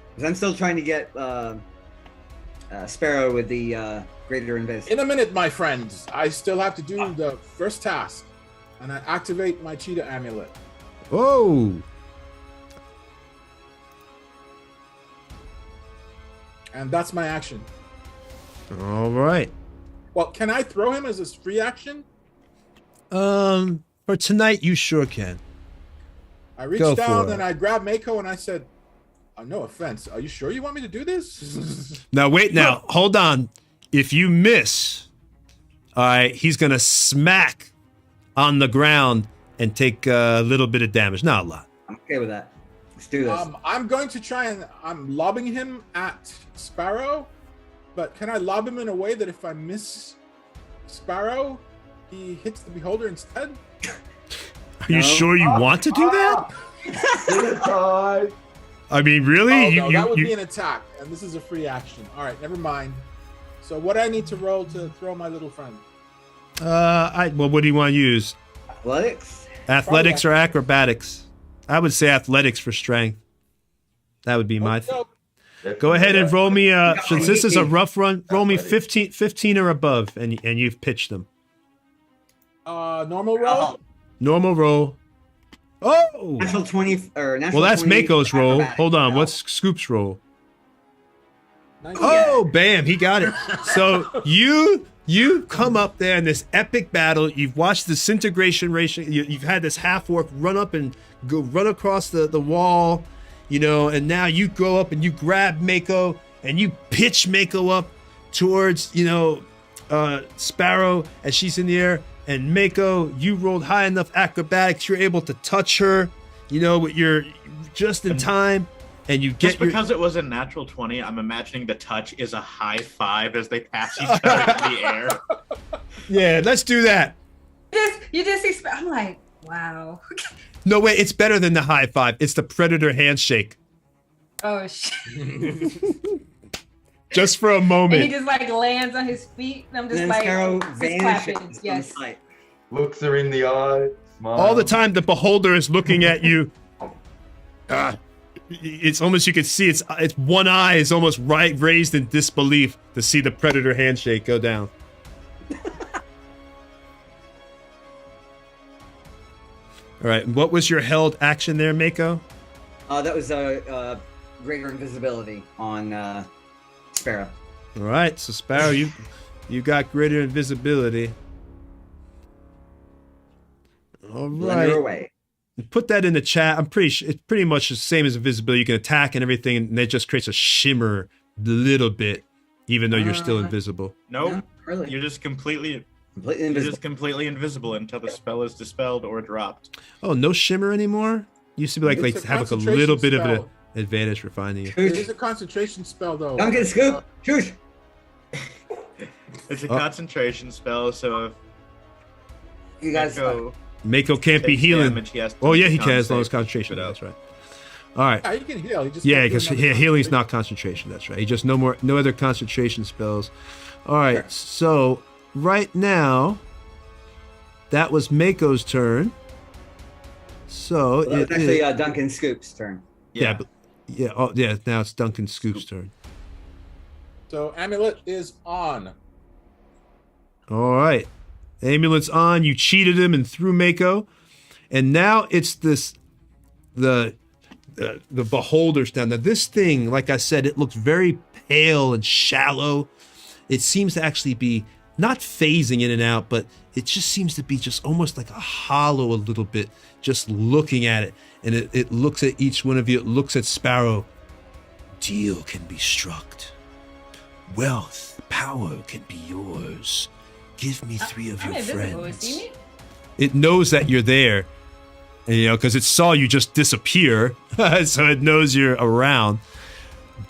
Because I'm still trying to get Sparrow with the greater invest. In a minute, my friends. I still have to do the first task, and I activate my cheetah amulet. Whoa. And that's my action. All right. Well, can I throw him as a free action? For tonight, you sure can. I Go reached for down it. and I grabbed Mako and I said, no offense. Are you sure you want me to do this? Now, wait, now, hold on. If you miss, all right, he's going to smack on the ground and take a little bit of damage. Not a lot. I'm okay with that. Let's do this. I'm going to try and I'm lobbing him at Sparrow, but can I lob him in a way that if I miss Sparrow, he hits the beholder instead? Are you sure you want to do that? I mean, really? Oh, no, that would be an attack, and this is a free action. All right, never mind. So what do I need to roll to throw my little friend? Well, what do you want to use? Athletics? Athletics or acrobatics? I would say athletics for strength. That would be my thing. Go ahead and roll me, since this is a rough run, roll me 15 or above, and you've pitched them. Normal roll? Normal roll. Oh! Natural 20, or natural Well, that's 20 Mako's roll. acrobatics. Hold on, No. what's Scoop's roll? 19. Oh, bam, he got it. So you come up there in this epic battle. You've watched Disintegration Ray. You've had this half-orc run up and go run across the wall, you know, and now you go up and you grab Mako and you pitch Mako up towards, you know, Sparrow as she's in the air. And Mako, you rolled high enough acrobatics. You're able to touch her, you know, with your just in time. And you get Just because it was a natural 20, I'm imagining the touch is a high five as they pass each other in the air. Yeah, let's do that. You just expect. I'm like, wow. No, wait, it's better than the high five. It's the Predator handshake. Oh shit. Just for a And moment. he just like lands on his feet. And I'm just And then like, Sparrow just vanishes clapping. from Yes. sight. Looks her in the eye. Smiles. All the time the beholder is looking at you. It's almost, you can see it's one eye is almost right raised in disbelief to see the Predator handshake go down. All right, and what was your held action there, Mako? That was greater invisibility on Sparrow. All right, so Sparrow, you got greater invisibility. All Blender right. away. Put that in the chat. I'm pretty sure it's pretty much the same as invisibility. You can attack and everything, and it just creates a shimmer a little bit, even though you're still invisible. Nope. No, really. You're just completely Completely invisible. invisible until the spell is dispelled or dropped. Oh, no shimmer anymore? Used to be like It's a have like a concentration little bit of spell. an advantage for finding you. It is a concentration spell, though. Duncan, Scoop, shoot! It's a Oh. concentration spell, so if You guys. Echo Mako can't be takes healing. damage, he has to Oh yeah, make he a can as long as con save. concentration. Put out. That's right. All right. Yeah, he can heal. He just Yeah, can't do because another healing's not concentration. concentration. That's right. He just no other concentration spells. All right. Sure. So right now, that was Mako's turn. So Well, it it's actually is- Duncan Scoop's turn. yeah, but, yeah. Oh yeah. Now it's Duncan Scoop's turn. So amulet is on. All right. Amulet's on. You cheated him and threw Mako. And now it's the beholders down. Now this thing, like I said, it looks very pale and shallow. It seems to actually be not phasing in and out, but it just seems to be just almost like a hollow a little bit, just looking at it. And it looks at each one of you. It looks at Sparrow. Deal can be struck. Wealth, power can be yours. Give me 3 of I'm your invisible. You see friends. me? It knows that you're there, and, you know, because it saw you just disappear, so it knows you're around.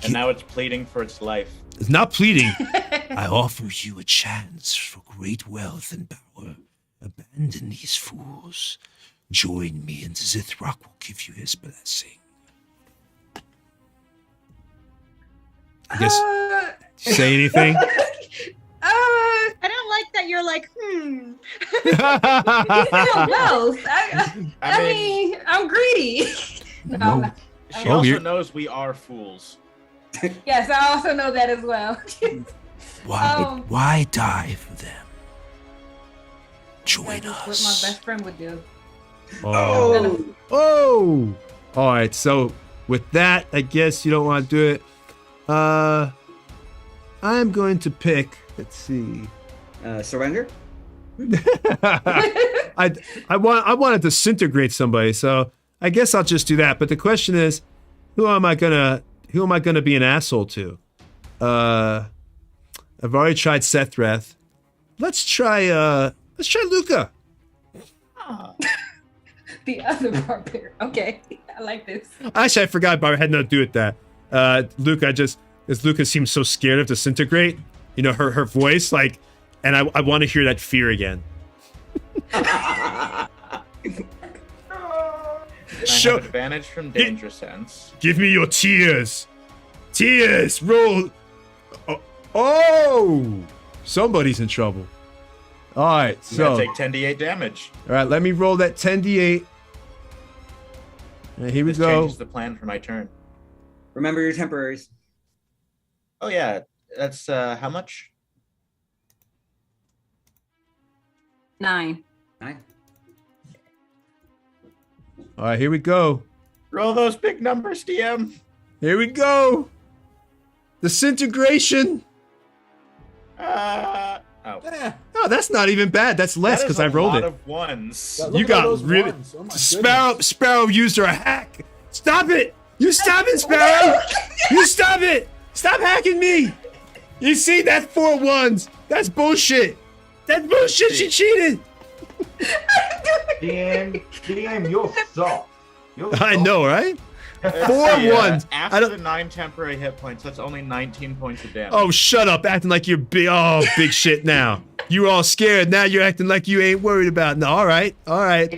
And now it's pleading for its life. It's not pleading. I offer you a chance for great wealth and power. Abandon these fools. Join me, and Zithrock will give you his blessing. I guess. Say anything? I don't like that you're like, You still knows. I mean, I'm greedy. No. She Oh, also you're- knows we are fools. Yes, I also know that as well. Why die for them? Join That's what my us. best friend would do. Oh. Oh. All right. So with that, I guess you don't want to do it. I'm going to pick. Let's see. Surrender. I want to disintegrate somebody, so I guess I'll just do that. But the question is, who am I gonna be an asshole to? I've already tried Sethreth. Let's try Luca. The other barbarian. Okay, I like this. Actually, I forgot Barbara had nothing to do with that. Luca, as Luca seems so scared of disintegrate, you know, her voice, like, and I want to hear that fear again. I have advantage from danger sense. Give me your tears. Tears, roll. Oh, somebody's in trouble. All right, so take 10d8 damage. All right, let me roll that 10d8. And here we This go. changes the plan for my turn. Remember your temporaries. Oh yeah, that's how much? 9. 9. All right, here we go. Roll those big numbers, DM. Here we go. Disintegration. Oh. No, that's not even bad. That's less because I rolled it. That is a lot of ones. Look You at got those really ones. Oh my goodness. Sparrow used her hack. Stop it! You stop it, Sparrow! You stop it! Stop hacking me! You see, that's 4 ones. That's bullshit. That's bullshit. She cheated. DM, you're soft. I know, right? 4 ones. I After don't. the 9 temporary hit points, that's only 19 points of damage. Oh, shut up! Acting like you're big. Oh, big shit now. You were all scared. Now you're acting like you ain't worried about. No, all right,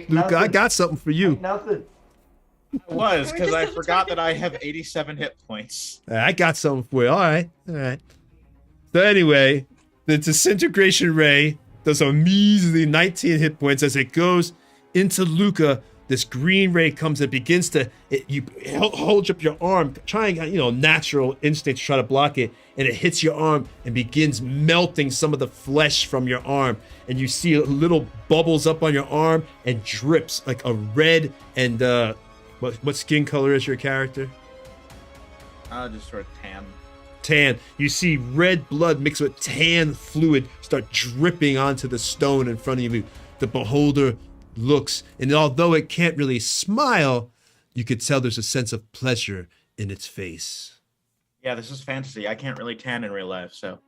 Luca. I got something for you. Nothing. It was because I forgot that I have 87 hit points. I got something for you. All right. So anyway, the Disintegration Ray does a measly 19 hit points as it goes into Luca. This green ray comes and begins to, you hold up your arm, trying, natural instinct to try to block it, and it hits your arm and begins melting some of the flesh from your arm. And you see little bubbles up on your arm and drips like a red and, what skin color is your character? Just sort of tan. Tan. You see red blood mixed with tan fluid start dripping onto the stone in front of you. The beholder looks, and although it can't really smile, you could tell there's a sense of pleasure in its face. Yeah, this is fantasy. I can't really tan in real life, so.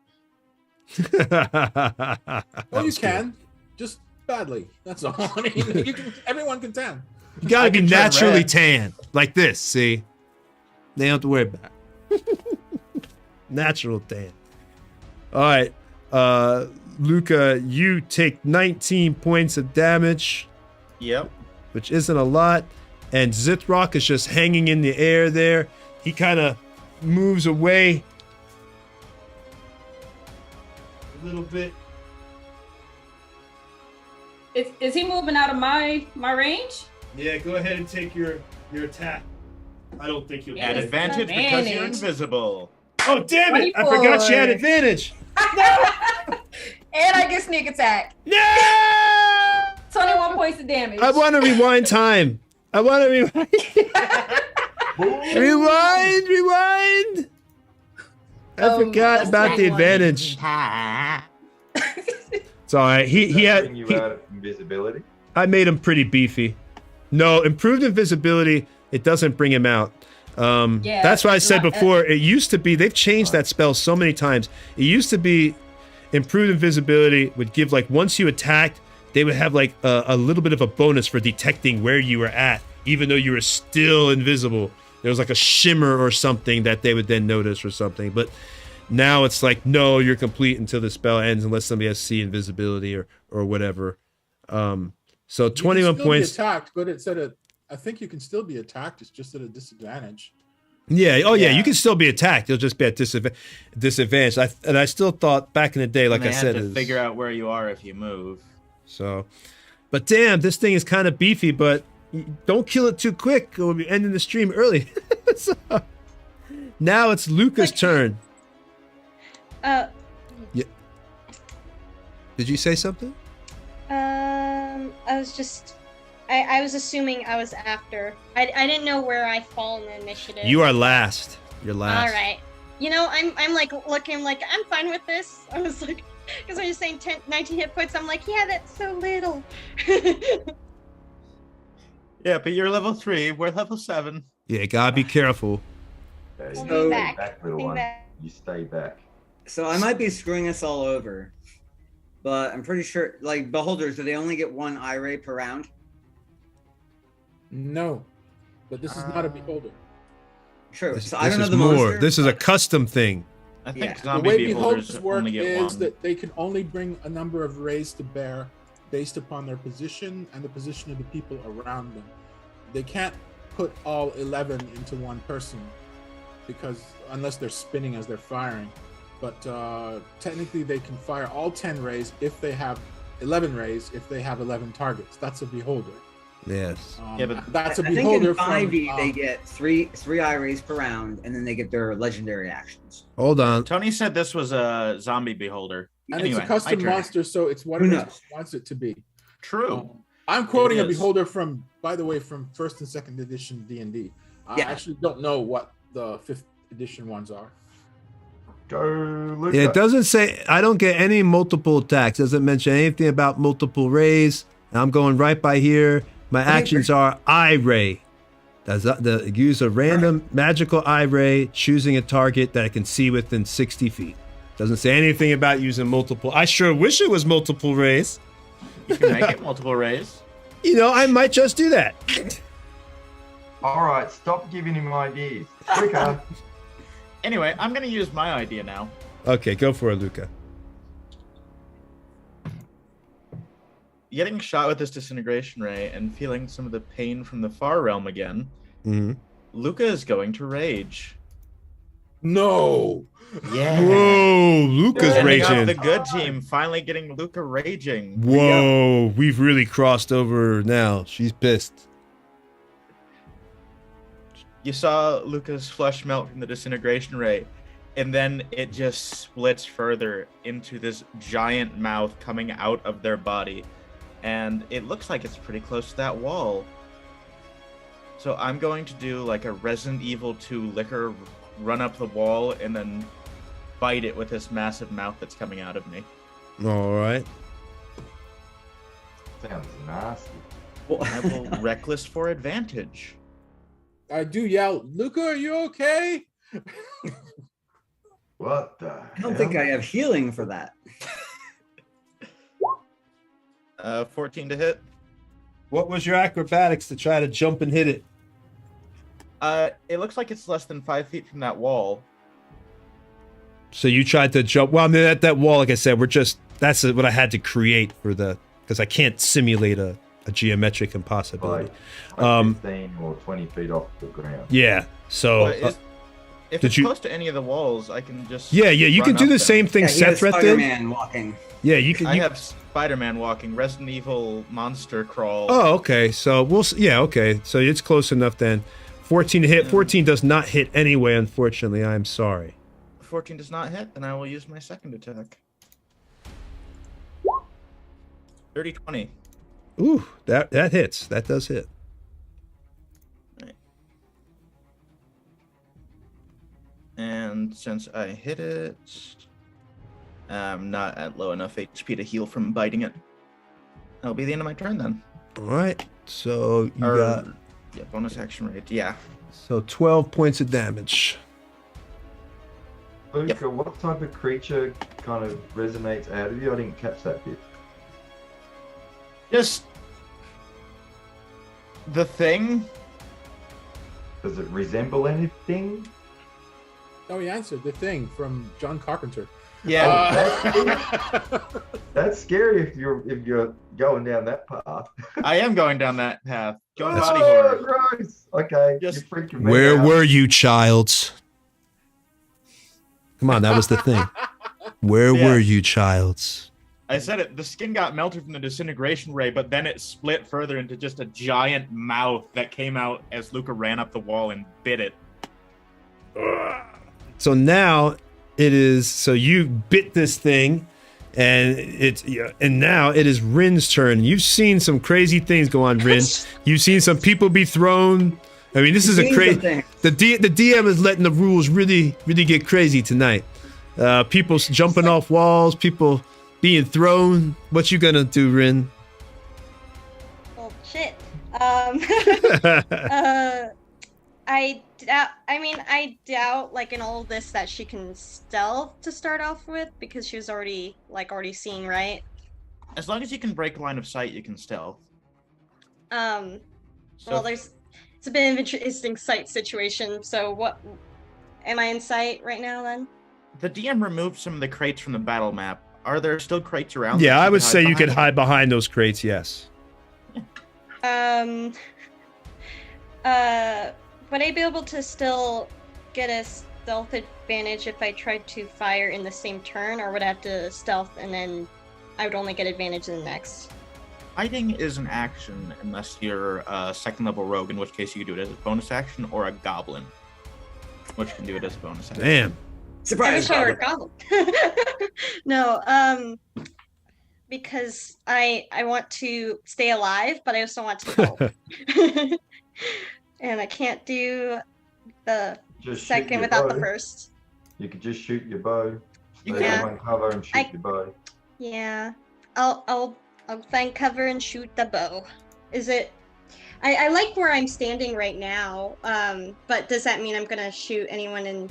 Well, you can. Just badly. That's all. I mean, everyone can tan. You gotta be can turn naturally red. tan, like this, see? They don't have to worry about it. Natural tan. All right, Luca, you take 19 points of damage. Yep. Which isn't a lot. And Zithrock is just hanging in the air there. He kind of moves away a little bit. Is he moving out of my range? Yeah, go ahead and take your attack. I don't think you'll At Yes, advantage because you're invisible. Oh, damn it! I 24. forgot she had advantage. And I get sneak attack. No! 21 points of damage. I want to rewind time. I want to rewind. Rewind. I forgot about the advantage. It's all right. He had. Bring you out of invisibility. I made him pretty beefy. No, improved invisibility. It doesn't bring him out. Yeah, that's why I said not- before. It used to be. They've changed that spell so many times. It used to be improved invisibility would give, like, once you attacked, they would have like a little bit of a bonus for detecting where you were at, even though you were still invisible. There was like a shimmer or something that they would then notice or something. But now it's like, no, you're complete until the spell ends, unless somebody has C invisibility or whatever. So 21 points. Be attacked, but it said I think you can still be attacked. It's just at a disadvantage. Yeah. Oh, yeah. Yeah. You can still be attacked. You'll just be at disadvantage. I still thought back in the day, like They I had said, to figure out where you are if you move. So, but damn, this thing is kind of beefy. But don't kill it too quick, or we'll be ending the stream early. So, now it's Luca's turn. Uh, Yeah. Did you say something? I was just, I was assuming I was after. I didn't know where I fall in the initiative. You are last. You're last. All right. You know, I'm like looking like I'm fine with this. I was like, Because when you're saying 19 hit points, I'm like, yeah, that's so little. Yeah, but you're level 3. We're level 7. Yeah, gotta be careful. Okay, We'll you be stay back. little Be one. back. You stay back. So I might be screwing us all over, but I'm pretty sure, like, beholders, do they only get one eye ray per round? No, but this is not a beholder. Sure. This, So I don't know is the more. monster. This is a custom thing. I think Yeah. The zombie way beholders beholders work only get is one. that they can only bring a number of rays to bear based upon their position and the position of the people around them. They can't put all 11 into one person because unless they're spinning as they're firing. But technically they can fire all 10 rays if they have 11 rays if they have 11 targets. That's a beholder. Yes. Yeah, but that's a I think beholder in 5e from, they get three eye rays per round, and then they get their legendary actions. Hold on. Tony said this was a zombie beholder. and Anyway, it's a custom my turn. monster, so it's whatever Who it knows? wants it to be. True. I'm quoting It a is. beholder from, by the way, from 1st and 2nd edition D&D. I Yeah. actually don't know what the 5th edition ones are. Go, Luca. Yeah, it doesn't say. I don't get any multiple attacks. Doesn't mention anything about multiple rays. I'm going right by here. My actions are eye ray. Does the use a random magical eye ray, choosing a target that I can see within 60 feet. Doesn't say anything about using multiple. I sure wish it was multiple rays. You can make it multiple rays. You know, I might just do that. All right, stop giving him ideas. Quicker. Anyway, I'm going to use my idea now. Okay, go for it, Luca. Getting shot with this disintegration ray and feeling some of the pain from the far realm again, Mm-hmm. Luca is going to rage. No! Yeah. Whoa, Luca's Ending up raging. the good team, finally getting Luca raging. Whoa, we've really crossed over now. She's pissed. You saw Luca's flesh melt from the disintegration ray, and then it just splits further into this giant mouth coming out of their body. And it looks like it's pretty close to that wall. So I'm going to do like a Resident Evil 2 liquor run up the wall and then bite it with this massive mouth that's coming out of me. All right. Sounds nasty. I will reckless for advantage. I do yell, Luca, are you okay? What the I don't think I have healing for that. 14 to hit. What was your acrobatics to try to jump and hit it? It looks like it's less than 5 feet from that wall. So you tried to jump. Well, I mean, that wall, like I said, that's what I had to create for because I can't simulate a geometric impossibility. Like 15 or 20 feet off the ground. Yeah. So If did it's you- close to any of the walls, I can just yeah, you can run do up the them. same thing Yeah, he has Seth did. Spider-Man walking. Yeah, you can. I have Spider-Man walking, Resident Evil monster crawl. Oh, okay. So okay. So it's close enough then. 14 to hit. 14 does not hit anyway, unfortunately. I'm sorry. 14 does not hit, then I will use my second attack. 30-20. Ooh, that hits. That does hit. And since I hit it, I'm not at low enough HP to heal from biting it. That'll be the end of my turn then. All right. So you Or, got yeah, bonus action rate. Yeah. 12 points of damage. Luca, what type of creature kind of resonates out of you? I didn't catch that bit. Just the thing. Does it resemble anything? Oh, he answered the thing from John Carpenter. Yeah. That's scary if you're going down that path. I am going down that path. Go Oh, body horror. gross. Okay, Just- you're freaking me Where out. were you, child? Come on, that was the thing. Where Yeah. were you, child? I said it. The skin got melted from the disintegration ray, but then it split further into just a giant mouth that came out as Luca ran up the wall and bit it. So now it is. So you bit this thing, and now it is Rin's turn. You've seen some crazy things go on, Rin. You've seen some people be thrown. I mean, this is a Seen crazy. something. The DM is letting the rules really get crazy tonight. People jumping off walls. People being thrown. What you gonna do, Rin? Well, shit. I doubt, like, in all of this that she can stealth to start off with, because she was already seeing, right? As long as you can break line of sight, you can stealth. Well, it's a bit of an interesting sight situation. So what, am I in sight right now then? The DM removed some of the crates from the battle map. Are there still crates around? Yeah, I would say you could behind? hide behind those crates. Yes. Would I be able to still get a stealth advantage if I tried to fire in the same turn, or would I have to stealth and then I would only get advantage in the next? Hiding is an action unless you're a second level rogue, in which case you could do it as a bonus action, or a goblin, which can do it as a bonus action. Damn. Surprise! I wish I were a goblin. No, because I want to stay alive, but I also want to help. And I can't do the Just second shoot without your the bow. first. You could just shoot your bow. Stay Yeah. on cover and shoot your bow. Yeah, I'll find cover and shoot the bow. Is it? I like where I'm standing right now. But does that mean I'm gonna shoot anyone in?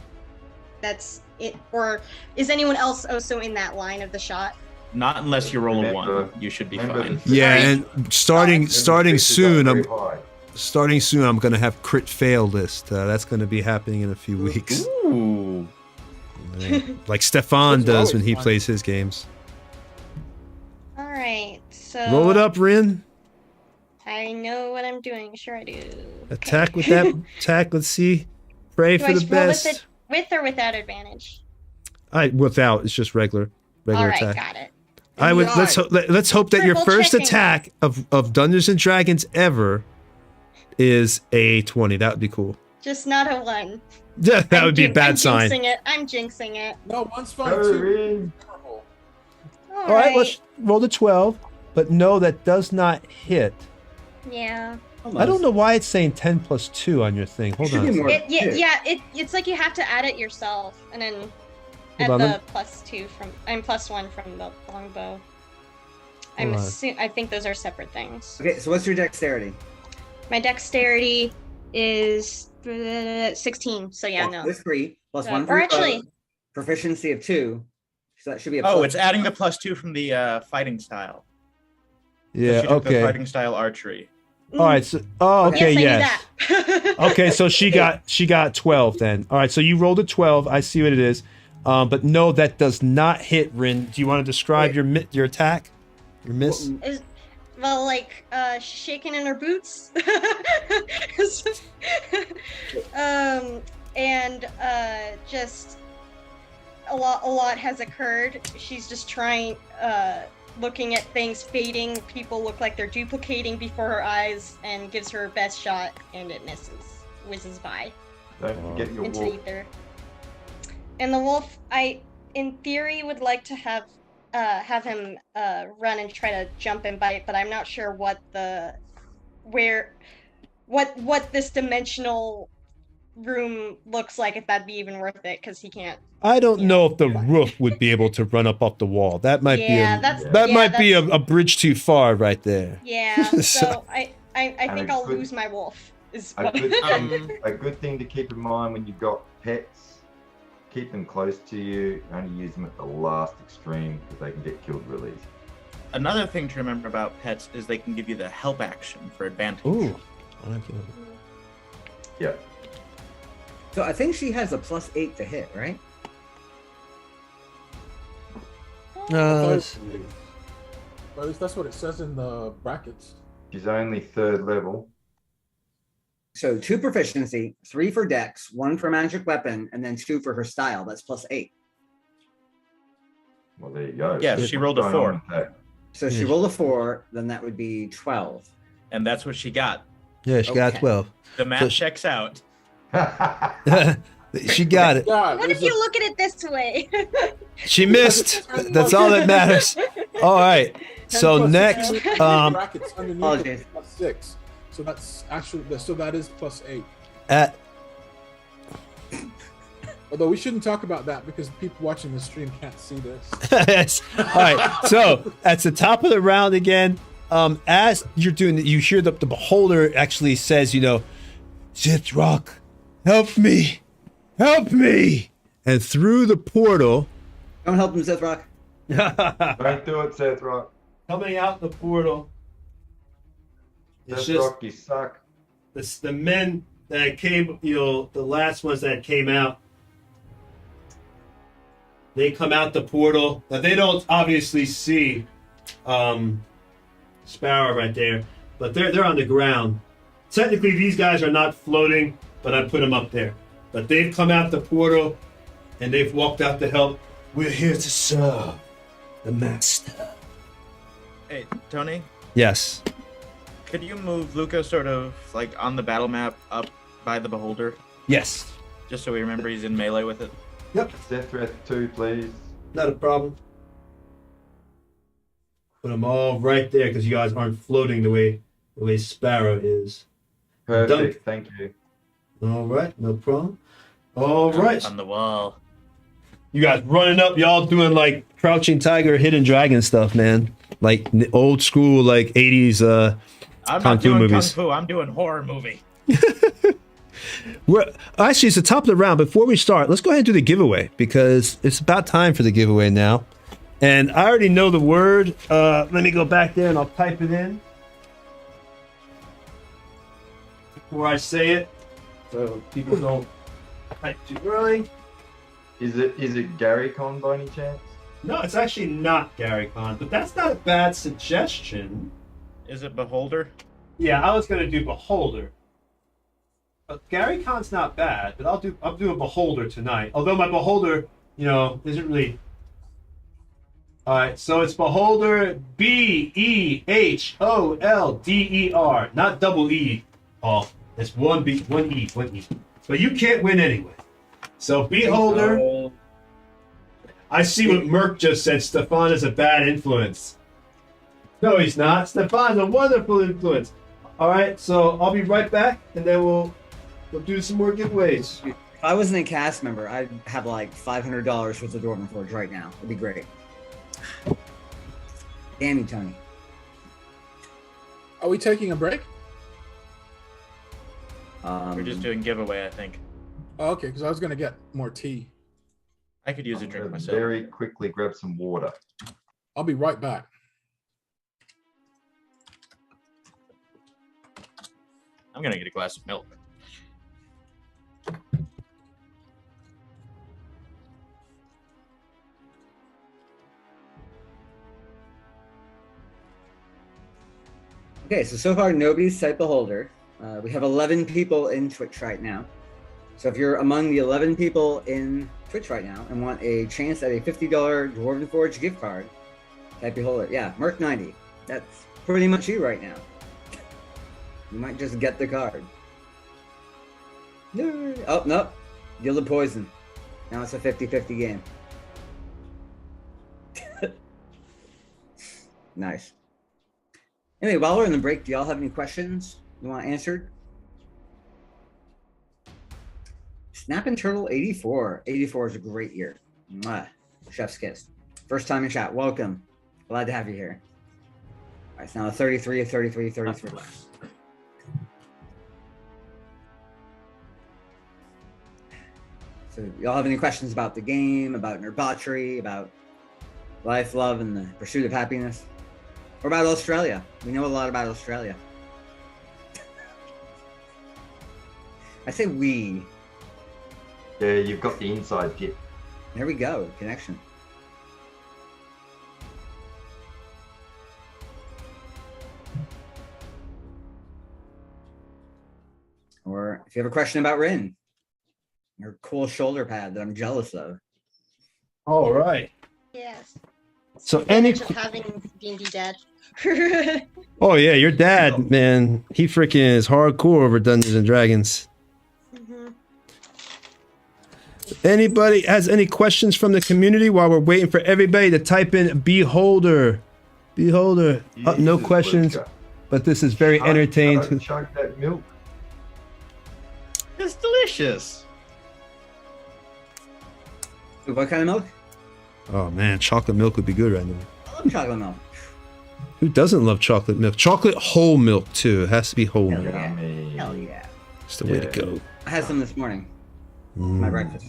That's it, or is anyone else also in that line of the shot? Not unless you roll a Remember- 1. You should be remember fine. the- Yeah, and starting soon, I'm I'm gonna have crit fail list. That's gonna be happening in a few weeks. Ooh. Like Stefan That's does when always he fun. plays his games. All right, so Roll it up, Rin. I know what I'm doing. Sure, I do. Attack with that attack. Let's see. Pray Do for I the roll best. with or without advantage? Without. It's just regular All right, attack. got it. I would let's hope that your Triple first checking. attack of Dungeons and Dragons ever is a 20. That would be cool. Just not a 1. That would be a bad sign. I'm jinxing it. No, one's fine Go, too. Rin. All All right, let's roll the 12. But no, that does not hit. Yeah. I don't know why it's saying 10 plus 2 on your thing. Hold Should be on. more It's like you have to add it yourself, and then add on, the let- +2 from. I'm +1 from the longbow. Hold on. I think those are separate things. Okay, so what's your dexterity? My dexterity is 16. So yeah, no. This 3 plus So- 1 or for actually- proficiency of 2. So that should be a Oh, plus. it's adding the +2 from the fighting style. Yeah, She took the okay. fighting style archery. All right. So, okay, yes. I yes. knew that. Okay, so she got 12 then. All right, so you rolled a 12. I see what it is. But no, that does not hit, Rin. Do you want to describe your attack? Your miss? Well, like shaking in her boots. And just a lot has occurred. She's just trying looking at things fading. People look like they're duplicating before her eyes, and gives her best shot, and it whizzes by Don't forget your into wolf. ether. And the wolf, I in theory would like to have him run and try to jump and bite, but I'm not sure what this dimensional room looks like, if that'd be even worth it, because he can't. I don't know if the roof would be able to run up off the wall. That might be a bridge too far right there. Yeah, so I think I'll good- lose my wolf. Is A what good thing to keep in mind when you've got pets, keep them close to you. Only use them at the last extreme because they can get killed real easy. Another thing to remember about pets is they can give you the help action for advantage. Ooh. Yeah. So I think she has a +8 to hit, right? At least that's what it says in the brackets. She's only 3rd level. So 2 proficiency, 3 for dex, 1 for magic weapon, and then 2 for her style. That's +8. Well, there you go. Yeah, she rolled a What's going 4. on with that? So she rolled a 4, then that would be 12. And that's what she got. Yeah, she got Okay. 12. The math So- checks out. She got it. Yeah, What if you look at it this way? She missed. That's all that matters. All right. So next, brackets underneath Apologies. it, +6. So that's actually that is +8. at Although we shouldn't talk about that because people watching the stream can't see this. Yes. All right. So at the top of the round again, as you're doing it, you hear the beholder actually says, Zithrock, help me. Help me. And through the portal. Don't help him, Zithrock. Don't do it, Seth Rock. Coming out the portal. It's Seth Rock, you suck. the men that came, the last ones that came out. They come out the portal. Now they don't obviously see Sparrow right there, but they're on the ground. Technically, these guys are not floating, but I put them up there. But they've come out the portal, and they've walked out to help. We're here to serve the master. Hey, Tony, Yes. could you move Luca sort of like on the battle map up by the beholder, Yes. just so we remember he's in melee with it? Yep. Seth Threat 2, please. Not a problem. Put them all right there because you guys aren't floating the way Sparrow is. Perfect, thank you. All right, no problem. All right. On the wall. You guys running up, y'all doing like Crouching Tiger, Hidden Dragon stuff, man. Like old school, like 80s I'm Kung not Fu doing movies. Kung Fu, I'm doing horror movie. Actually, it's the top of the round. Before we start, let's go ahead and do the giveaway because it's about time for the giveaway now. And I already know the word. Let me go back there and I'll type it in before I say it, so people don't type too early. Is it Gary Con by any chance? No, it's actually not Gary Con, but that's not a bad suggestion. Is it Beholder? Yeah, I was gonna do Beholder. Gary Con's not bad, but I'll do a Beholder tonight. Although my Beholder, isn't really. All right, so it's Beholder, Beholder, not double E. Oh, it's one B, one E. But you can't win anyway. So Beholder. I see what Merc just said. Stefan is a bad influence. No, he's not. Stefan's a wonderful influence. All right, so I'll be right back, and then we'll do some more giveaways. If I wasn't a cast member, I'd have like $500 for the Dwarven Forge right now. It'd be great. Damn you, Tony. Are we taking a break? We're just doing giveaway, I think. Oh, okay, because I was going to get more tea. I could use a drink myself. Very quickly grab some water. I'll be right back. I'm gonna get a glass of milk. Okay, so far nobody's typed Beholder. We have 11 people in Twitch right now. So if you're among the 11 people in Twitch right now and want a chance at a $50 Dwarven Forge gift card, type Beholder. Yeah, Merc90. That's pretty much you right now. You might just get the card. No. Oh, no. Gilded Poison. Now it's a 50-50 game. Nice. Anyway, while we're in the break, do y'all have any questions you want answered? Snapping Turtle 84. 84 is a great year. Mwah. Chef's kiss. First time in chat. Welcome. Glad to have you here. All right, it's now a 33, 33, 33 left. So y'all have any questions about the game, about Nerbotry, about life, love, and the pursuit of happiness? Or about Australia? We know a lot about Australia. I say we. Yeah, you've got the inside kit. There we go. Connection. Or if you have a question about Rin, your cool shoulder pad that I'm jealous of. All right. Yes. So any. Just having D&D Dad. Oh yeah, your dad, man. He freaking is hardcore over Dungeons and Dragons. Anybody has any questions from the community while we're waiting for everybody to type in Beholder? Beholder. No Jesus, questions, Luca. but this is very entertaining. Chug that milk. It's delicious. What kind of milk? Oh man, chocolate milk would be good right now. I love chocolate milk. Who doesn't love chocolate milk? Chocolate whole milk too. It has to be whole Hell milk. yeah. Yummy. Hell yeah. It's the way to go. I had some this morning. My breakfast.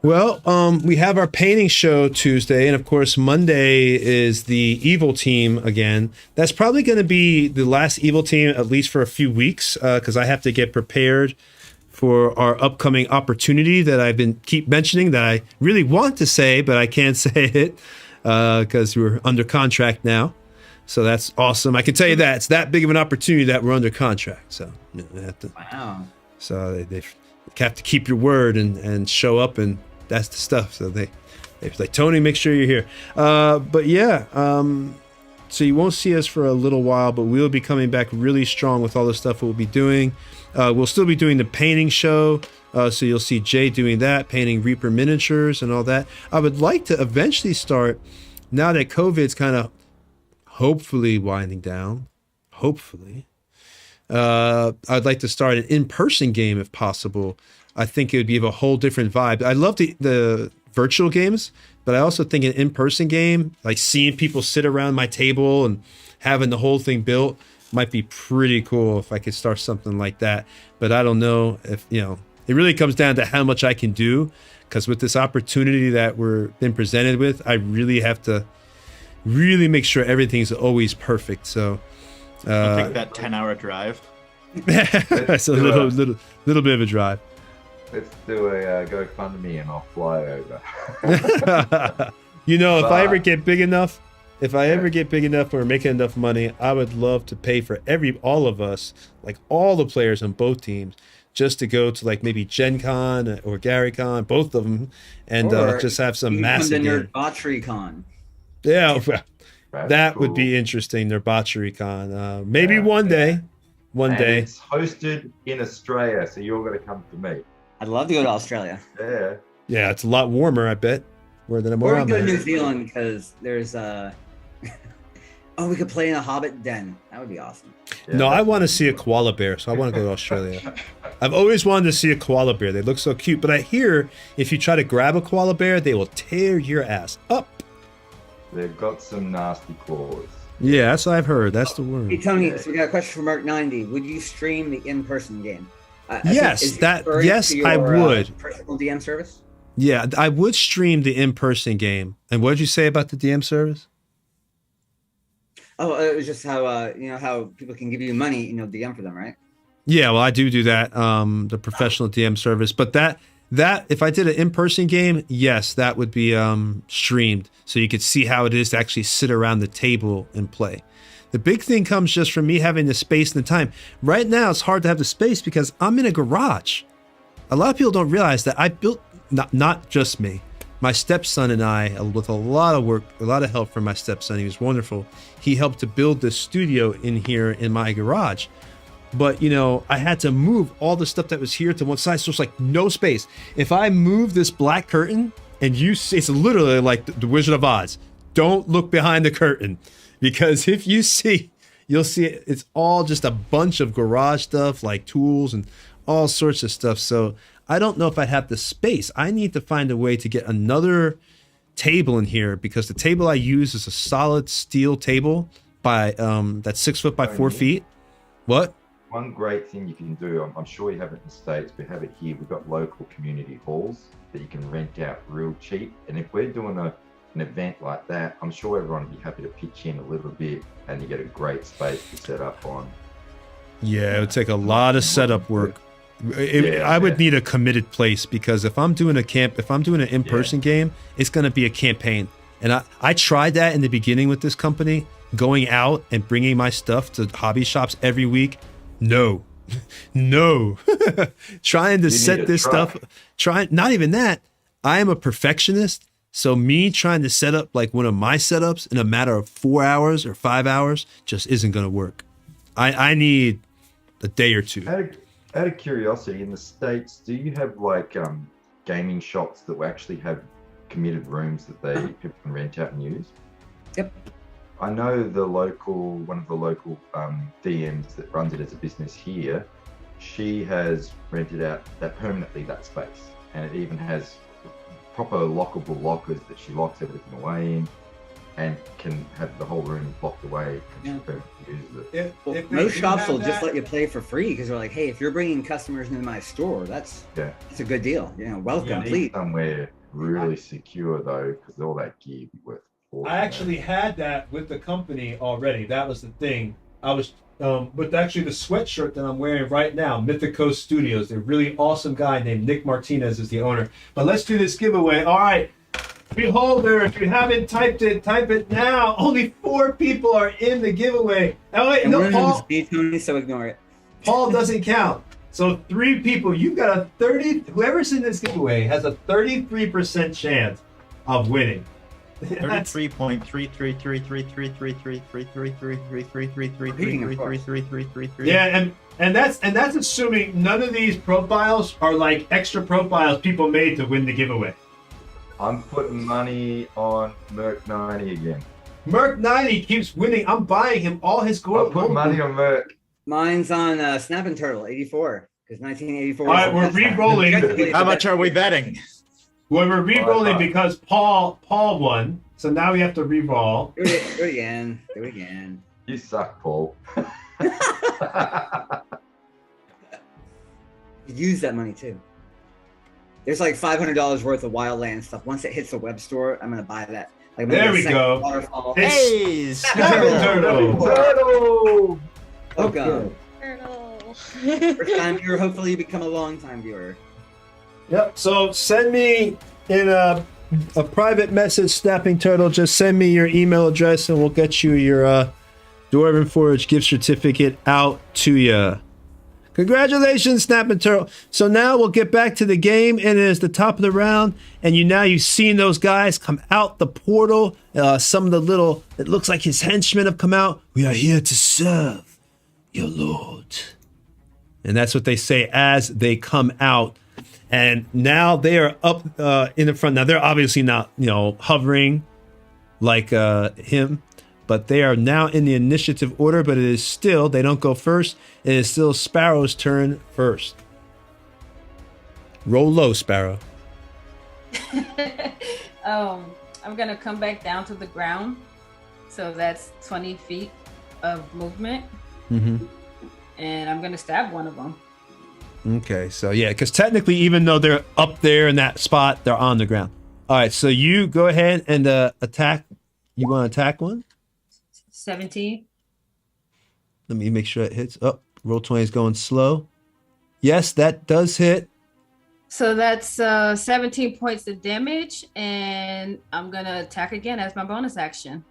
Well, we have our painting show Tuesday, and of course Monday is the evil team again. That's probably going to be the last evil team, at least for a few weeks, because I have to get prepared for our upcoming opportunity that I've been keep mentioning that I really want to say, but I can't say it because we're under contract now. So that's awesome. I can tell you that it's that big of an opportunity that we're under contract. So you know, they have to, Wow. so they have to keep your word and show up, and that's the stuff. So they're like, Tony, make sure you're here. But yeah, so you won't see us for a little while, but we'll be coming back really strong with all the stuff we'll be doing. We'll still be doing the painting show. So you'll see Jay doing that, painting Reaper miniatures and all that. I would like to eventually start, now that COVID's kind of hopefully winding down, hopefully, I'd like to start an in-person game if possible. I think it would be a whole different vibe. I love the virtual games, but I also think an in-person game, like seeing people sit around my table and having the whole thing built, might be pretty cool if I could start something like that. But I don't know if, you know, it really comes down to how much I can do, because with this opportunity that we're been presented with, I really have to really make sure everything's always perfect. So I'll take that 10-hour drive. That's a little bit of a drive. Let's do a GoFundMe and I'll fly over. You know, if I ever get big enough, or making enough money, I would love to pay for all of us, like all the players on both teams, just to go to like maybe Gen Con or Gary Con, both of them, and just have some massive game. Nerdbotchery Con. Yeah, that cool. would be interesting. Nerdbotchery Con, maybe one day. And it's hosted in Australia, so you're going to come to me. I'd love to go to Australia. Yeah. Yeah, it's a lot warmer, I bet. Where than Or we I'm go to at. New Zealand because there's oh, we could play in a Hobbit den. That would be awesome. Yeah, No, I want to see a koala bear, so I want to go to Australia. I've always wanted to see a koala bear. They look so cute, but I hear if you try to grab a koala bear, they will tear your ass up. They've got some nasty claws. Yeah, that's what I've heard. That's the Hey word. Tony, so we got a question from Mark90. Would you stream the in-person game? Yes, is it that- referring yes, to your, I would. Personal DM service. Yeah, I would stream the in-person game. And what did you say about the DM service? Oh, it was just how how people can give you money, DM for them, right? Yeah, well, I do that. The professional DM service, but that if I did an in-person game, yes, that would be streamed, so you could see how it is to actually sit around the table and play. The big thing comes just from me having the space and the time. Right now, it's hard to have the space because I'm in a garage. A lot of people don't realize that I built, not just me, my stepson and I, with a lot of work, a lot of help from my stepson. He was wonderful. He helped to build this studio in here in my garage. But, I had to move all the stuff that was here to one side. So it's like no space. If I move this black curtain and you see, it's literally like the Wizard of Oz. Don't look behind the curtain, because if you see, you'll see it's all just a bunch of garage stuff like tools and all sorts of stuff. So I don't know if I have the space. I need to find a way to get another table in here, because the table I use is a solid steel table by that's 6 foot by 4 feet. What? One great thing you can do, I'm sure you have it in the States, we have it here. We've got local community halls that you can rent out real cheap. And if we're doing an event like that, I'm sure everyone would be happy to pitch in a little bit, and you get a great space to set up on. Yeah, it would take a lot of setup work. I would need a committed place, because if I'm doing an in-person game, it's going to be a campaign. And I tried that in the beginning with this company, going out and bringing my stuff to hobby shops every week. No. Trying to set this stuff, not even that. I am a perfectionist. So me trying to set up like one of my setups in a matter of 4 hours or 5 hours just isn't going to work. I need a day or two. Out of curiosity, in the States, do you have like gaming shops that will actually have committed rooms that people can rent out and use? Yep. I know one of the local DMs that runs it as a business here, she has rented out permanently that space, and it even has proper lockable lockers that she locks everything away in, and can have the whole room locked away and she uses it. Most shops will just let you play for free because they're like, hey, if you're bringing customers into my store, that's a good deal. Welcome, please. Somewhere really secure though, because all that gear be worth. I actually had that with the company already. That was the thing. I was with actually the sweatshirt that I'm wearing right now, Mythico Studios. They're a really awesome guy named Nick Martinez is the owner. But let's do this giveaway. All right. Beholder, if you haven't typed it, type it now. Only 4 people are in the giveaway. Oh, wait, no, Paul. So ignore it. Paul doesn't count. So 3 people. You've got a 30. Whoever's in this giveaway has a 33% chance of winning. 33.33333333333333333333333333333333333333333333333333333333333333333333333333333333333333333333333333333333333333333333333333333333333333333333333333333333333333333333333333333333333333333333333333333333333333333333333333. And that's assuming none of these profiles are like extra profiles people made to win the giveaway. I'm putting money on Merc 90 again. Merc 90 keeps winning. I'm buying him all his gold. I'll put money on Merc. Mine's on Snapping Turtle 84 because 1984. All right, we're re-rolling. How much are we betting? Well, we're re-rolling because Paul won. So now we have to re-roll. Do it again. Do it again. You suck, Paul. Use that money too. There's like $500 worth of Wildland stuff. Once it hits the web store, I'm gonna buy that. Like, there we go. Waterfall. Hey, Snapping Turtle. Turtle. Welcome. Turtle. First time viewer. Hopefully you become a long time viewer. Yep. So send me in a private message, Snapping Turtle. Just send me your email address, and we'll get you your Dwarven Forge gift certificate out to you. Congratulations, Snapping Turtle. So now we'll get back to the game, and it is the top of the round, and you've seen those guys come out the portal. Some of the little, it looks like his henchmen have come out. We are here to serve your lord. And that's what they say as they come out. And now they are up in the front. Now they're obviously not, hovering like him, but they are now in the initiative order. But it is still, they don't go first. It is still Sparrow's turn first. Roll low, Sparrow. I'm gonna come back down to the ground, so that's 20 feet of movement, and I'm gonna stab one of them. Okay, so yeah, because technically, even though they're up there in that spot, they're on the ground. All right, so you go ahead and attack. You want to attack one? 17. Let me make sure it hits. Oh, roll 20 is going slow. Yes, that does hit. So that's 17 points of damage, and I'm gonna attack again as my bonus action.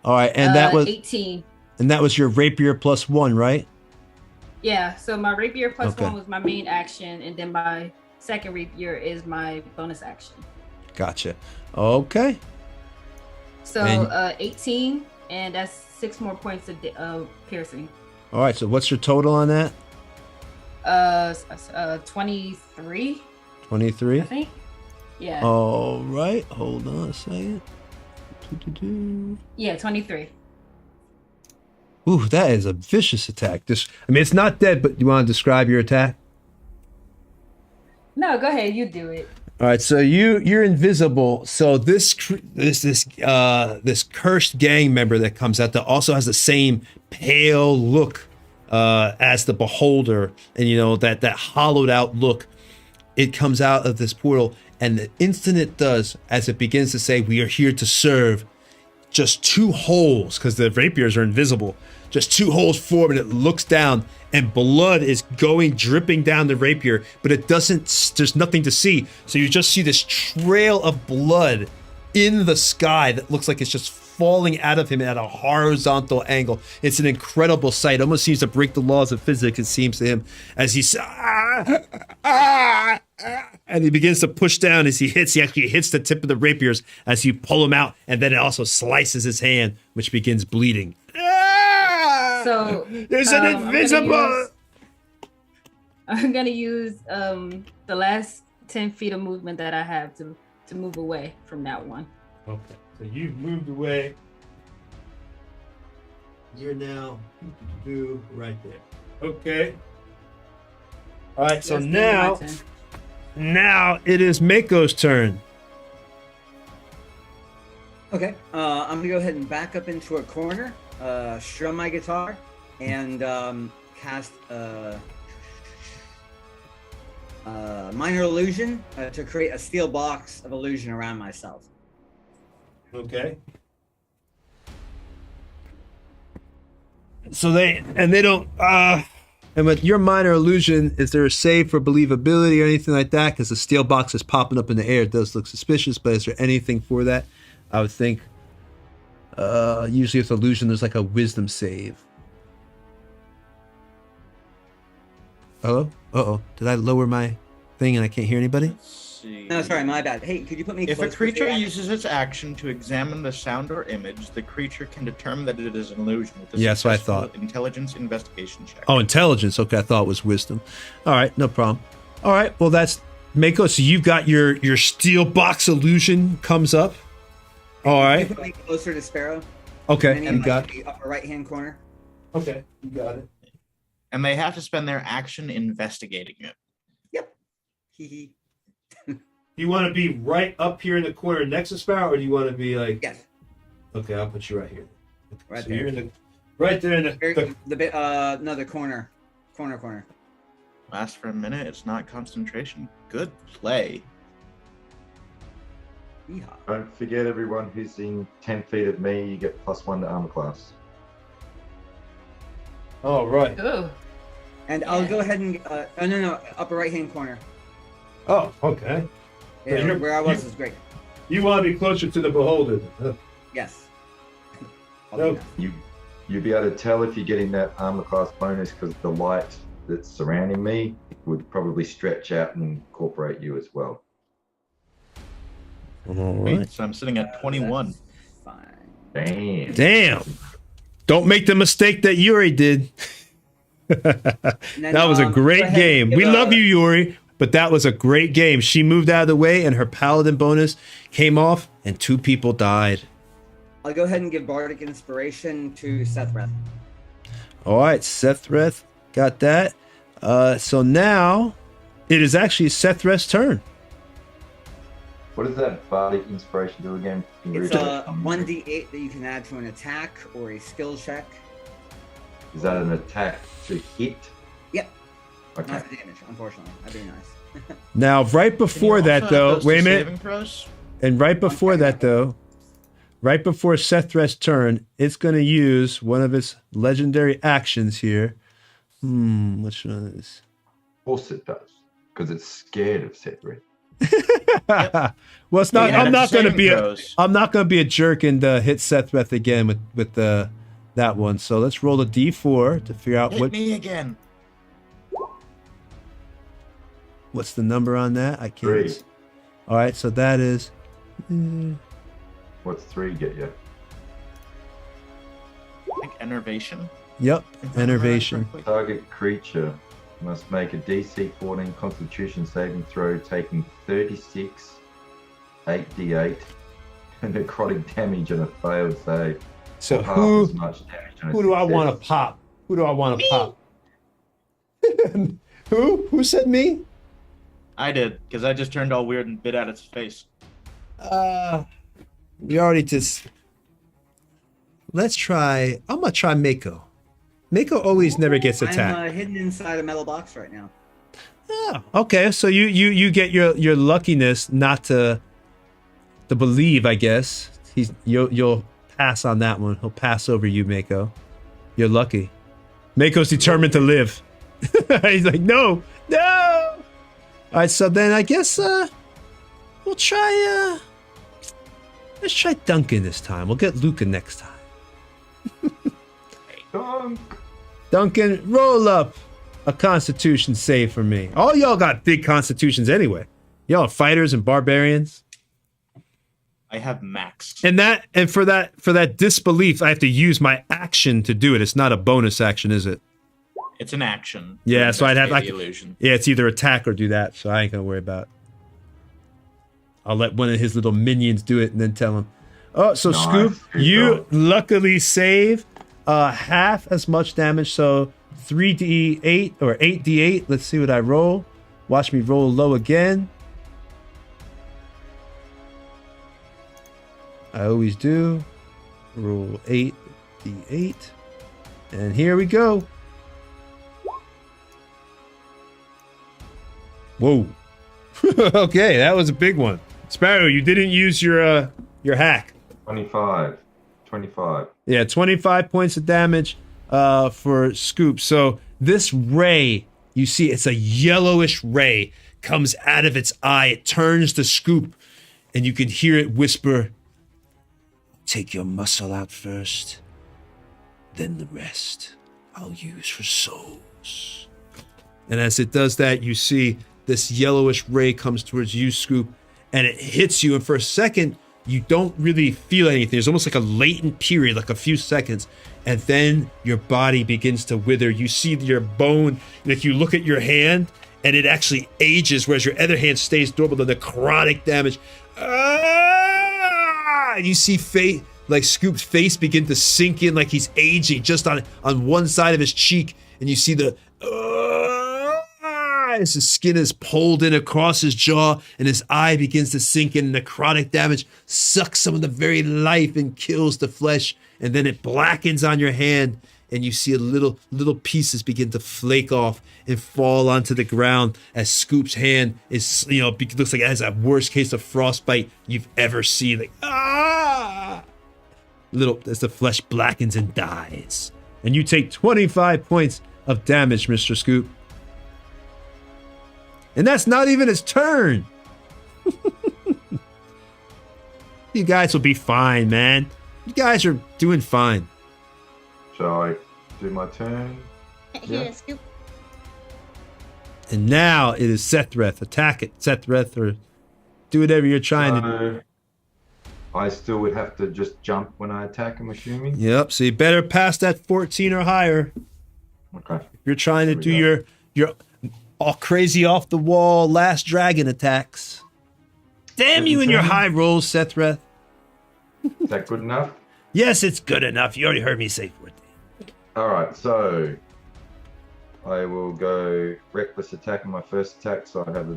All right, and that was 18. And that was your rapier +1, right? Yeah. So my rapier +1 was my main action, and then my second rapier is my bonus action. Gotcha. Okay. So 18, and that's 6 more points of piercing. All right. So what's your total on that? 23. 23. I think. Yeah. All right. Hold on a second. Yeah, 23. Ooh, that is a vicious attack. It's not dead, but you want to describe your attack? No, go ahead. You do it. All right, so you're invisible. So this cursed gang member that comes out that also has the same pale look as the beholder, and that hollowed out look. It comes out of this portal, and the instant it does, as it begins to say, "We are here to serve," just 2 holes, because the rapiers are invisible. Just 2 holes form, and it looks down, and blood is dripping down the rapier, but there's nothing to see. So you just see this trail of blood in the sky that looks like it's just falling out of him at a horizontal angle. It's an incredible sight. It almost seems to break the laws of physics, it seems to him, as he and he begins to push down as he actually hits the tip of the rapiers as you pull him out, and then it also slices his hand, which begins bleeding. So there's an invisible. I'm gonna use the last 10 feet of movement that I have to move away from that one. Okay, so you've moved away. You're now right there. Okay. All right, so now now it is Mako's turn. Okay, I'm gonna go ahead and back up into a corner, strum my guitar, and cast minor illusion to create a steel box of illusion around myself. Okay. So they don't and with your minor illusion, is there a save for believability or anything like that? Because the steel box is popping up in the air. It does look suspicious, but is there anything for that? I would think usually with illusion there's like a wisdom save. Hello? Uh-oh. Did I lower my thing and I can't hear anybody? Let's see. No, sorry, my bad. Hey, could you put me If a close to creature the- uses its action to examine the sound or image, the creature can determine that it is an illusion with a Yeah, that's what I successful thought. intelligence investigation check. Oh, intelligence. Okay, I thought it was wisdom. All right, no problem. All right, well that's Mako. So you've got your steel box illusion comes up. All Can right. you put me closer to Sparrow? Okay, And you in got the upper right-hand corner. Okay, you got it. And they have to spend their action investigating it. Yep. Hee hee. You want to be right up here in the corner next to Sparrow, or do you want to be like? Yes. Okay, I'll put you right here. Right So there. you're in the right there in the The bit, no, the corner. Corner. Lasts for a minute. It's not concentration. Good play. Yeehaw. Don't forget, everyone who's in 10 feet of me, you get +1 to armor class. Oh right. Oh, And I'll go ahead and no, upper right-hand corner. Oh, okay. Yeah, you're- where I was is great. You want to be closer to the beholder. Yes. I'll Nope. do that. You'll be able to tell if you're getting that armor class bonus because the light that's surrounding me would probably stretch out and incorporate you as well. All Wait, so I'm sitting at 21. Fine. Damn. Damn. Don't make the mistake that Yuri did. And then, That was a go great ahead and game. give We a- love you, Yuri, but that was a great game. She moved out of the way and her paladin bonus came off and 2 people died. I'll go ahead and give Bardic Inspiration to Sethreth. All right, Sethreth got that. So now it is actually Sethreth's turn. What does that bardic inspiration do again? Can you It's read a that? 1d8 that you can add to an attack or a skill check. Is that an attack to hit? Yep. Okay. Not for damage, unfortunately. That'd be nice. Now, right before Can you that, also add though, those wait a to minute. saving throws? And right before that, though, right before Sethreth's turn, it's going to use one of its legendary actions here. Which one is? Of course it does, because it's scared of Sethreth. Well, it's not. Yeah, I'm not going to saving be. throws. I'm not going to be a jerk and hit Sethreth again with that one. So let's roll a d4 to figure out Hit me again. what's the number on that. I can't. 3. All right, so that is. What's 3 get you? I think enervation. Yep, if I remember that enervation. correctly. Target creature must make a DC 14 Constitution saving throw, taking 36, 8d8, and necrotic damage on a failed save. So Half who as much damage on a who do I success. want to pop? Who do I want to pop? Who said me? I did, because I just turned all weird and bit at its face. We already just. Let's try. I'm gonna try Mako. Mako always never gets attacked. I'm hidden inside a metal box right now. Oh, okay. So you get your luckiness not to believe, I guess. You'll pass on that one. He'll pass over you, Mako. You're lucky. Mako's determined to live. He's like, no. All right. So then I guess we'll try. Let's try Duncan this time. We'll get Luca next time. Dunk. Duncan, roll up a Constitution save for me. All y'all got big Constitutions anyway. Y'all are fighters and barbarians. I have max. And for that disbelief, I have to use my action to do it. It's not a bonus action, is it? It's an action. Yeah, so I'd have the illusion. Yeah, it's either attack or do that. So I ain't gonna worry about it. I'll let one of his little minions do it and then tell him. Oh, so Nice. Scoop, Good you job. luckily save half as much damage. So 3d8 or 8d8. Let's see what I roll. Watch me roll low again. I always do. Roll 8d8. And here we go. Whoa. Okay, that was a big one. Sparrow, you didn't use your hack. 25. 25. Yeah, 25 points of damage for Scoop. So this ray, you see, it's a yellowish ray, comes out of its eye. It turns to Scoop, and you can hear it whisper, "Take your muscle out first, then the rest I'll use for souls." And as it does that, you see this yellowish ray comes towards you, Scoop, and it hits you. And for a second, you don't really feel anything. There's almost like a latent period, like a few seconds. And then your body begins to wither. You see your bone, like you look at your hand, and it actually ages, whereas your other hand stays normal. The necrotic damage. You see like Scoop's face begin to sink in, like he's aging just on one side of his cheek. And you see the as his skin is pulled in across his jaw, and his eye begins to sink in. Necrotic damage sucks some of the very life and kills the flesh, and then it blackens on your hand, and you see little pieces begin to flake off and fall onto the ground as Scoop's hand is, looks like it has a worst case of frostbite you've ever seen. Like as the flesh blackens and dies, and you take 25 points of damage, Mr. Scoop. And that's not even his turn. You guys will be fine, man. You guys are doing fine. Shall I do my turn? Here, Scoop. And now it is Sethreth. Attack it, Sethreth, or do whatever you're trying to do. I still would have to just jump when I attack, I'm assuming? Yep, so you better pass that 14 or higher. Okay. If you're trying to do your all crazy off the wall last dragon attacks. Damn you and your high rolls, Sethreth. Is that good enough? Yes, it's good enough. You already heard me say 14. Alright, so I will go reckless attack on my first attack, so I have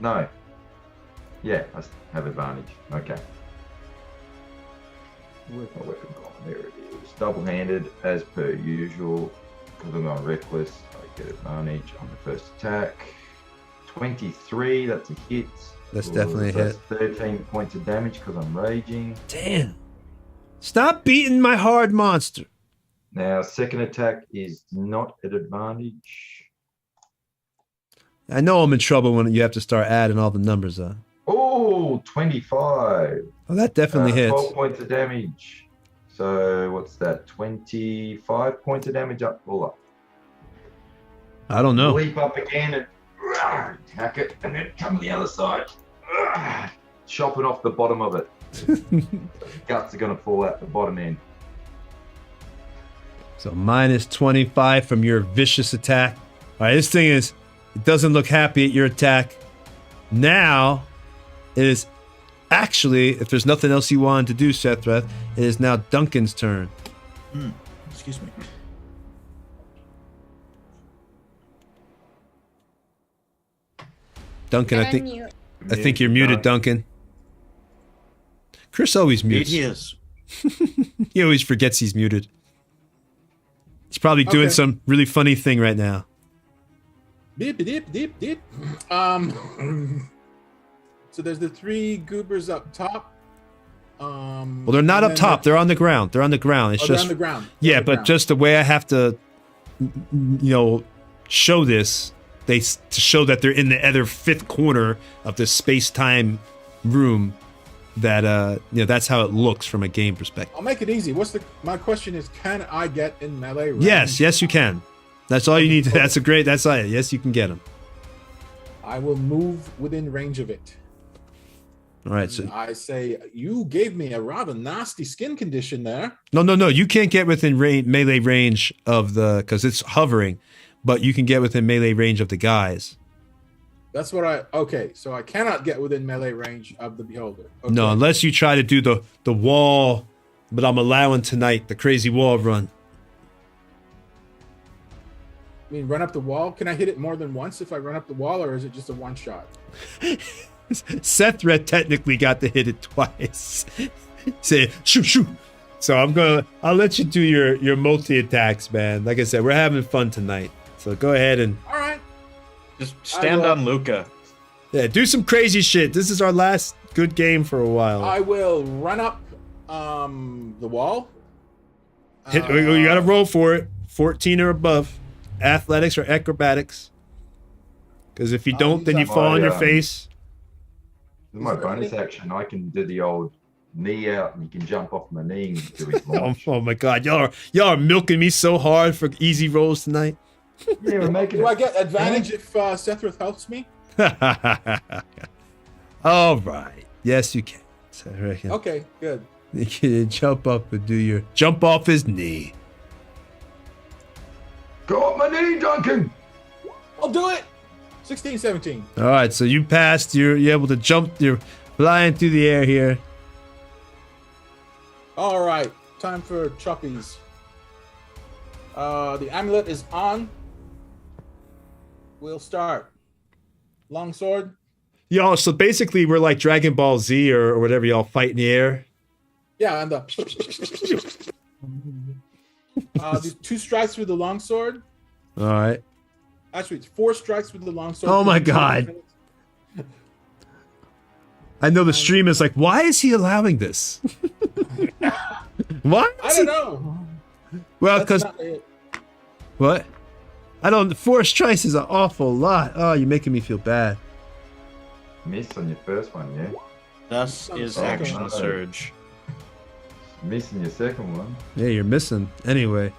I have advantage. Okay. Where's my weapon gone? There it is. Double-handed as per usual. Because I'm on reckless, I get advantage on the first attack. 23, that's a hit. That's definitely a hit. 13 points of damage because I'm raging. Damn. Stop beating my hard monster. Now, second attack is not at advantage. I know I'm in trouble when you have to start adding all the numbers up. Oh, 25. Oh, that definitely hits. 12 points of damage. So what's that? 25 points of damage up, all up. I don't know. Leap up again and attack it, and then come to the other side, chopping off the bottom of it. Guts are going to fall out the bottom end. So minus 25 from your vicious attack. All right, this thing it doesn't look happy at your attack. Now, it is actually, if there's nothing else you wanted to do, Sethreth, it is now Duncan's turn. Excuse me. Duncan, I think you're muted, Duncan. Chris always mutes. He is. He always forgets he's muted. He's probably doing some really funny thing right now. Deep. So there's the 3 goobers up top. Well, they're not up top. They're on the ground. They're on the ground. It's they're just on the ground. Just the way I have to, show this, to show that they're in the other 5th corner of the space-time room. That that's how it looks from a game perspective. I'll make it easy. My question is, can I get in melee range? Yes, you can. That's all you need. That's all. Yes, you can get them. I will move within range of it. All right. So I say, you gave me a rather nasty skin condition there. No. You can't get within melee range of because it's hovering, but you can get within melee range of the guys. That's what so I cannot get within melee range of the beholder. Okay. No, unless you try to do the wall, but I'm allowing tonight the crazy wall run. I mean, run up the wall. Can I hit it more than once if I run up the wall, or is it just a one shot? Sethred technically got to hit it twice. Say shoot, shoot. So I'll let you do your multi attacks, man. Like I said, we're having fun tonight. So go ahead and All right. Just stand on Luca. yeah, do some crazy shit. This is our last good game for a while. I will run up the wall. You gotta roll for it. 14 or above. Athletics or acrobatics. Because if you don't, then you fall on your face. With my bonus action, I can do the old knee out and you can jump off my knee and do his launch. Oh my god, y'all are milking me so hard for easy rolls tonight. Yeah, we're making Do it. I get advantage if Sethrith helps me? All right. Yes, you can. So I reckon Okay, good. you can jump up and do your jump off his knee. Go off my knee, Duncan! I'll do it. 16, 17. All right, so you passed. You're able to jump. You're flying through the air here. All right, time for choppies. The amulet is on. We'll start. Longsword. Y'all, so basically we're like Dragon Ball Z or whatever. Y'all fight in the air. Yeah, and the. The 2 strikes with the longsword. All right. Actually, it's 4 strikes with the longsword. Oh my god. I know the stream is like, why is he allowing this? Why? I don't know. Well, That's because not it. what? I don't. 4 strikes is an awful lot. Oh, you're making me feel bad. Miss on your first one, yeah? Thus is Oh, action no. surge. Missing your second one. Yeah, you're missing. Anyway.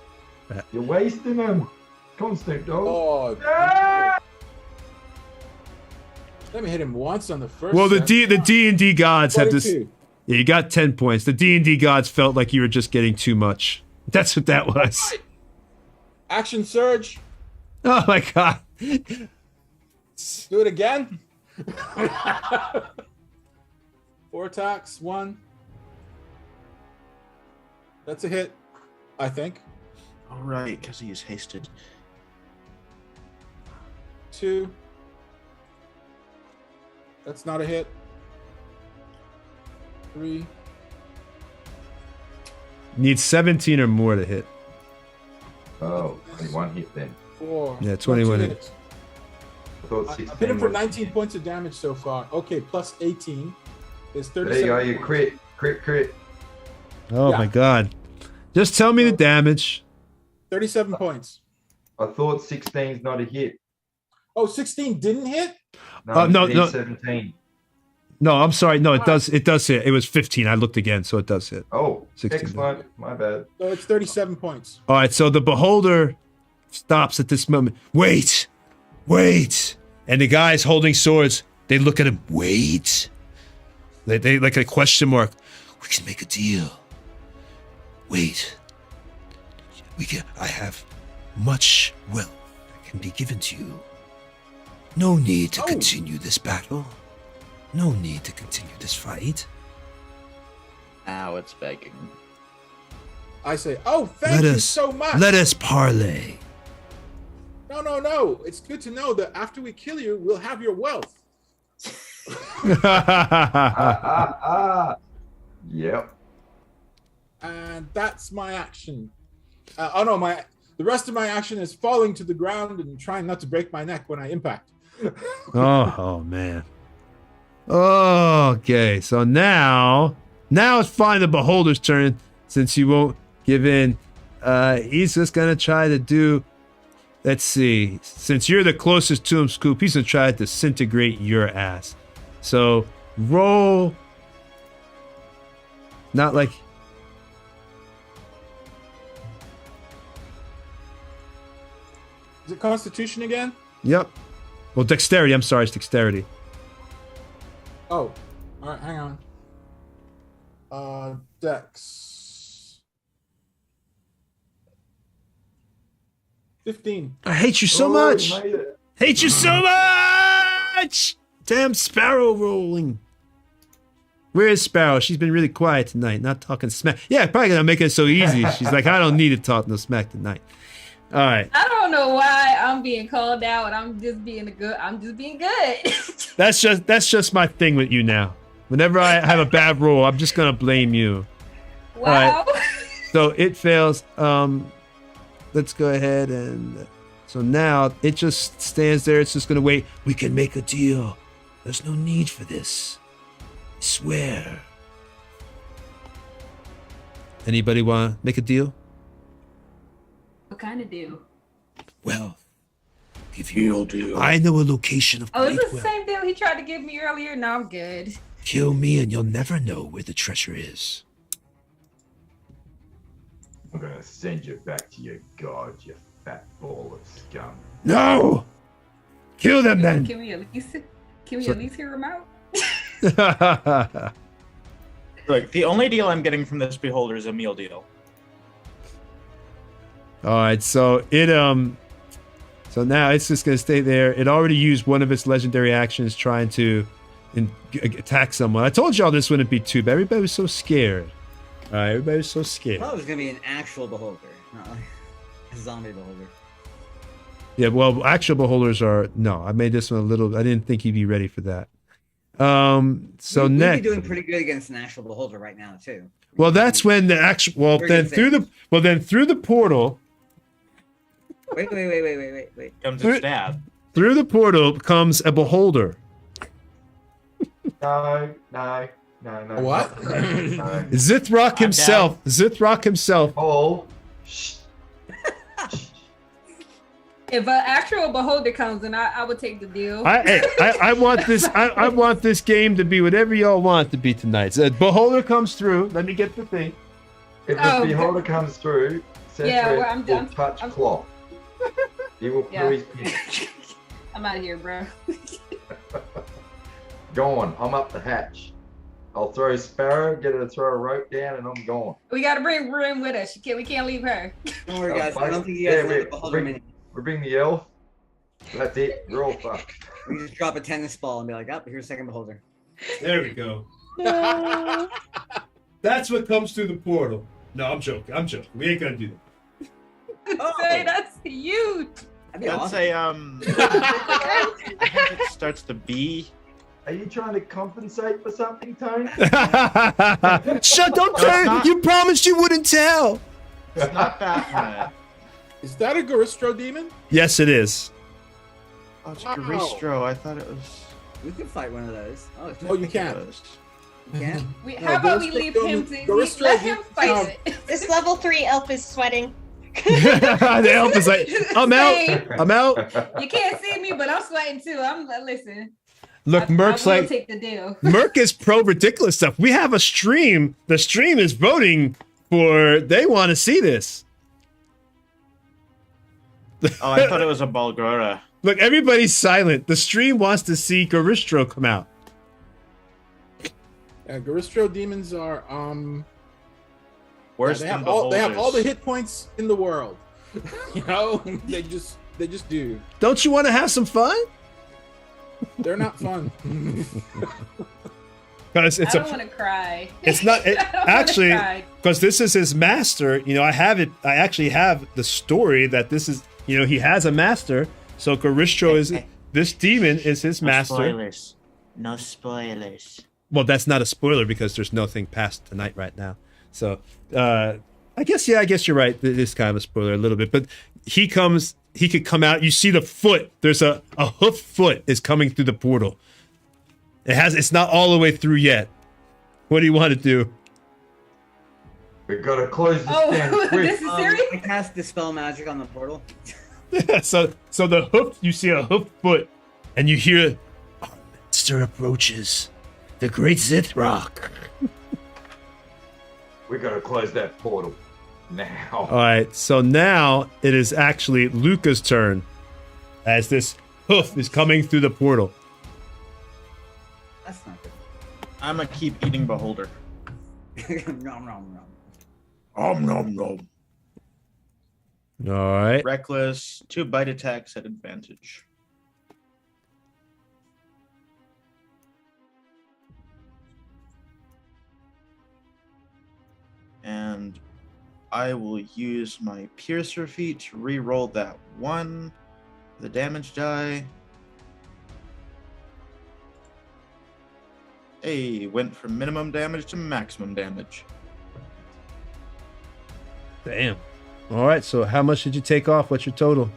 You're wasting them. Constant dog. Oh. Ah! Let me hit him once on the first. Well, the set. D&D gods have this. 22. Yeah, you got 10 points. The D&D gods felt like you were just getting too much. That's what that was. Right. Action surge. Oh my god. Do it again. 4 attacks. 1. That's a hit, I think. All right, because he is hasted. 2. That's not a hit. 3. Need 17 or more to hit. Oh, only one hit then. 4. Yeah, 21 Not 2 hits. I thought I've 16 hit him for was- 19 points of damage so far. Okay, plus 18 is 37. There you go, you points. crit. Oh Yeah. my god. Just tell me the damage. 37 points. I thought 16's not a hit. Oh, 16 didn't hit? No, no, it no. needs 17. No, I'm sorry. No, it does hit. It was 15. I looked again, so it does hit. Oh, 16. excellent. My bad. So it's 37 points. All right, so the beholder stops at this moment. Wait. And the guys holding swords, they look at him. Wait. They like a question mark. We can make a deal. Wait. I have much wealth that can be given to you. No need to continue this battle. No need to continue this fight. Now it's begging. I say, oh, thank you so much. Let us parley. No. It's good to know that after we kill you, we'll have your wealth. Yep. And that's my action. The rest of my action is falling to the ground and trying not to break my neck when I impact. Oh man. Okay, so now it's finally the beholder's turn, since you won't give in. He's just gonna try to do. Let's see. Since you're the closest to him, Scoop, he's gonna try to disintegrate your ass. So roll. Not like. Is it Constitution again? Yep. Well, dexterity. I'm sorry, it's dexterity. Oh, all right. Hang on. Dex. 15. I hate you so Oh, much. you made it. Hate you so much. Damn Sparrow rolling. Where is Sparrow? She's been really quiet tonight, not talking smack. Yeah, probably gonna make it so easy. She's like, I don't need to talk no smack tonight. All right. I don't know why I'm being called out. I'm just being good. That's just my thing with you now. Whenever I have a bad roll, I'm just gonna blame you. Wow. All right. So it fails. Let's go ahead and so now it just stands there. It's just gonna wait. We can make a deal. There's no need for this. I swear. Anybody want to make a deal? What kind of deal? Well, give you a deal. I know a location of Oh, is great this the wealth. same deal he tried to give me earlier? No, I'm good. Kill me and you'll never know where the treasure is. I'm gonna send you back to your god, you fat ball of scum. No! Kill them then! Can we at least hear him out? Look, the only deal I'm getting from this beholder is a meal deal. Alright, so it so now it's just gonna stay there. It already used one of its legendary actions trying to attack someone. I told y'all this wouldn't be too bad. Everybody was so scared. Alright, everybody was so scared. I thought it was gonna be an actual beholder, not like a zombie beholder. Yeah, well, actual beholders are no. I made this one a little. I didn't think he'd be ready for that. So We'd next, be doing pretty good against an actual beholder right now too. well, that's when the actual. Well, Very then good through the portal. Wait. Comes Through- a stab. Through the portal comes a beholder. No. What? No. Zithrock himself. Zithrock himself. Oh. Shh. If an actual beholder comes, then I would take the deal. I want this. I want this game to be whatever y'all want it to be tonight. So beholder comes through. Let me get the thing. If Oh, the beholder comes through, Yeah, well, I'm will done. touch I'm- cloth. He will Yeah. his penis. I'm out of here, bro. Go on, I'm up the hatch. I'll throw Sparrow, get her to throw a rope down, and I'm gone. We gotta bring Rim with us. We can't leave her. Don't worry, Oh, guys. I fine. don't think you guys Yeah, know the beholder mini. We bring the elf. That's it. We're all fucked. We just drop a tennis ball and be like, "Oh, here's a second beholder." There we go. That's what comes through the portal. No, I'm joking. We ain't gonna do that. Say that's huge. That'd be Let's awesome. say I think it starts to B. Are you trying to compensate for something, Tony? Shut! Don't No, tell. it's not. You promised you wouldn't tell. It's not that. Is that a Garistro demon? Yes, it is. Oh, it's Wow. Garistro. I thought it was. We could fight one of those. Oh, you can't. You can. How about we leave him to let him fight it? This level 3 elf is sweating. The elf is like, I'm out. Same. I'm out. You can't see me, but I'm sweating too. Listen. Look, Merc's I will like, take the deal. Merc is pro ridiculous stuff. We have a stream. The stream is voting for. They want to see this. Oh, I thought it was a Balgora. Look, everybody's silent. The stream wants to see Garistro come out. Garistro demons are Worse they than have all the beholders. hit points in the world. You know, they just do. Don't you want to have some fun? They're not fun. Because it's I don't want to cry. It's not it, I don't wanna actually cry. because this is his master. You know, I have it. I actually have the story that this is. You know, he has a master. So Garistro is this demon is his master. Spoilers. No spoilers. Well, that's not a spoiler because there's nothing past tonight right now. So I guess you're right. It is kind of a spoiler a little bit, but he could come out. You see the foot. There's a hoof foot is coming through the portal. It's not all the way through yet. What do you want to do? We've got to close this Oh, down quick. this is serious? I cast Dispel Magic on the portal. so the hoof, you see a hoof foot, and you hear our monster approaches, the great Zithrock. We've got to close that portal now. All right, so now it is actually Luca's turn, as this hoof is coming through the portal. That's not good. I'm gonna keep eating beholder. Nom nom nom. Nom nom. All right. Reckless. 2 bite attacks at advantage. And I will use my Piercer feat to re-roll that 1, the damage die. Hey, went from minimum damage to maximum damage. Damn. All right, so how much did you take off? What's your total?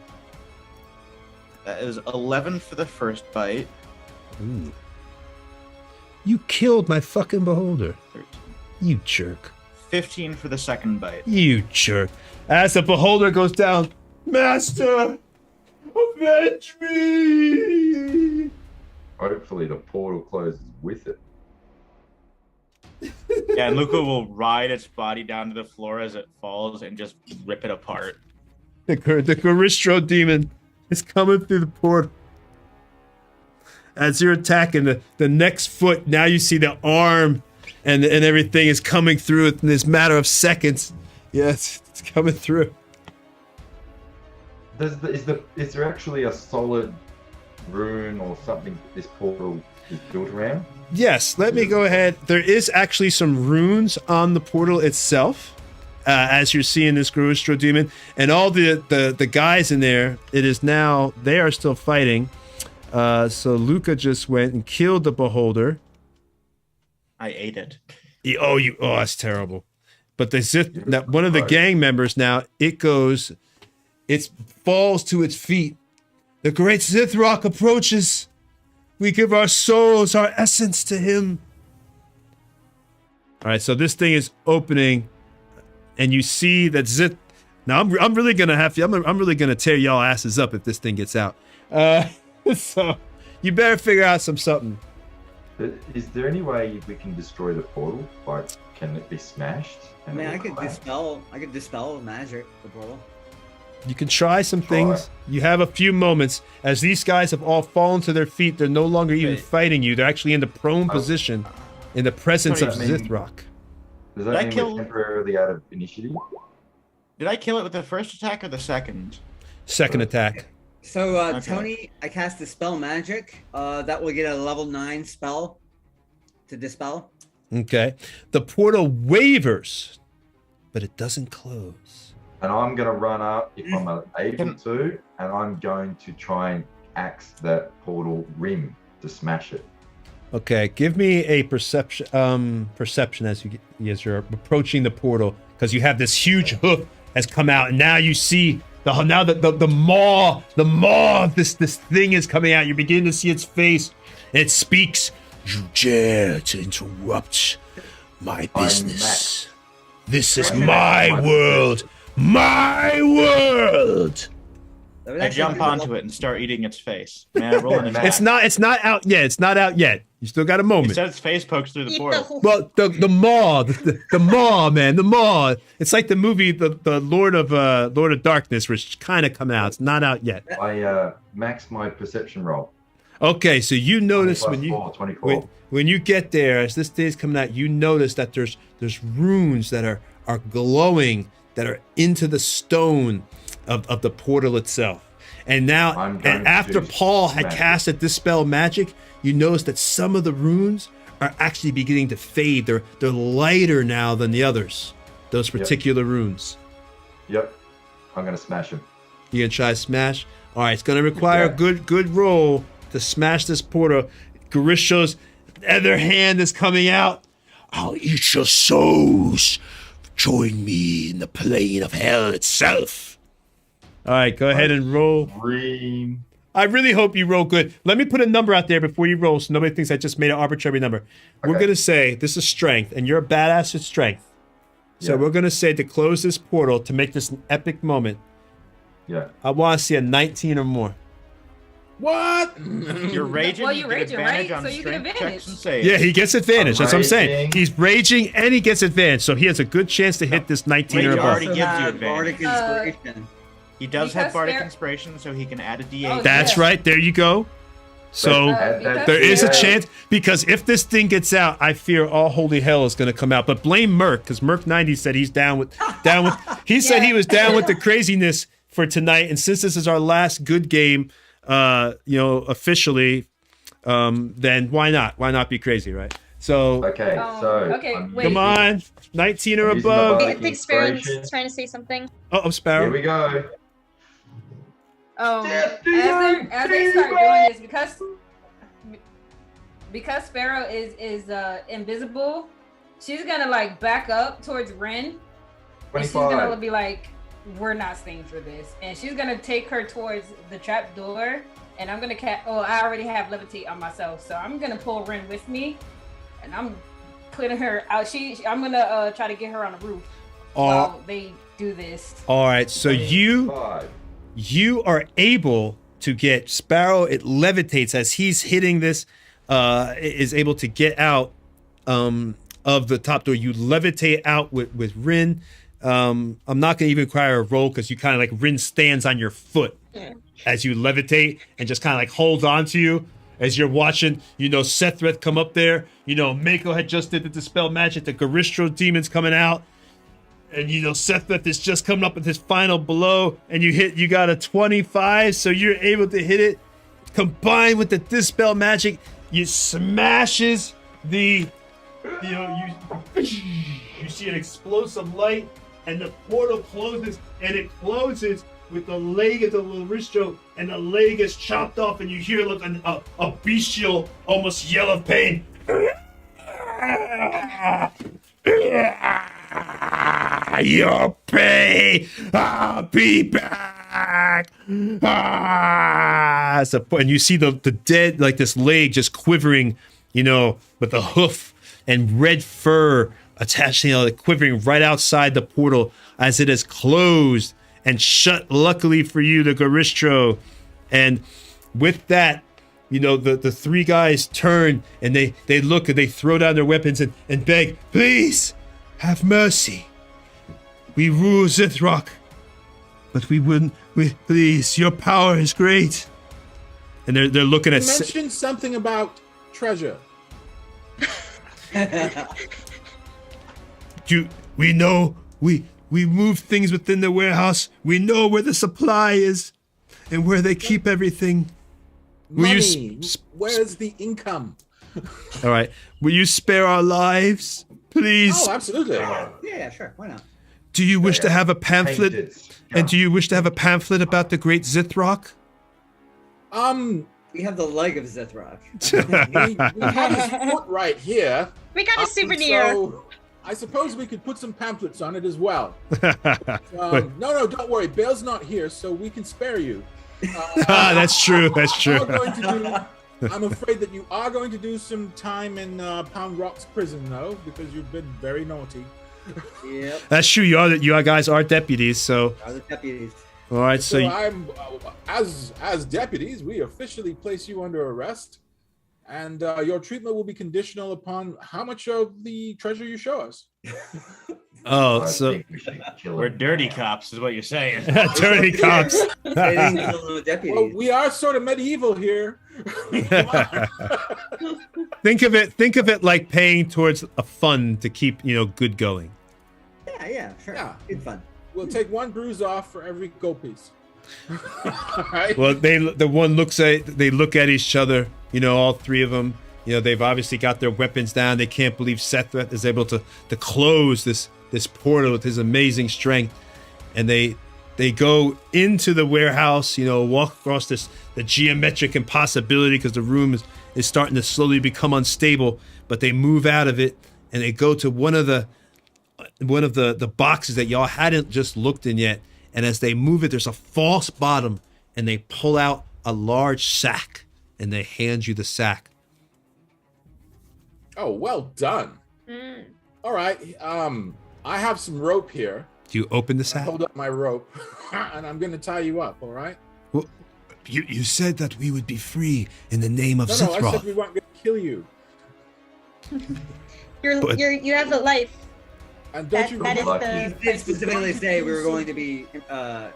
That is 11 for the first bite. Ooh. You killed my fucking beholder. 13. You jerk. 15 for the second bite. You jerk. As the beholder goes down, Master, avenge me! Hopefully the portal closes with it. Yeah, and Luca will ride its body down to the floor as it falls and just rip it apart. The Garistro demon is coming through the portal. As you're attacking the next foot, now you see the arm and everything is coming through in this matter of seconds. Yes, it's coming through. Is there actually a solid rune or something that this portal is built around? Yes, let me go ahead. There is actually some runes on the portal itself, as you're seeing this Garistro demon, and all the guys in there. It is now they are still fighting. So Luca just went and killed the beholder. I ate it. Oh, that's terrible. But one of the gang members now, it falls to its feet. The great Zithrock approaches. We give our souls, our essence to him. All right, so this thing is opening, and you see that Now I'm really gonna I'm really gonna tear y'all asses up if this thing gets out. So you better figure out something. Is there any way we can destroy the portal? Like, can it be smashed? I mean, I could dispel magic, the portal. You can try some things. You have a few moments. As these guys have all fallen to their feet, they're no longer even fighting you. They're actually in the prone position in the presence of Zithrock. Does that mean we're temporarily out of initiative? Did I kill it with the first attack or the second? Second attack. So, Tony, I cast Dispel Magic. That will get a level 9 spell to dispel. Okay. The portal wavers, but it doesn't close. And I'm going to run up, if I'm able to, and I'm going to try and axe that portal rim to smash it. Okay, give me a perception as you're approaching the portal, because you have this huge hoof has come out, and now you see the maw of this thing is coming out. You're beginning to see its face. It speaks. You dare to interrupt my business. This is my world. My world. I jump onto it and start eating its face. Man, I roll an attack. It's not out yet. It's not out yet. You still got a moment. It says its face pokes through the portal. Well, the maw, the maw, man, the maw. It's like the movie, the Lord of Darkness, which kind of come out. It's not out yet. I max my perception roll. Okay, so you notice when you get there, as this day is coming out, you notice that there's runes that are glowing, that are into the stone of the portal itself. And now, and after Paul had casted Dispel Magic, you notice that some of the runes are actually beginning to fade. They're lighter now than the others, those particular runes. Yep. I'm going to smash them. You're going to try to smash? All right, it's going to require a good roll to smash this portal. Garisho's other hand is coming out. I'll eat your souls. Join me in the plane of hell itself. All right, go ahead and roll. Green. I really hope you roll good. Let me put a number out there before you roll so nobody thinks I just made an arbitrary number. Okay. We're going to say this is strength, and you're a badass at strength. So we're going to say to close this portal, to make this an epic moment, I want to see a 19 or more. What? You're raging. Well, you're raging, right? So you get advantage. Yeah, he gets advantage. That's what I'm saying. He's raging and he gets advantage, so he has a good chance to hit this 19 or above. Already gives you advantage. Bardic Inspiration. He does have Bardic Inspiration, so he can add a D8. That's right. There you go. So there is a chance, because if this thing gets out, I fear all holy hell is going to come out. But blame Merc, because Merc 90 said he's down with. He said he was down with the craziness for tonight, and since this is our last good game, officially, then why not? Why not be crazy, right? So Okay, so okay, I'm wait. come on, 19 or I'm using my above. I bardic think Sparrow's inspiration. trying to say something. Oh, Sparrow. Here we go. As they start doing this, because Sparrow is invisible, she's gonna like back up towards Ren. And she's gonna 25. be like, we're not staying for this. And she's gonna take her towards the trap door. And I'm gonna I already have levitate on myself. So I'm gonna pull Ren with me. And I'm putting her out. I'm gonna try to get her on the roof while they do this. All right, so you are able to get Sparrow. It levitates as he's hitting this, is able to get out of the top door. You levitate out with Rin. I'm not going to even require a roll because you kind of like Rin stands on your foot as you levitate and just kind of like holds on to you as you're watching, Sethreth come up there. Mako had just did the Dispel Magic. The Garistro demon's coming out. And, Sethreth is just coming up with his final blow. And you got a 25. So you're able to hit it. Combined with the Dispel Magic, you smashes the, you see an explosive light. And the portal closes. And it closes with the leg of the Laristro, and the leg is chopped off, and you hear like a bestial, almost yell of pain. Your pay! I'll be back! And you see the dead, like this leg just quivering, with a hoof and red fur attached, quivering right outside the portal as it is closed and shut, luckily for you, the Garistro. And with that, the three guys turn and they look and they throw down their weapons and beg, please, have mercy. We rule Zithrock, but please, your power is great. And they're looking at... You mentioned something about treasure. We know... We move things within the warehouse. We know where the supply is and where they keep everything. Money. Where's the income? All right. Will you spare our lives, please? Oh, absolutely. Yeah, sure. Why not? Do you wish to have a pamphlet? And do you wish to have a pamphlet about the great Zithrock? We have the leg of Zithrock. we have his foot right here. We got a souvenir. So I suppose we could put some pamphlets on it as well. No, don't worry. Bale's not here, so we can spare you. That's true. That's true. I'm afraid that you are going to do some time in Pound Rock's prison, though, because you've been very naughty. Yep. That's true. You guys are deputies, so. Are the deputies. All right, so I'm as deputies, we officially place you under arrest. And your treatment will be conditional upon how much of the treasure you show us. Oh, so we're dirty cops, is what you're saying. Dirty cops. Well, we are sort of medieval here. Think of it like paying towards a fund to keep good going. Yeah, sure. Yeah, good fun. We'll take one bruise off for every gold piece. Right? Well, they look at each other. All three of them. They've obviously got their weapons down. They can't believe Sethreth is able to close this portal with his amazing strength. And they go into the warehouse, walk across the geometric impossibility because the room is starting to slowly become unstable, but they move out of it and they go to one of the boxes that y'all hadn't just looked in yet. And as they move it, there's a false bottom and they pull out a large sack and they hand you the sack. Oh, well done. All right. I have some rope here. Do you open the sack? Hold up my rope, and I'm going to tie you up. All right. Well, you said that we would be free in the name of Zithrock. No, I said we weren't going to kill you. You have the life. And don't you We did specifically say we were going to be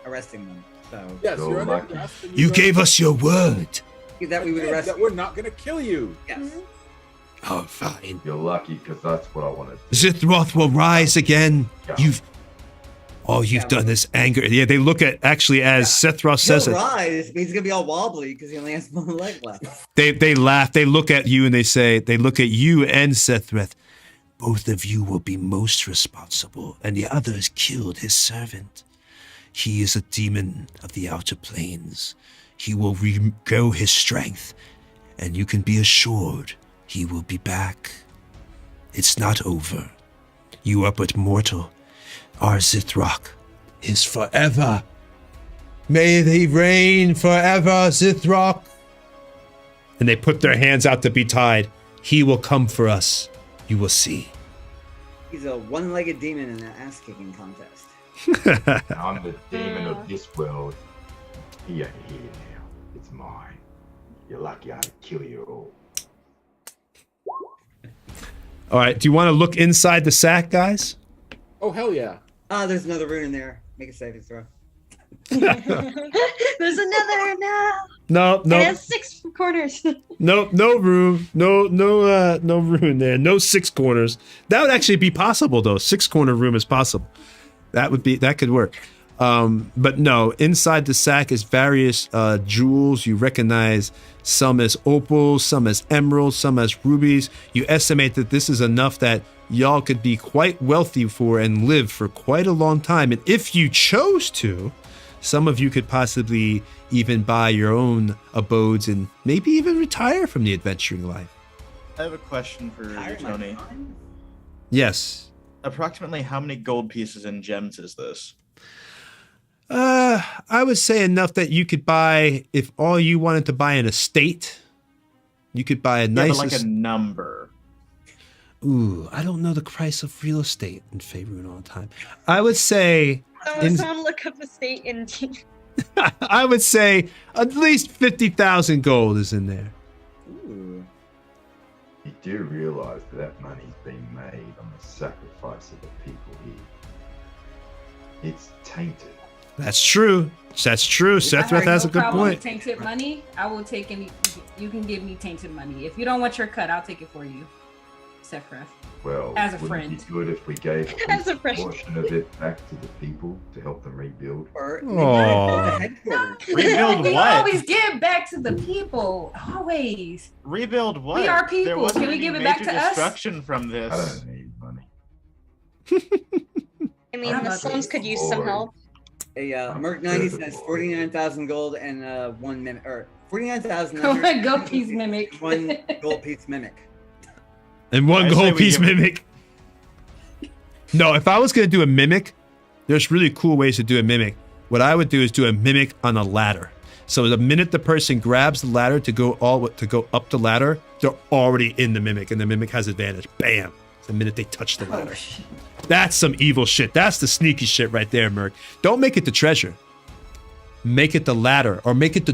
arresting them. So yes, you're under arrest. You gave us your word that we would arrest. That we're not going to kill you. Yes. Oh, fine. You're lucky because that's what I wanted. Zithroth will rise again. Yeah. All you've done is anger. Yeah, they look at, actually, as Sethros says He'll it. rise, but he's gonna be all wobbly because he only has one leg left. They laugh. They look at you and they look at you and Sethreth. Both of you will be most responsible, and the other has killed his servant. He is a demon of the outer planes. He will regrow his strength, and you can be assured he will be back. It's not over. You are but mortal. Our Zithrock is forever. May they reign forever, Zithrock. And they put their hands out to be tied. He will come for us. You will see. He's a one-legged demon in an ass-kicking contest. I'm the demon of this world. He ain't here now. It's mine. You're lucky I kill you all. All right, do you want to look inside the sack, guys? Oh, hell yeah. There's another rune in there. Make a saving throw. There's another now. No. It has 6 corners. No room. No room there. No 6 corners. That would actually be possible, though. 6-corner room is possible. That could work. But no, inside the sack is various jewels. You recognize some as opals, some as emeralds, some as rubies. You estimate that this is enough that y'all could be quite wealthy for and live for quite a long time. And if you chose to, some of you could possibly even buy your own abodes and maybe even retire from the adventuring life. I have a question for you, Tony. Yes. Approximately how many gold pieces and gems is this? I would say enough that you could buy, if all you wanted to buy an estate, you could buy a nice... but like a number. Ooh, I don't know the price of real estate in Faerun all the time. I would say... Someone look up the state in... I would say at least 50,000 gold is in there. Ooh. You do realize that money's been made on the sacrifice of the people here. It's tainted. That's true. Sethreth has a good point. Tainted money, I will take any. You can give me tainted money. If you don't want your cut, I'll take it for you, Sephiroth. Well, as a wouldn't friend. it be good if we gave As a a friend. portion of it back to the people to help them rebuild? Or Aw. the headquarters. Rebuild We what? always give back to the people. Always. Rebuild what? We are people. There wasn't Can we any give it back major to us? destruction from I this. don't need money. I mean, the Slums could use some help. A Merc 90 says 49,000 gold and 1 mimic, or 49,000. Oh my gold piece mimic. 1 gold piece mimic. And 1 I say gold we piece give it- mimic. No, if I was going to do a mimic, there's really cool ways to do a mimic. What I would do is do a mimic on a ladder. So the minute the person grabs the ladder to go up the ladder, they're already in the mimic, and the mimic has advantage. Bam! The minute they touch the ladder. That's some evil shit. That's the sneaky shit right there, Merc. Don't make it the treasure. Make it the ladder, or make it the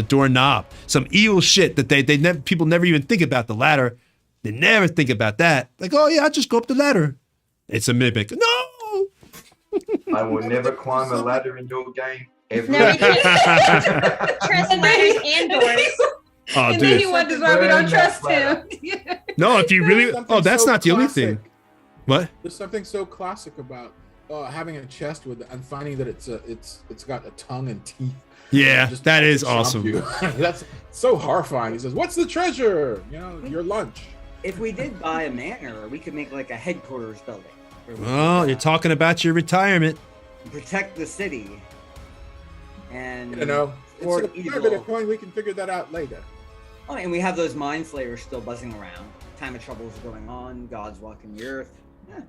doorknob. Some evil shit that people never even think about the ladder. They never think about that. Like, oh yeah, I'll just go up the ladder. It's a mimic. No! I will never climb a ladder in your game ever. No, you can't trust ladders and doors. Oh, And then he dude. wonders why we don't Burn trust that him. No, if you really... Something Oh, that's so not the only classic. thing. What? There's something so classic about having a chest with and finding that it's got a tongue and teeth. Yeah, Just that is chomp awesome. you. That's so horrifying. He says, "What's the treasure? You know, your lunch." If we did buy a manor, we could make like a headquarters building. where we Oh, could, you're talking about your retirement. protect the city. And You know, or it's a evil. bit of coin. We can figure that out later. Oh, and we have those mind flayers still buzzing around. Time of trouble is going on. God's walking the earth. Yeah.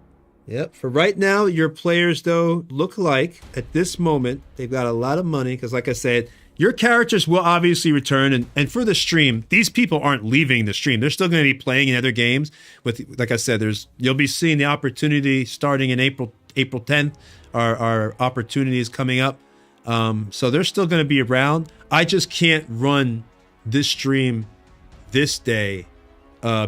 Yep. For right now, your players, though, look like, at this moment, they've got a lot of money. Because, like I said, your characters will obviously return. And for the stream, these people aren't leaving the stream. They're still going to be playing in other games. With, like I said, you'll be seeing the opportunity starting in April 10th. Our opportunity is coming up. So they're still going to be around. I just can't run this stream this day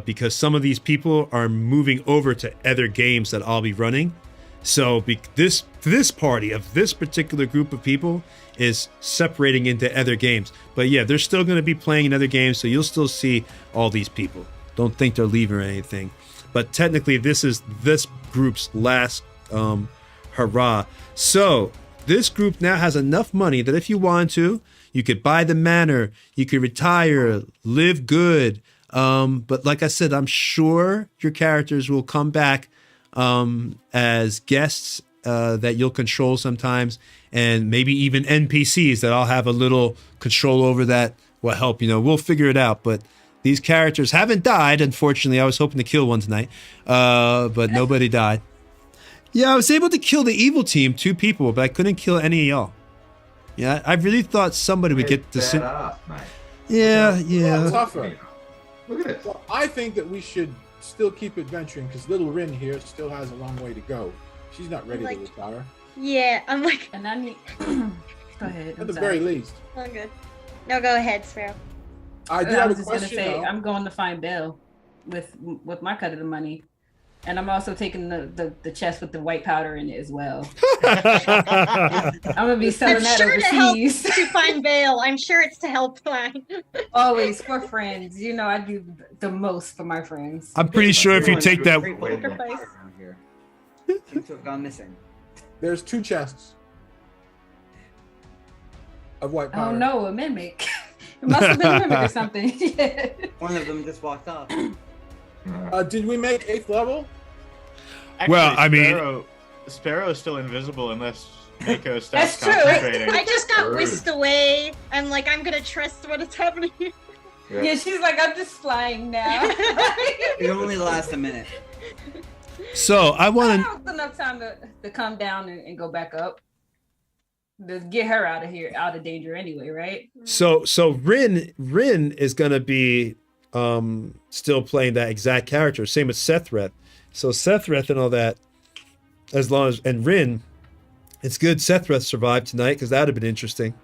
because some of these people are moving over to other games that I'll be running. So this party of this particular group of people is separating into other games. But yeah, they're still going to be playing in other games, so you'll still see all these people. Don't think they're leaving or anything. But technically, this is this group's last Hurrah. So this group now has enough money that if you want to, you could buy the manor, you could retire, live good. But like I said, I'm sure your characters will come back as guests that you'll control sometimes, and maybe even NPCs that I'll have a little control over that will help. We'll figure it out. But these characters haven't died, unfortunately. I was hoping to kill one tonight, but nobody died. Yeah, I was able to kill the evil team, 2 people, but I couldn't kill any of y'all. Yeah, I really thought somebody would get this. Yeah. Tougher. Look at it. Well, I think that we should still keep adventuring because little Rin here still has a long way to go. She's not ready to retire. Yeah, I'm like. And I need. Go ahead. At the very least. I'm good. No, go ahead, Sparrow. I do I have was a just gonna question. say though. I'm going to find Bill with my cut of the money, and I'm also taking the chest with the white powder in it as well. I'm gonna be selling I'm that sure to help overseas. to find bail. I'm sure it's to help find. Always for friends. I do the most for my friends. I'm pretty sure if you take that. Great Wait, little sacrifice. powder around here. Seems to have gone missing. There's 2 chests of white powder. Oh no, a mimic. It must have been a mimic or something. Yeah. One of them just walked off. Did we make 8th level? Actually, Well, I mean- Sparrow is still invisible unless Mako starts That's true. concentrating. I just got whisked away. I'm like, I'm gonna trust what is happening here. Yeah, she's like, I'm just flying now. It only lasts a minute. So I want to. That was enough time to come down and go back up. To get her out of here, out of danger anyway, right? So Rin is gonna be still playing that exact character. Same with Sethreth. So Sethreth and all that. As long as and Rin, it's good Sethreth survived tonight because that'd have been interesting.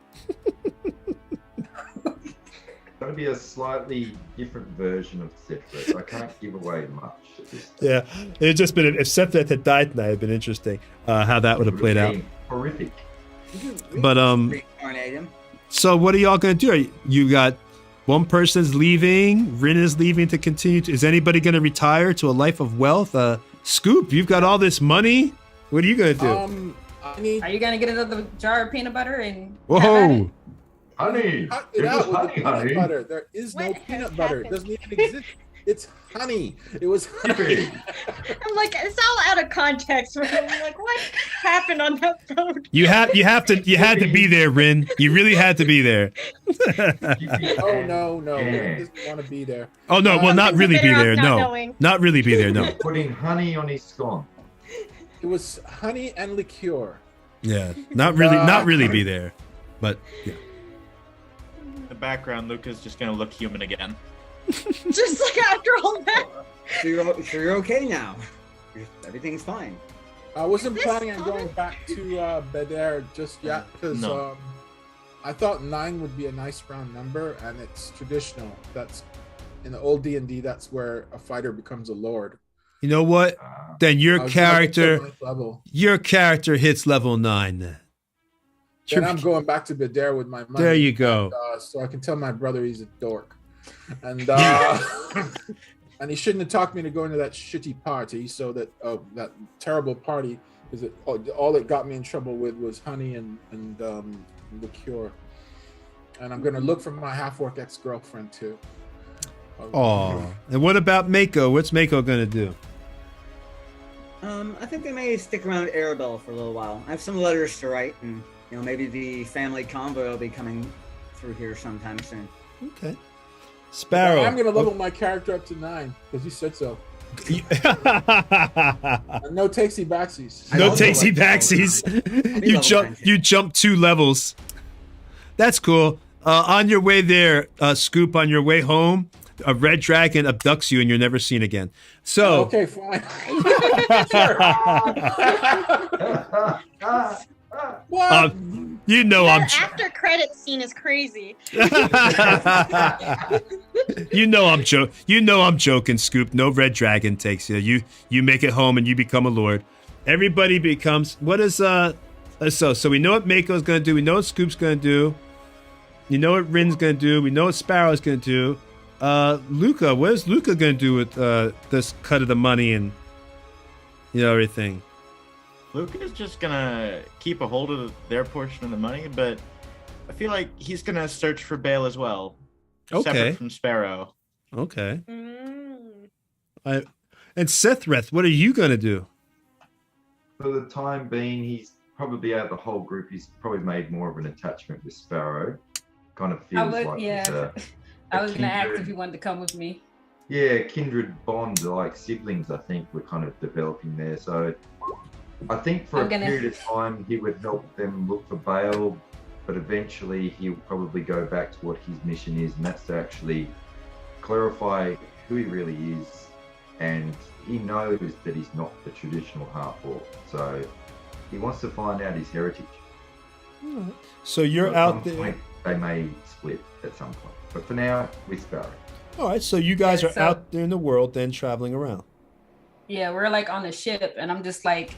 It's going to be a slightly different version of Sethreth. I can't give away much at this stage. Yeah, it'd just been if Sethreth had died tonight, it'd been interesting how that would have played out. Horrific. But Reincarnate him. so what are y'all gonna do? You got one person's leaving, Rin is leaving to continue. Is anybody gonna retire to a life of wealth? Scoop, you've got all this money. What are you gonna do? I need Are you gonna get another jar of peanut butter and have at Whoa! it? Honey. cut It it out was with the honey, peanut honey. butter. There is no What has peanut butter. It happened? doesn't even exist. It's honey. It was honey. I'm like, it's all out of context. I'm like, what happened on that boat? You had to be there, Rin. You really had to be there. Oh no, Yeah. he doesn't want to be there. Oh no, well not Things are really be better off there. not No, knowing. not really be there. No. Putting honey on his scone. It was honey and liqueur. Yeah, not really be there. But yeah. In the background, Luca's just gonna look human again. Just like after all that. So you're okay now. Everything's fine. I wasn't This planning on other- going back to Badair just yet because No. I thought 9 would be a nice round number, and it's traditional. That's in the old D&D. That's where a fighter becomes a lord. You know what? Then I your was gonna go to character, 9th level. your character hits level 9. Then I'm going back to Badair with my money. There you go. And, so I can tell my brother he's a dork, and and he shouldn't have talked me into going to that shitty party. So that that terrible party is it all it got me in trouble with was honey and liqueur. And I'm gonna look for my half-orc ex-girlfriend too. Oh, and what about Mako? What's Mako gonna do? I think they may stick around Arabelle for a little while. I have some letters to write, and maybe the family convoy will be coming through here sometime soon. Okay. Sparrow. I'm gonna level my character up to 9 because you said so. And no takesy backsies. No also takesy like- backsies. You jump 2 levels. That's cool. On your way there, Scoop, on your way home, a red dragon abducts you and you're never seen again. So Okay, fine. What? you know I'm That after credit scene is crazy. you know I'm joking, Scoop. No red dragon takes you. You make it home and you become a lord. Everybody becomes what is so we know what Mako's gonna do, we know what Scoop's gonna do, you know what Rin's gonna do, we know what Sparrow's gonna do. Luca, what is Luca gonna do with this cut of the money and everything? Luke is just gonna keep a hold of their portion of the money, but I feel like he's gonna search for Bale as well. Okay. Separate from Sparrow. Okay. Mm. And Sethreth, what are you gonna do? For the time being, he's probably out of the whole group. He's probably made more of an attachment with Sparrow. Kind of feels like it's I was gonna ask if kindred- you wanted to come with me. Yeah, kindred bond, like siblings, I think we're kind of developing there. So I think for I'm a gonna- period of time, he would help them look for Bale, but eventually he'll probably go back to what his mission is, and that's to actually clarify who he really is. And he knows that he's not the traditional half-orc, so he wants to find out his heritage. So you're At out some there. point, they may split at some point, but for now, with Sparrow. All right, so you guys Yeah, are so- out there in the world, then traveling around. Yeah, we're like on the ship, and I'm just like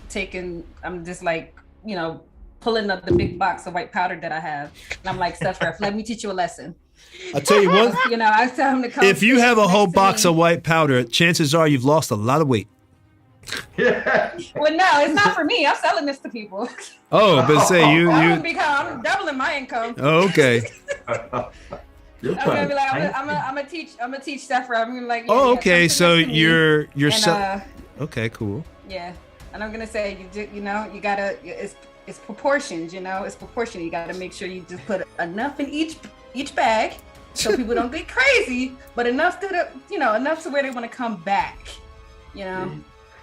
pulling up the big box of white powder that I have, and I'm like, Sephiroth, let me teach you a lesson. I'll tell you one. I tell him to come. If you sit have a next whole to box me. of white powder, chances are you've lost a lot of weight. Yeah. Well, no, it's not for me. I'm selling this to people. Oh, but say I'm doubling my income. Oh, okay. You're I'm gonna be like, trying to I'm gonna teach Sephiroth. I'm gonna be like, Oh, yeah, okay. come sit So next to me. you're And, okay, cool. yeah, and I'm gonna say you gotta it's proportions. It's proportion. You gotta make sure you just put enough in each bag so people don't get crazy, but enough enough to where they want to come back.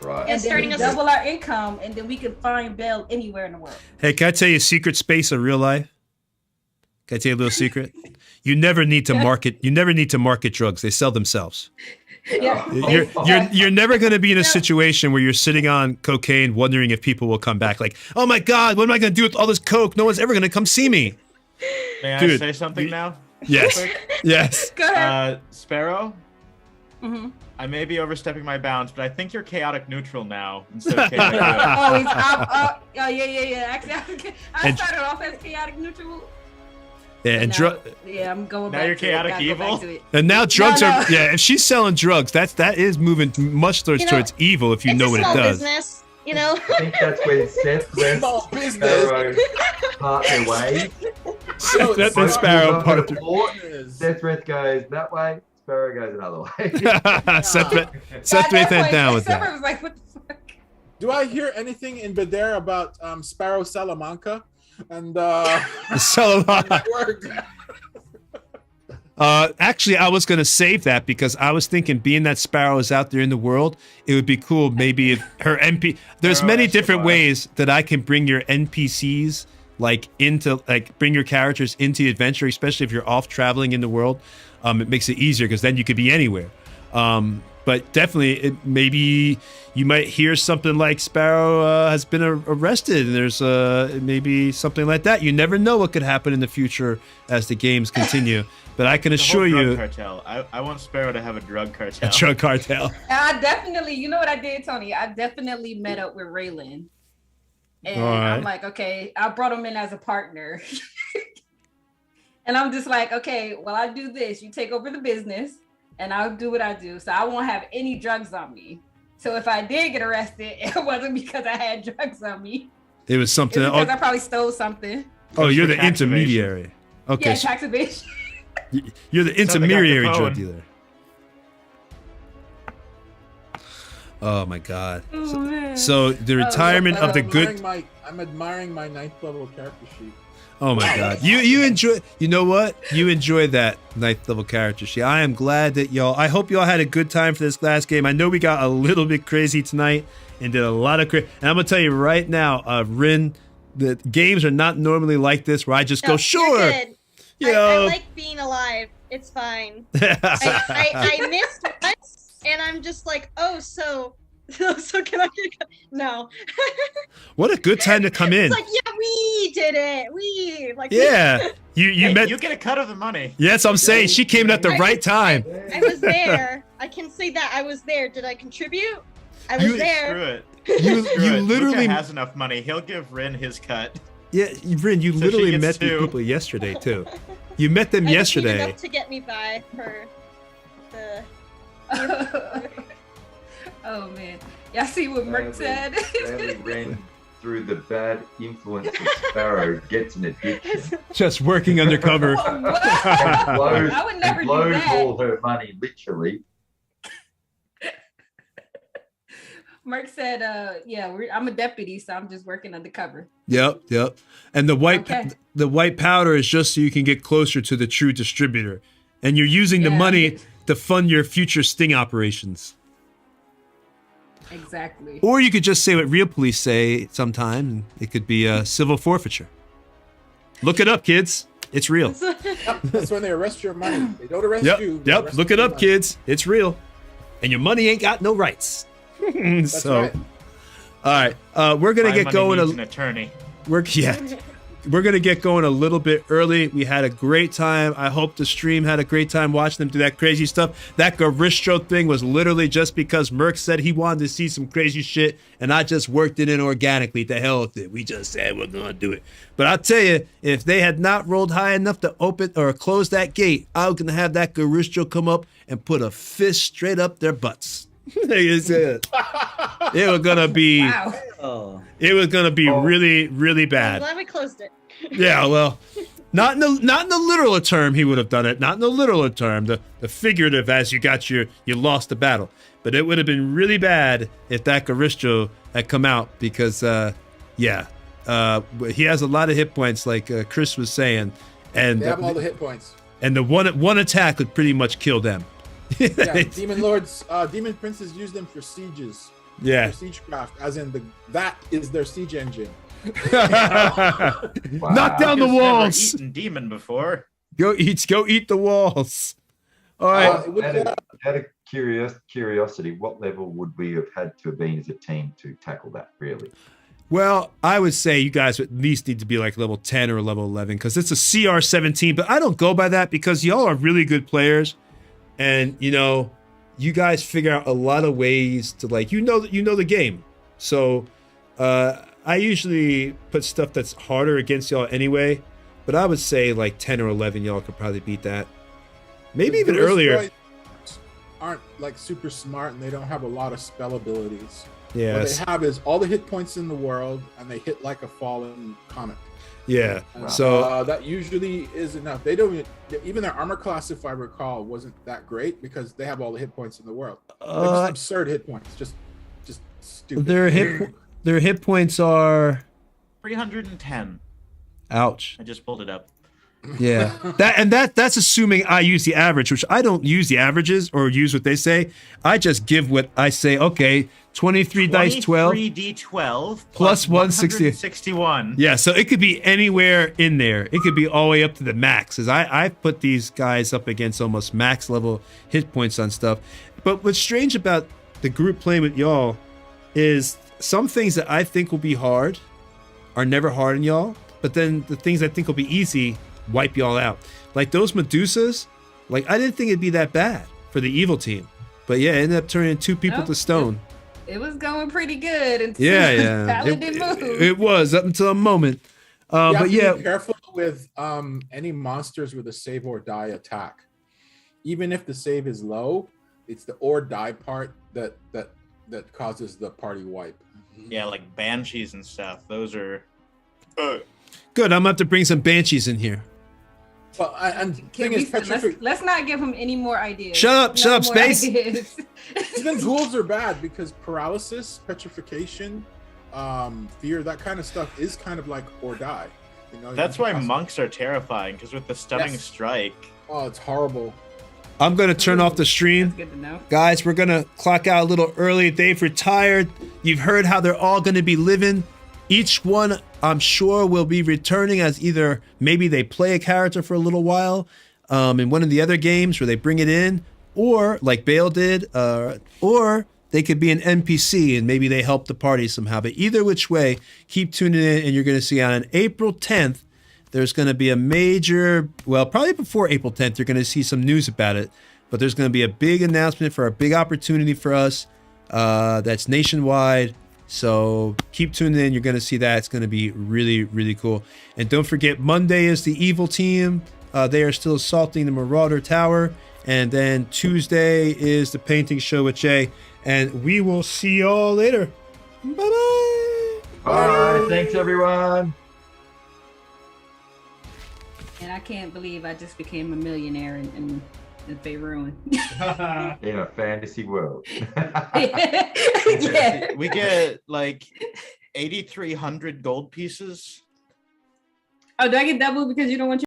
Right. And then starting we us- double our income, and then we can find Belle anywhere in the world. Hey, can I tell you a secret space of real life? Can I tell you a little secret? You never need to market. You never need to market drugs. They sell themselves. Yeah. You're never going to be in a situation where you're sitting on cocaine, wondering if people will come back. Like, oh my God, what am I going to do with all this coke? No one's ever going to come see me. May I Dude, say something now? Yes. Real quick? Yes. Go ahead. Sparrow, Mm-hmm. I may be overstepping my bounds, but I think you're chaotic neutral now instead of chaotic good. Yeah. Actually, I And- started off as chaotic neutral. Yeah, and now, I'm going Now back you're to it. chaotic Gotta go evil? back to it. and now drugs No. are. Yeah, if she's selling drugs, that is moving much towards evil. If you It's know a what it small does. business, I think that's where Seth went. Small business. Sparrow part their way. Seth and Sparrow part their- Seth goes that way. Sparrow goes another way. Seth At Seth that went point, down with Sephiroth that. was like, what the fuck? Do I hear anything in Badere about Sparrow Salamanca and So, network? actually, I was going to save that because I was thinking, being that Sparrow is out there in the world, it would be cool maybe if her NP. There's Sparrow many has different survived. ways that I can bring your NPCs bring your characters into the adventure, especially if you're off traveling in the world. It makes it easier because then you could be anywhere. But definitely, maybe you might hear something like Sparrow has been arrested, and there's maybe something like that. You never know what could happen in the future as the games continue. But I can The whole assure drug you, cartel. I want Sparrow to have a drug cartel. a drug cartel. I definitely, you know what I did, Tony? I definitely met up with Raylan. And All right. I'm like, okay, I brought him in as a partner. And I'm just like, okay, well, I do this. You take over the business and I'll do what I do. So I won't have any drugs on me. So if I did get arrested, it wasn't because I had drugs on me. It was It something. was because I probably stole something. Oh, you're for the tax evasion. intermediary. Okay, Yeah, so tax evasion. you're the Sounds like intermediary Al drug Capone. dealer. Oh my God. Oh, man. So the retirement of the good. I'm admiring my 9th level character sheet. Oh my God. You enjoy. You know what? You enjoy that 9th level character sheet. I am glad that y'all. I hope y'all had a good time for this last game. I know we got a little bit crazy tonight and did a lot of and I'm gonna tell you right now, Rin, the games are not normally like this where I just No, go you're sure. good. You I know. like being alive. It's fine. I missed once, and I'm just like, oh, so can I get no? What a good time to come in. It's like, yeah, we did it. We like. Yeah. You Hey, met. you get a cut of the money. Yes, I'm saying she came in at the right time. I was there. I can say that I was there. Did I contribute? I was You- there. Screw it. You Screw you it. literally Luca has enough money. He'll give Rin his cut. yeah, Rin, you So literally she met gets these two. people yesterday too. You met them I just need yesterday. enough to get me by for the. Oh man, y'all see what Merc said? Barely ran through the bad influence of Sparrow gets an addiction. Just working undercover. What? And blows, I would never and do blows that. all her money, literally. Mark said, yeah, I'm a deputy, so I'm just working undercover. Yep. And the Okay. white powder is just so you can get closer to the true distributor. And you're using the money to fund your future sting operations. Exactly. Or you could just say what real police say sometime, and it could be a civil forfeiture. Look it up, kids. It's real. That's when they arrest your money. They don't arrest you. they Yep. arrest Look it your up, money. kids. It's real. And your money ain't got no rights. That's So, right. all right. We're going to My get money going. needs an attorney. We're going to get going a little bit early. We had a great time. I hope the stream had a great time watching them do that crazy stuff. That Garistro thing was literally just because Merc said he wanted to see some crazy shit, and I just worked it in organically. To hell with it. We just said we're going to do it. But I'll tell you, if they had not rolled high enough to open or close that gate, I was going to have that Garistro come up and put a fist straight up their butts. It was gonna be. Wow. Oh, It was gonna be really, really I'm bad. glad we closed it. Yeah, well, not in the literal term he would have done it. Not in the literal term. The figurative, as you lost the battle. But it would have been really bad if that Garistro had come out because, he has a lot of hit points, like Chris was saying, and They have all the hit points. and the one attack would pretty much kill them. Yeah, demon lords, demon princes use them for sieges. Yeah. For siegecraft, as in that is their siege engine. Knock down the Who's never walls. eaten demon before. Go eat the walls. All right. It would, Out of curiosity, what level would we have had to have been as a team to tackle that, really? Well, I would say you guys would at least need to be like level 10 or level 11 because it's a CR 17, but I don't go by that because y'all are really good players. And, you guys figure out a lot of ways to you know the game. So I usually put stuff that's harder against y'all anyway, but I would say like 10 or 11 y'all could probably beat that. Maybe even earlier. Aren't like super smart and they don't have a lot of spell abilities. Yeah. What they have is all the hit points in the world and they hit like a fallen comet. Yeah. And, So that usually is enough. They don't even their armor class, if I recall, wasn't that great because they have all the hit points in the world. They're just absurd hit points. Just stupid. their hit points are 310. ouch. I just pulled it up. Yeah. That's assuming I use the average, which I don't use the averages or use what they say. I just give what I say, okay, 23 dice 12 3d12 plus 160. 161. Yeah, so it could be anywhere in there. It could be all the way up to the max. As I put these guys up against almost max level hit points on stuff. But what's strange about the group playing with y'all is some things that I think will be hard are never hard on y'all. But then the things I think will be easy wipe y'all out. Like those Medusas, I didn't think it'd be that bad for the evil team. But yeah, it ended up turning 2 people Nope. to stone. It was going pretty good until Yeah. Paladin moved. It was up until a moment. You have But to yeah, be careful with any monsters with a save or die attack. Even if the save is low, it's the or die part that causes the party wipe. Yeah, like banshees and stuff. Those are. good. I'm gonna have to bring some banshees in here. Well, and Can thing we, is, let's not give him any more ideas. Shut up, No more Space. ideas. even ghouls are bad because paralysis, petrification, fear, that kind of stuff is kind of like or die. That's why monks are terrifying, because with the stunning Yes. strike. Oh, it's horrible. I'm gonna turn off the stream. That's good to know. Guys, we're gonna clock out a little early. They've retired. You've heard how they're all gonna be living. Each one, I'm sure, will be returning as either maybe they play a character for a little while in one of the other games where they bring it in, or like Bale did, or they could be an NPC and maybe they help the party somehow. But either which way, keep tuning in and you're going to see on April 10th, there's going to be a major, well, probably before April 10th, you're going to see some news about it. But there's going to be a big announcement for a big opportunity for us that's nationwide. So keep tuning in. You're going to see that. It's going to be really, really cool. And don't forget, Monday is the evil team. They are still assaulting the Marauder Tower. And then Tuesday is the painting show with Jay. And we will see y'all later. Bye-bye. Bye. Thanks, everyone. And I can't believe I just became a millionaire in Faerun. In a fantasy world. Yeah. We get like 8,300 gold pieces. Oh, do I get double because you don't want